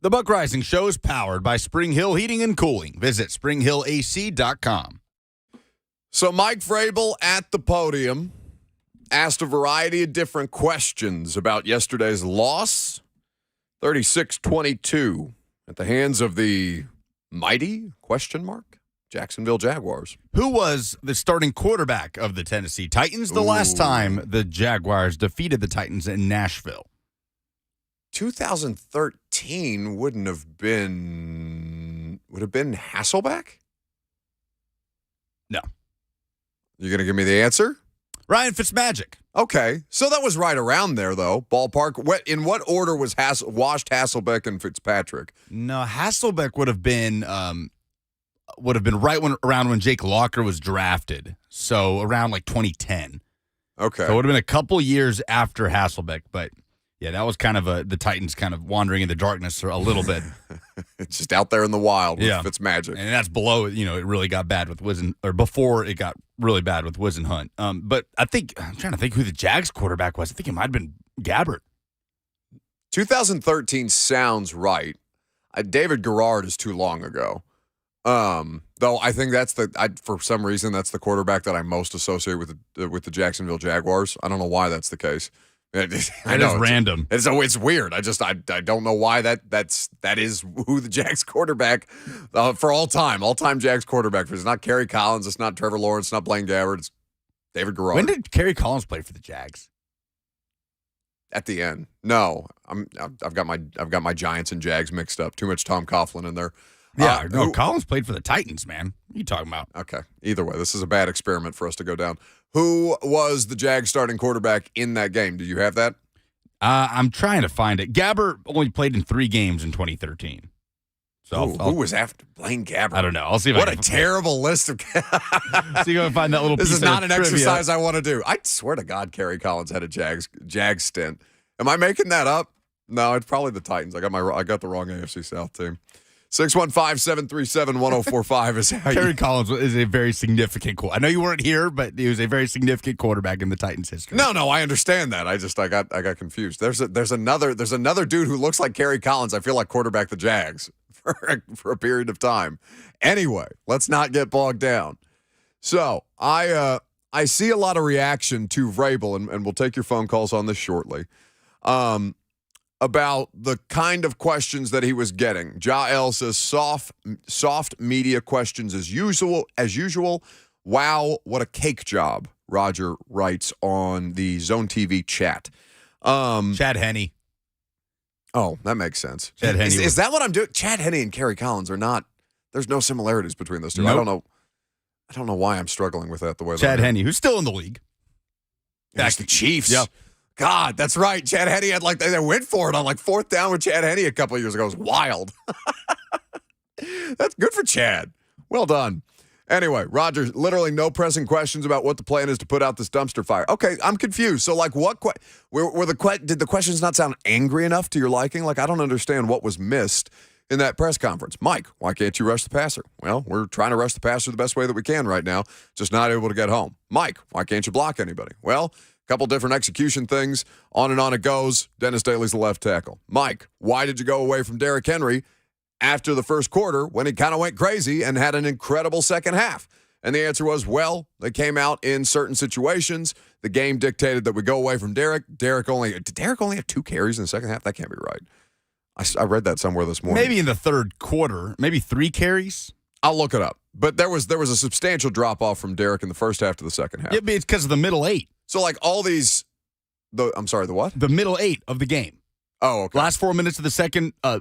The Buck Rising Show is powered by Spring Hill Heating and Cooling. Visit springhillac.com. So Mike Vrabel at the podium asked a variety of different questions about yesterday's loss, 36-22, at the hands of the mighty, Jacksonville Jaguars. Who was the starting quarterback of the Tennessee Titans the last time the Jaguars defeated the Titans in Nashville? 2013 would have been Hasselbeck? No. You going to give me the answer? Ryan Fitzmagic. Okay. So that was right around there, though. Ballpark. In what order was washed Hasselbeck and Fitzpatrick? No, Hasselbeck would have been right around when Jake Locker was drafted. So around like 2010. Okay. So it would have been a couple years after Hasselbeck, but yeah, that was kind of the Titans kind of wandering in the darkness for a little bit. It's just out there in the wild with Fitzmagic. And that's below, it really got bad with before it got really bad with Wiz and Hunt. But I'm trying to think who the Jags quarterback was. I think it might have been Gabbert. 2013 sounds right. David Garrard is too long ago. Though I think for some reason, that's the quarterback that I most associate with the Jacksonville Jaguars. I don't know why that's the case. I know, it's random. It's weird. I don't know why that is who the Jags quarterback for all time Jags quarterback. It's not Kerry Collins. It's not Trevor Lawrence. It's not Blaine Gabbert. It's David Garrard. When did Kerry Collins play for the Jags? At the end. No, I've got my Giants and Jags mixed up. Too much Tom Coughlin in there. Yeah, Collins played for the Titans, man. What are you talking about? Okay. Either way, this is a bad experiment for us to go down. Who was the Jags starting quarterback in that game? Do you have that? I'm trying to find it. Gabbert only played in 3 games in 2013. So who was after Blaine Gabbert? I don't know. I'll see if What a terrible list of. See if I can find that little. This piece is not of an trivia. exercise I want to do. I swear to God, Kerry Collins had a Jags stint. Am I making that up? No, it's probably the Titans. I got the wrong AFC South team. 615-737-1045 is how Kerry Collins is a very significant quarterback. I know you weren't here, but he was a very significant quarterback in the Titans' history. No, I understand that. I got confused. There's another dude who looks like Kerry Collins. I feel like quarterback the Jags for a period of time. Anyway, let's not get bogged down. So I see a lot of reaction to Vrabel, and we'll take your phone calls on this shortly. About the kind of questions that he was getting. Jael says soft media questions as usual. Wow, what a cake job, Roger writes on the Zone TV chat. Chad Henne. Oh, that makes sense. Chad Henne is that what I'm doing? Chad Henne and Kerry Collins are not, there's no similarities between those two. Nope. I don't know why I'm struggling with that the way Chad Henne, who's still in the league. Back the Chiefs. Yeah. God, that's right. Chad Henne had they went for it on 4th down with Chad Henne a couple of years ago. It was wild. That's good for Chad. Well done. Anyway, Roger, literally no pressing questions about what the plan is to put out this dumpster fire. Okay, I'm confused. So, what? Did the questions not sound angry enough to your liking? I don't understand what was missed in that press conference. Mike, why can't you rush the passer? Well, we're trying to rush the passer the best way that we can right now, just not able to get home. Mike, why can't you block anybody? Well, couple different execution things. On and on it goes. Dennis Daly's the left tackle. Mike, why did you go away from Derrick Henry after the first quarter when he kind of went crazy and had an incredible second half? And the answer was, well, they came out in certain situations. The game dictated that we go away from Derrick. Did Derrick only have 2 carries in the second half? That can't be right. I read that somewhere this morning. Maybe in the third quarter, maybe 3 carries. I'll look it up. But there was a substantial drop-off from Derrick in the first half to the second half. Yeah, but it's because of the middle 8. So, all these, I'm sorry, the what? The middle 8 of the game. Oh, okay. Last 4 minutes of the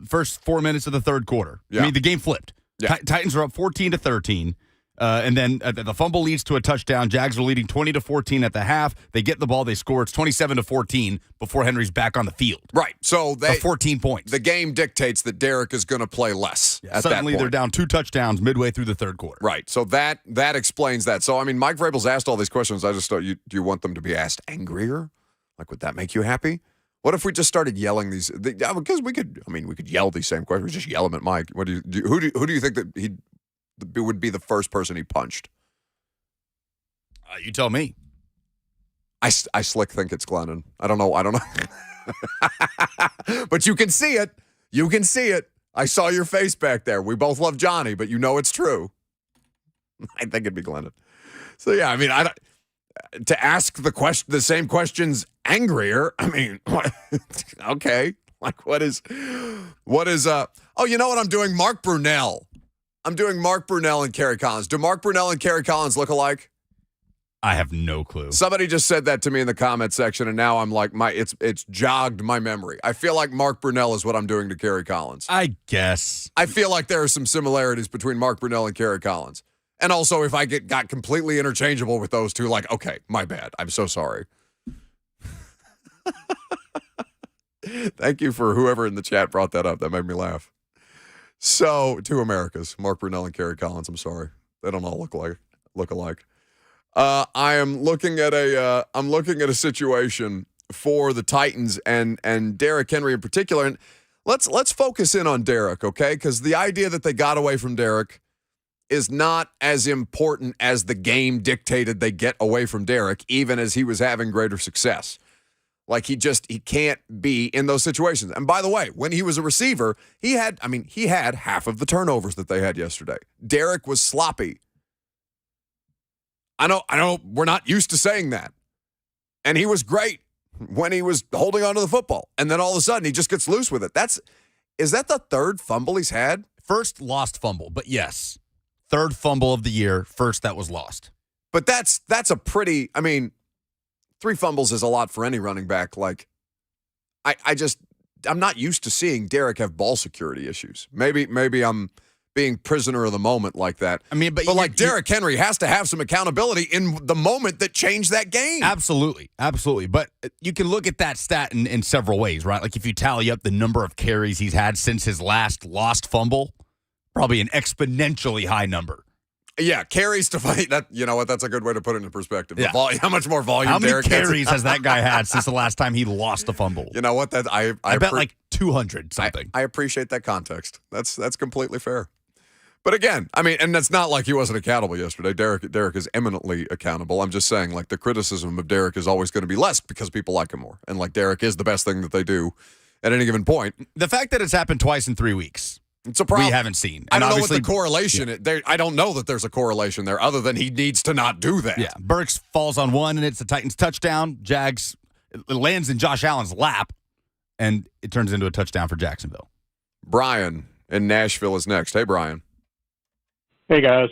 first 4 minutes of the third quarter. Yeah. I mean, the game flipped. Yeah. Titans are up 14-13. And then the fumble leads to a touchdown. Jags are leading 20-14 at the half. They get the ball. They score. It's 27-14 before Henry's back on the field. Right. So 14 points. The game dictates that Derrick is going to play less. Yeah, suddenly they're down 2 touchdowns midway through the third quarter. Right. So that explains that. So, Mike Vrabel's asked all these questions. I just thought, do you want them to be asked angrier? Would that make you happy? What if we just started yelling these? Because we could yell these same questions. Just yell them at Mike. Who do you think that he would be the first person he punched? You tell me. I slick think it's Glennon. I don't know. But you can see it. I saw your face back there. We both love Johnny, but you know it's true. I think it'd be Glennon. So, yeah, I mean, to ask the same questions angrier, I mean, okay. Like, what is, oh, you know what I'm doing? Mark Brunell. I'm doing Mark Brunell and Kerry Collins. Do Mark Brunell and Kerry Collins look alike? I have no clue. Somebody just said that to me in the comment section, and now I'm like, it's jogged my memory. I feel like Mark Brunell is what I'm doing to Kerry Collins. I guess. I feel like there are some similarities between Mark Brunell and Kerry Collins. And also, if I got completely interchangeable with those two, like, okay, my bad. I'm so sorry. Thank you for whoever in the chat brought that up. That made me laugh. So, two Americas, Mark Brunell and Kerry Collins. I'm sorry. They don't all look alike. I am looking at a situation for the Titans and Derrick Henry in particular. And let's focus in on Derrick, okay? Because the idea that they got away from Derrick is not as important as the game dictated they get away from Derrick, even as he was having greater success. Like, he can't be in those situations. And by the way, when he was a receiver, he had half of the turnovers that they had yesterday. Derrick was sloppy. I know we're not used to saying that. And he was great when he was holding on to the football. And then all of a sudden he just gets loose with it. Is that the third fumble he's had? First lost fumble, but yes. Third fumble of the year, first that was lost. But that's a pretty, 3 fumbles is a lot for any running back. Like, I'm not used to seeing Derrick have ball security issues. Maybe I'm being prisoner of the moment like that. But like Derrick Henry has to have some accountability in the moment that changed that game. Absolutely. But you can look at that stat in several ways, right? Like, if you tally up the number of carries he's had since his last lost fumble, probably an exponentially high number. Yeah, carries to fight. That, you know what? That's a good way to put it into perspective. Yeah. How much more volume? How many Derrick carries has that guy had since the last time he lost a fumble? You know what? I bet like 200 something. I appreciate that context. That's completely fair. But again, and that's not like he wasn't accountable yesterday. Derrick is eminently accountable. I'm just saying, like, the criticism of Derrick is always going to be less because people like him more. And, like, Derrick is the best thing that they do at any given point. The fact that it's happened twice in 3 weeks, it's a problem. We haven't seen. I don't know what the correlation is. I don't know that there's a correlation there other than he needs to not do that. Yeah, Burks falls on one, and it's the Titans' touchdown. Jags, it lands in Josh Allen's lap, and it turns into a touchdown for Jacksonville. Brian in Nashville is next. Hey, Brian. Hey, guys.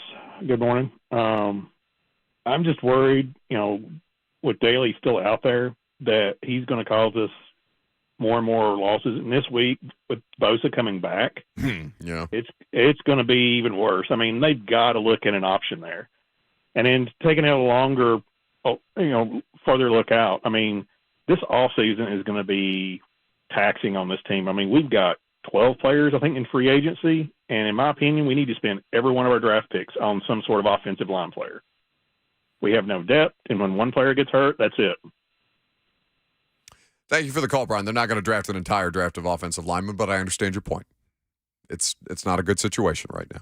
Good morning. I'm just worried, with Daly still out there, that he's going to cause us more and more losses. And this week, with Bosa coming back, yeah, it's going to be even worse. They've got to look at an option there. And then taking it a longer, further look out, this offseason is going to be taxing on this team. We've got 12 players, I think, in free agency. And in my opinion, we need to spend every one of our draft picks on some sort of offensive line player. We have no depth, and when one player gets hurt, that's it. Thank you for the call, Brian. They're not going to draft an entire draft of offensive linemen, but I understand your point. It's not a good situation right now.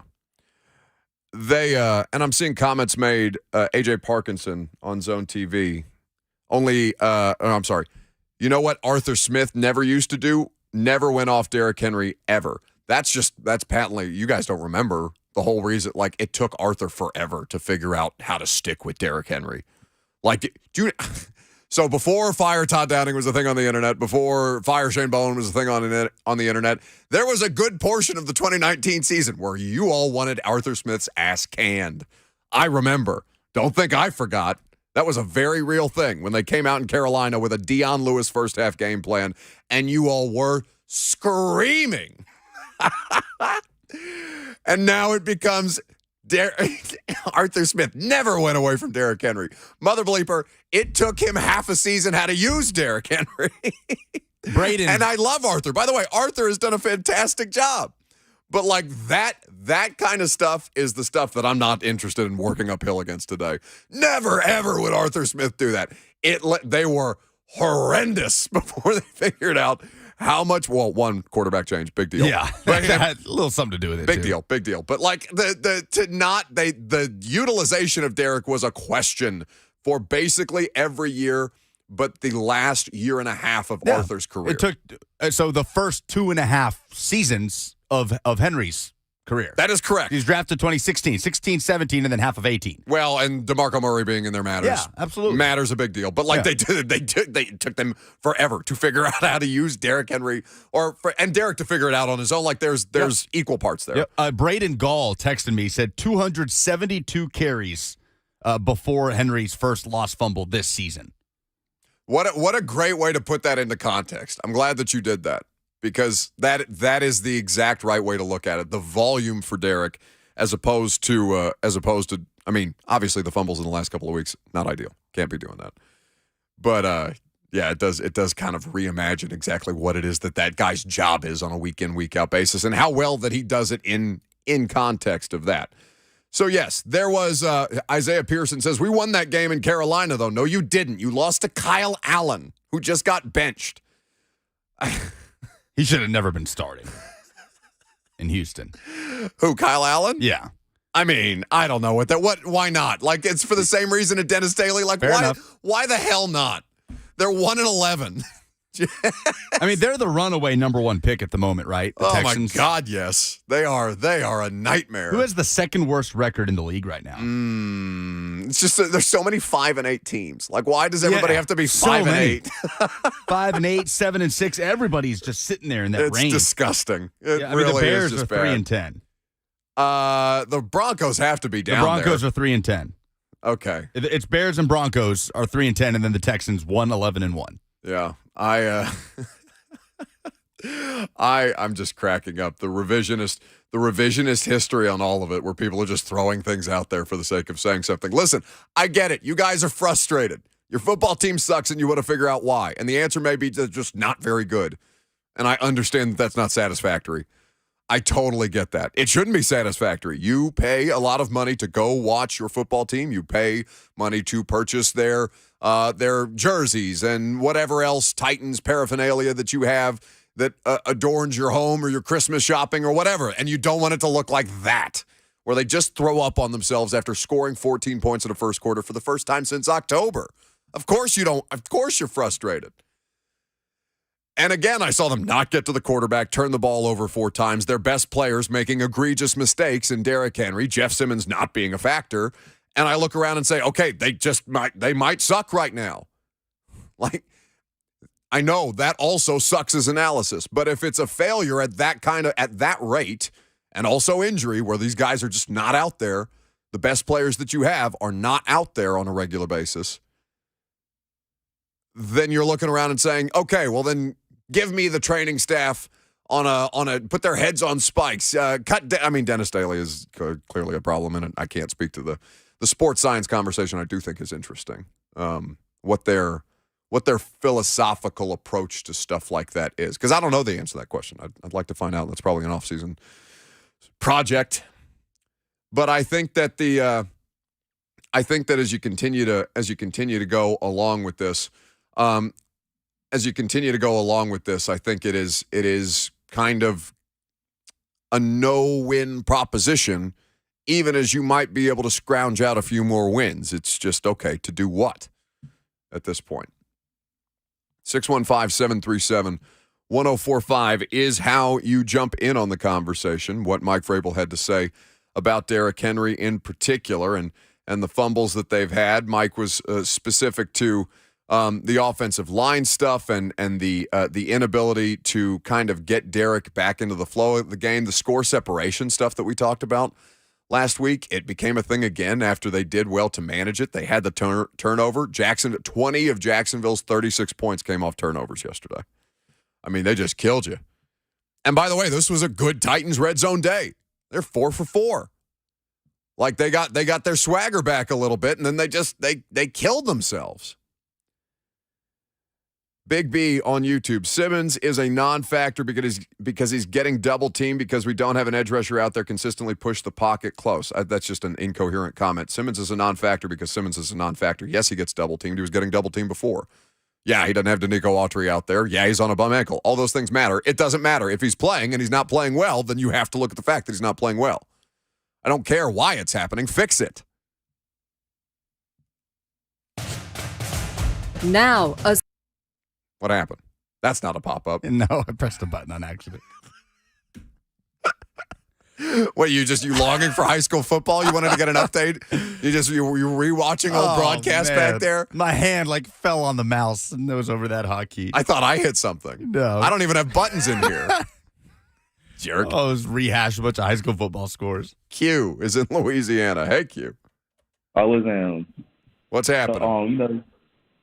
And I'm seeing comments made, AJ Parkinson on Zone TV. I'm sorry. You know what Arthur Smith never used to do? Never went off Derrick Henry ever. That's patently, you guys don't remember the whole reason. Like, it took Arthur forever to figure out how to stick with Derrick Henry. Like, so before Fire Todd Downing was a thing on the internet, before Fire Shane Bowen was a thing on the internet, there was a good portion of the 2019 season where you all wanted Arthur Smith's ass canned. I remember. Don't think I forgot. That was a very real thing when they came out in Carolina with a Dion Lewis first half game plan, and you all were screaming. And now it becomes Arthur Smith never went away from Derrick Henry. Mother bleeper, it took him half a season how to use Derrick Henry. Braden. And I love Arthur. By the way, Arthur has done a fantastic job. But like that kind of stuff is the stuff that I'm not interested in working uphill against today. Never, ever would Arthur Smith do that. They were horrendous before they figured out how much. Well, one quarterback change, big deal. Yeah, that had a little something to do with it. Big deal. But like the utilization of Derrick was a question for basically every year, but the last year and a half of Arthur's career. It took so the first 2.5 seasons of Henry's career. That is correct. He's drafted 2016, 16, 17, and then half of 18. Well, and DeMarco Murray being in there matters. Yeah, absolutely. Matters a big deal. But they took them forever to figure out how to use Derrick Henry and Derrick to figure it out on his own. Like there's equal parts there. Yep. Braden Gall texted me, said 272 carries before Henry's first lost fumble this season. What a great way to put that into context. I'm glad that you did that. Because that is the exact right way to look at it. The volume for Derrick, as opposed to, I mean, obviously the fumbles in the last couple of weeks, not ideal. Can't be doing that. But it does kind of reimagine exactly what it is that guy's job is on a week in, week out basis, and how well that he does it in context of that. So yes, there was Isaiah Pearson says, we won that game in Carolina though. No, you didn't. You lost to Kyle Allen, who just got benched. He should have never been starting in Houston. Who, Kyle Allen? Yeah. I mean, I don't know why not? Like, it's for the same reason as Dennis Daly. Like, why the hell not? They're 1-11. I mean, they're the runaway number one pick at the moment, right? The Texans. My God, yes. They are a nightmare. Who has the second worst record in the league right now? It's just there's so many 5-8 teams. Like, why does everybody have to be 5-8? 5-8, 7-6. Everybody's just sitting there in that range. It's disgusting. It I mean, really the Bears is just are bad. 3-10. The Broncos have to be down there. The Broncos are 3-10. Okay. It's Bears and Broncos are 3-10, and then the Texans 1-11-1. Yeah. I'm just cracking up. The revisionist history on all of it, where people are just throwing things out there for the sake of saying something. Listen, I get it. You guys are frustrated. Your football team sucks, and you want to figure out why. And the answer may be just not very good. And I understand that's not satisfactory. I totally get that. It shouldn't be satisfactory. You pay a lot of money to go watch your football team. You pay money to purchase their jerseys and whatever else Titans paraphernalia that you have that adorns your home or your Christmas shopping or whatever. And you don't want it to look like that, where they just throw up on themselves after scoring 14 points in the first quarter for the first time since October. Of course you don't. Of course you're frustrated. And again, I saw them not get to the quarterback, turn the ball over 4 times, their best players making egregious mistakes in Derrick Henry, Jeff Simmons not being a factor. And I look around and say, okay, they might suck right now. Like, I know that also sucks as analysis, but if it's a failure at that rate, and also injury where these guys are just not out there, the best players that you have are not out there on a regular basis, then you're looking around and saying, okay, well then give me the training staff on a put their heads on spikes. Dennis Daly is clearly a problem, and I can't speak to the sports science conversation. I do think is interesting. What their philosophical approach to stuff like that is, because I don't know the answer to that question. I'd like to find out. That's probably an off-season project. But I think that as you continue to go along with this. I think it is kind of a no-win proposition, even as you might be able to scrounge out a few more wins. It's just, okay, to do what at this point? 615-737-1045 is how you jump in on the conversation. What Mike Vrabel had to say about Derrick Henry in particular and the fumbles that they've had. Mike was specific to the offensive line stuff and the inability to kind of get Derrick back into the flow of the game, the score separation stuff that we talked about last week. It became a thing again after they did well to manage it. They had the turnover. 20 of Jacksonville's 36 points came off turnovers yesterday. I mean, they just killed you. And by the way, this was a good Titans red zone day. They're 4 for 4. Like they got their swagger back a little bit, and then they killed themselves. Big B on YouTube. Simmons is a non-factor because he's getting double teamed because we don't have an edge rusher out there consistently push the pocket close. That's just an incoherent comment. Simmons is a non-factor because Simmons is a non-factor. Yes, he gets double teamed. He was getting double teamed before. Yeah, he doesn't have Danico Autry out there. Yeah, he's on a bum ankle. All those things matter. It doesn't matter. If he's playing and he's not playing well, then you have to look at the fact that he's not playing well. I don't care why it's happening. Fix it. Now, What happened? That's not a pop-up. No, I pressed a button on accident. What, you longing for high school football? You wanted to get an update? You were rewatching old broadcasts back there? My hand fell on the mouse and it was over that hotkey. I thought I hit something. No. I don't even have buttons in here. Jerk. Oh, it was rehash a bunch of high school football scores. Q is in Louisiana. Hey, Q. I was What's happening?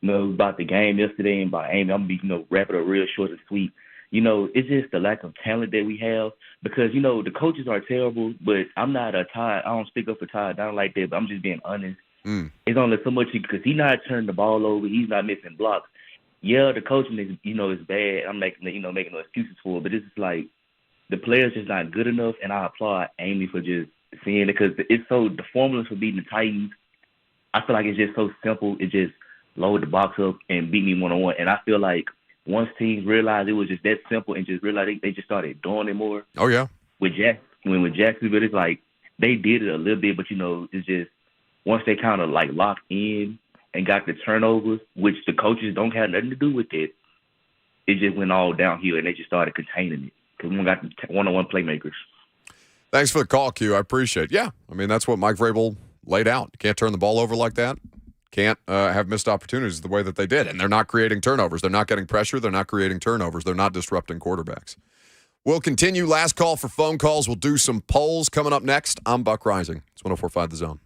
About the game yesterday and about Amy. I'm gonna be wrap it up real short and sweet. It's just the lack of talent that we have because the coaches are terrible, but I'm not I don't stick up for Todd down like that, but I'm just being honest. It's only so much because he's not turning the ball over, he's not missing blocks. Yeah, the coaching is is bad. I'm making no excuses for it, but it's just like the players just not good enough, and I applaud Amy for just seeing it because the formulas for beating the Titans. I feel like it's just so simple. It just load the box up and beat me one-on-one. And I feel like once teams realized it was just that simple and just realized they just started doing it more. Oh, yeah. With Jacksonville, it's like they did it a little bit, but, it's just once they kind of locked in and got the turnovers, which the coaches don't have nothing to do with it, it just went all downhill and they just started containing it because we got one-on-one playmakers. Thanks for the call, Q. I appreciate it. Yeah, I mean, that's what Mike Vrabel laid out. You can't turn the ball over like that. Can't have missed opportunities the way that they did. And they're not creating turnovers. They're not getting pressure. They're not creating turnovers. They're not disrupting quarterbacks. We'll continue. Last call for phone calls. We'll do some polls coming up next. I'm Buck Rising. It's 104.5 The Zone.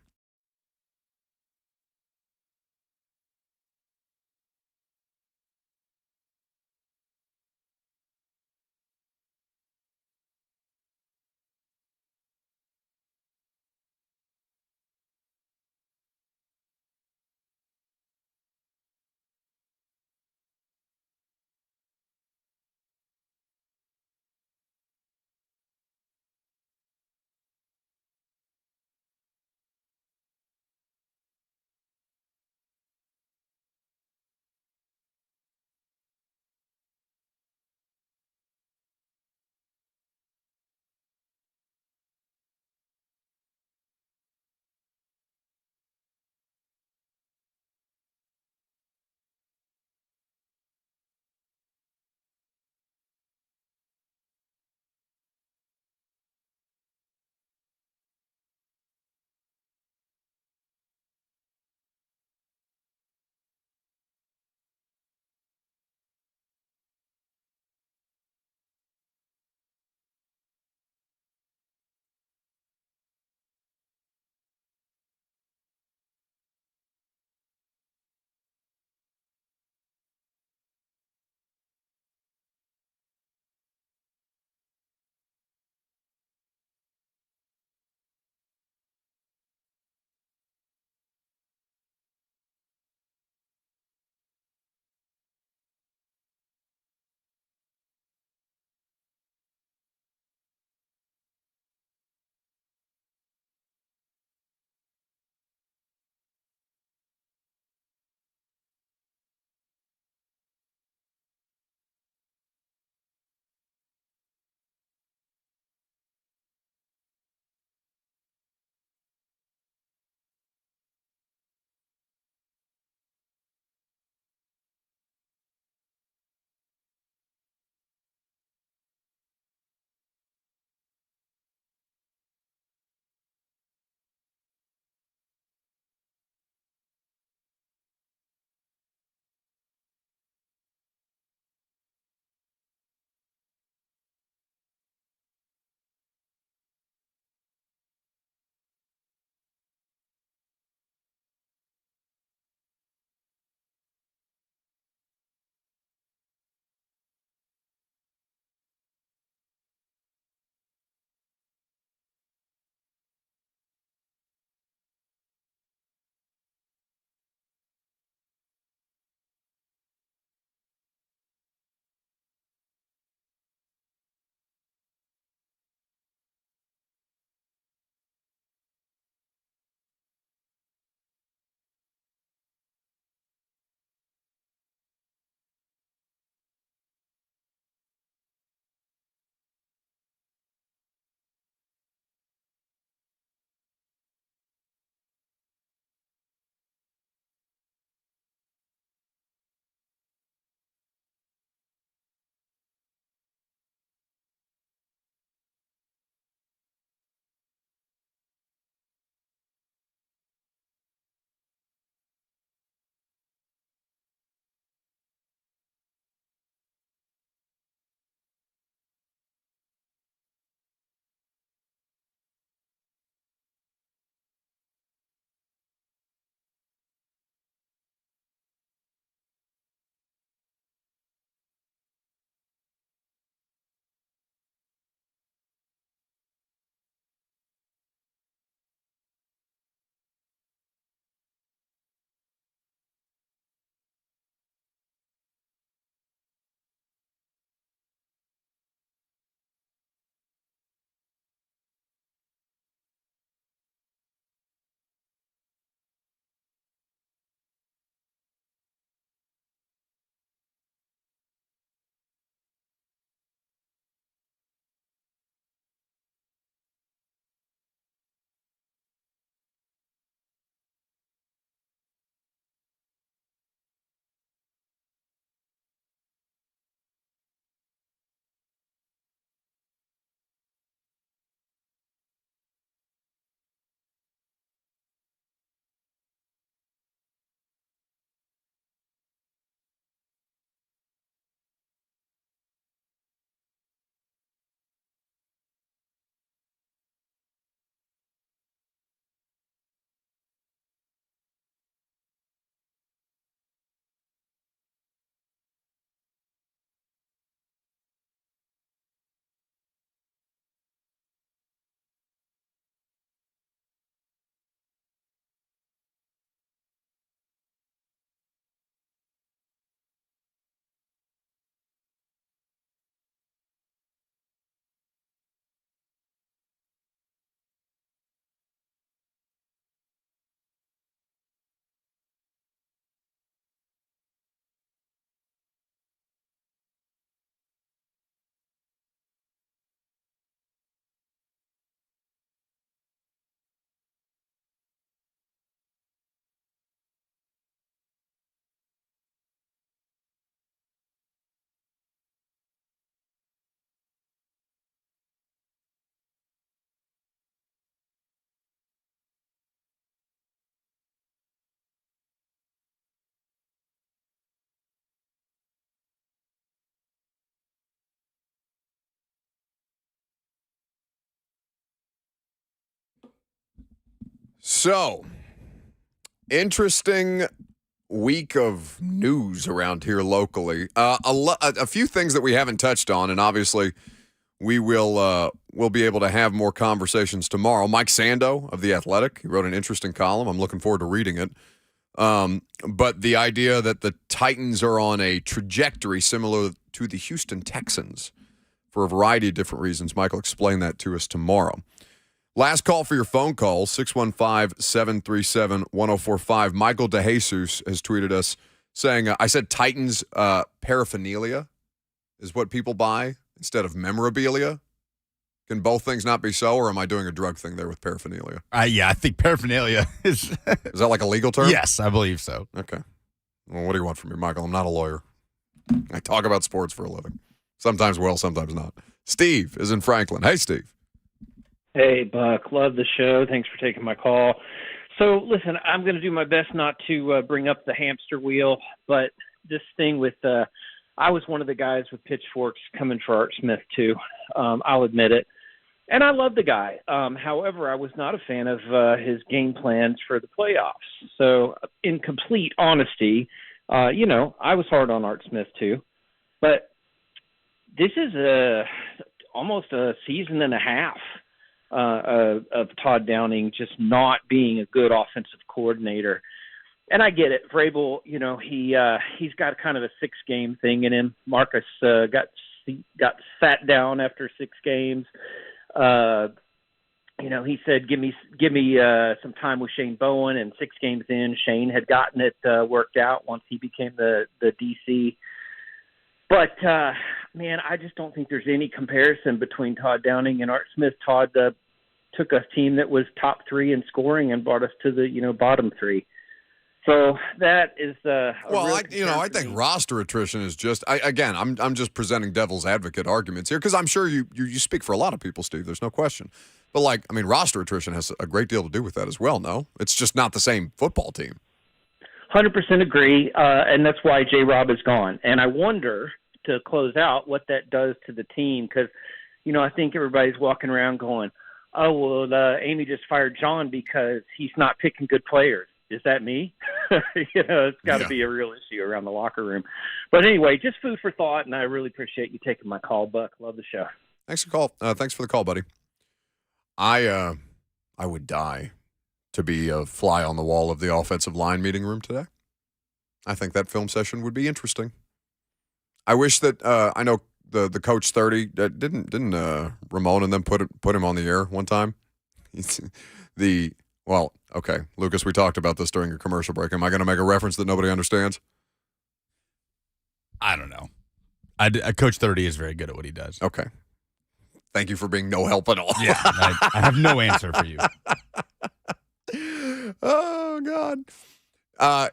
So, interesting week of news around here locally. A few things that we haven't touched on, and obviously we'll be able to have more conversations tomorrow. Mike Sando of The Athletic, he wrote an interesting column. I'm looking forward to reading it. But the idea that the Titans are on a trajectory similar to the Houston Texans for a variety of different reasons. Mike will explain that to us tomorrow. Last call for your phone call, 615-737-1045. Michael DeJesus has tweeted us saying, I said Titans paraphernalia is what people buy instead of memorabilia. Can both things not be so, or am I doing a drug thing there with paraphernalia? Yeah, I think paraphernalia is... Is that like a legal term? Yes, I believe so. Okay. Well, what do you want from me, Michael? I'm not a lawyer. I talk about sports for a living. Sometimes well, sometimes not. Steve is in Franklin. Hey, Steve. Hey, Buck. Love the show. Thanks for taking my call. So, listen, I'm going to do my best not to bring up the hamster wheel, but this thing with I was one of the guys with pitchforks coming for Art Smith, too. I'll admit it. And I love the guy. However, I was not a fan of his game plans for the playoffs. So, in complete honesty, I was hard on Art Smith, too. But this is almost a season and a half of Todd Downing just not being a good offensive coordinator. And I get it. Vrabel, he's got kind of a 6-game thing in him. Marcus got sat down after 6 games. He said, give me some time with Shane Bowen, and 6 games in, Shane had gotten it worked out once he became the DC. But, man, I just don't think there's any comparison between Todd Downing and Art Smith. Todd took a team that was top 3 in scoring and brought us to the, bottom 3. So that is I think roster attrition is just I'm just presenting devil's advocate arguments here because I'm sure you speak for a lot of people, Steve. There's no question. But roster attrition has a great deal to do with that as well. No, it's just not the same football team. 100% agree, and that's why J-Rob is gone. And I wonder, to close out, what that does to the team because, I think everybody's walking around going, oh, well, Amy just fired John because he's not picking good players. Is that me? It's got to be a real issue around the locker room. But anyway, just food for thought, and I really appreciate you taking my call, Buck. Love the show. Thanks for the call. Thanks for the call, buddy. I would die to be a fly on the wall of the offensive line meeting room today. I think that film session would be interesting. I wish that I know the coach 30 didn't Ramon and them put him on the air one time. Okay, Lucas, we talked about this during your commercial break. Am I going to make a reference that nobody understands? I don't know. Coach 30 is very good at what he does. Okay. Thank you for being no help at all. Yeah, I have no answer for you. Oh, God.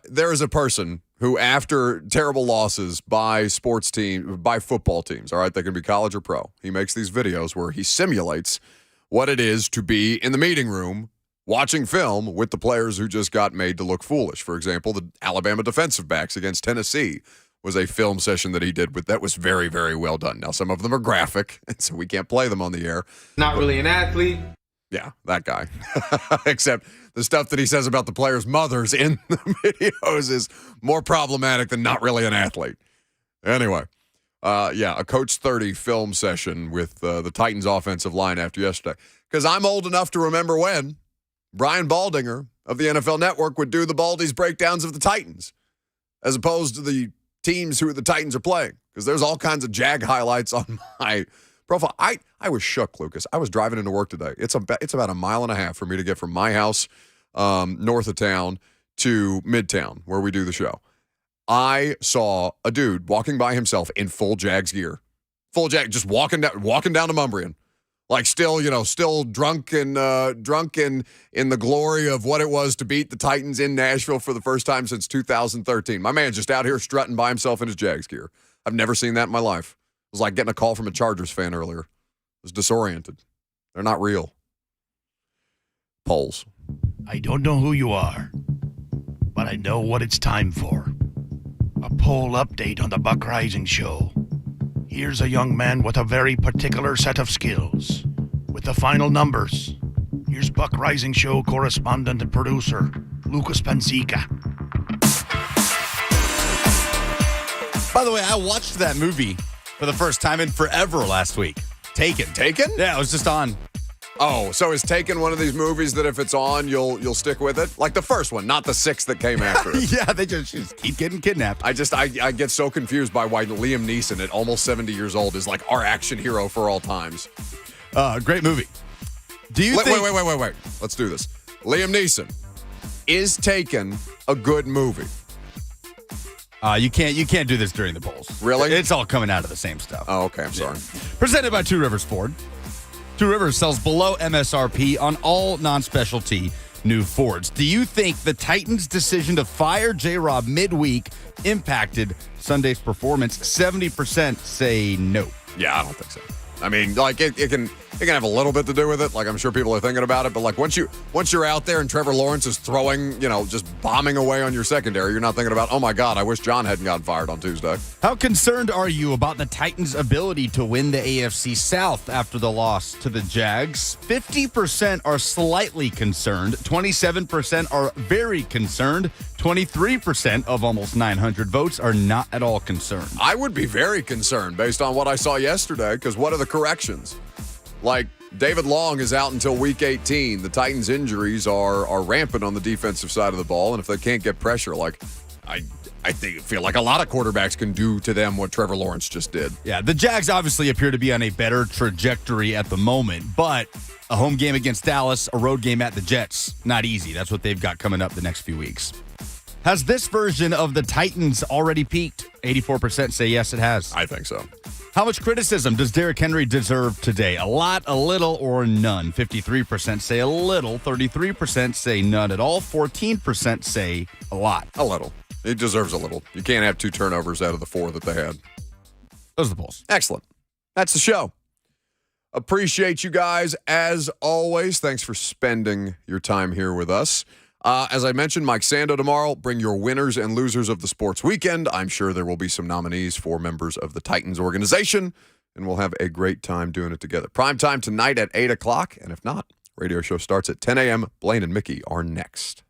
There is a person who, after terrible losses by football teams, all right, they can be college or pro, he makes these videos where he simulates what it is to be in the meeting room watching film with the players who just got made to look foolish. For example, the Alabama defensive backs against Tennessee was a film session that he did that was very, very well done. Now, some of them are graphic, and so we can't play them on the air. Not really an athlete. Yeah, that guy. Except the stuff that he says about the players' mothers in the videos is more problematic than not really an athlete. Anyway, a Coach 30 film session with the Titans offensive line after yesterday. Because I'm old enough to remember when Brian Baldinger of the NFL Network would do the Baldy's breakdowns of the Titans as opposed to the teams who the Titans are playing. Because there's all kinds of Jag highlights on my profile. I was shook, Lucas. I was driving into work today. It's about 1.5 miles for me to get from my house north of town to Midtown where we do the show. I saw a dude walking by himself in full Jags gear. Full Jag, just walking down to Mumbrian. Like still drunk in the glory of what it was to beat the Titans in Nashville for the first time since 2013. My man's just out here strutting by himself in his Jags gear. I've never seen that in my life. It was like getting a call from a Chargers fan earlier. I was disoriented. They're not real. Polls. I don't know who you are, but I know what it's time for. A poll update on the Buck Rising Show. Here's a young man with a very particular set of skills. With the final numbers, Here's Buck Rising Show correspondent and producer, Lucas Panzica. By the way, I watched that movie for the first time in forever last week. Taken? Yeah, it was just on. Oh, so is Taken one of these movies that if it's on, you'll stick with it? Like the first one, not the 6 that came after it. Yeah, they just keep getting kidnapped. I get so confused by why Liam Neeson at almost 70 years old is like our action hero for all times. Great movie. Do you think... Wait. Let's do this. Liam Neeson, is Taken a good movie? You can't do this during the polls. Really? It's all coming out of the same stuff. Oh, okay. I'm sorry. Presented by Two Rivers Ford. Two Rivers sells below MSRP on all non-specialty new Fords. Do you think the Titans' decision to fire J-Rob midweek impacted Sunday's performance? 70% say no. Yeah, I don't think so. I mean, like it can have a little bit to do with it. Like I'm sure people are thinking about it, but like once you're out there and Trevor Lawrence is throwing, just bombing away on your secondary, you're not thinking about, oh my God, I wish John hadn't gotten fired on Tuesday. How concerned are you about the Titans' ability to win the AFC South after the loss to the Jags? 50% are slightly concerned, 27% are very concerned, 23% of almost 900 votes are not at all concerned. I would be very concerned based on what I saw yesterday, because what are the corrections? Like, David Long is out until week 18. The Titans' injuries are rampant on the defensive side of the ball, and if they can't get pressure, like, I feel like a lot of quarterbacks can do to them what Trevor Lawrence just did. Yeah, the Jags obviously appear to be on a better trajectory at the moment, but a home game against Dallas, a road game at the Jets, not easy. That's what they've got coming up the next few weeks. Has this version of the Titans already peaked? 84% say yes, it has. I think so. How much criticism does Derrick Henry deserve today? A lot, a little, or none? 53% say a little, 33% say none at all, 14% say a lot. A little. He deserves a little. You can't have 2 turnovers out of the 4 that they had. Those are the polls. Excellent. That's the show. Appreciate you guys as always. Thanks for spending your time here with us. As I mentioned, Mike Sando tomorrow. Bring your winners and losers of the sports weekend. I'm sure there will be some nominees for members of the Titans organization, and we'll have a great time doing it together. Prime time tonight at 8 o'clock, and if not, radio show starts at 10 a.m. Blaine and Mickey are next.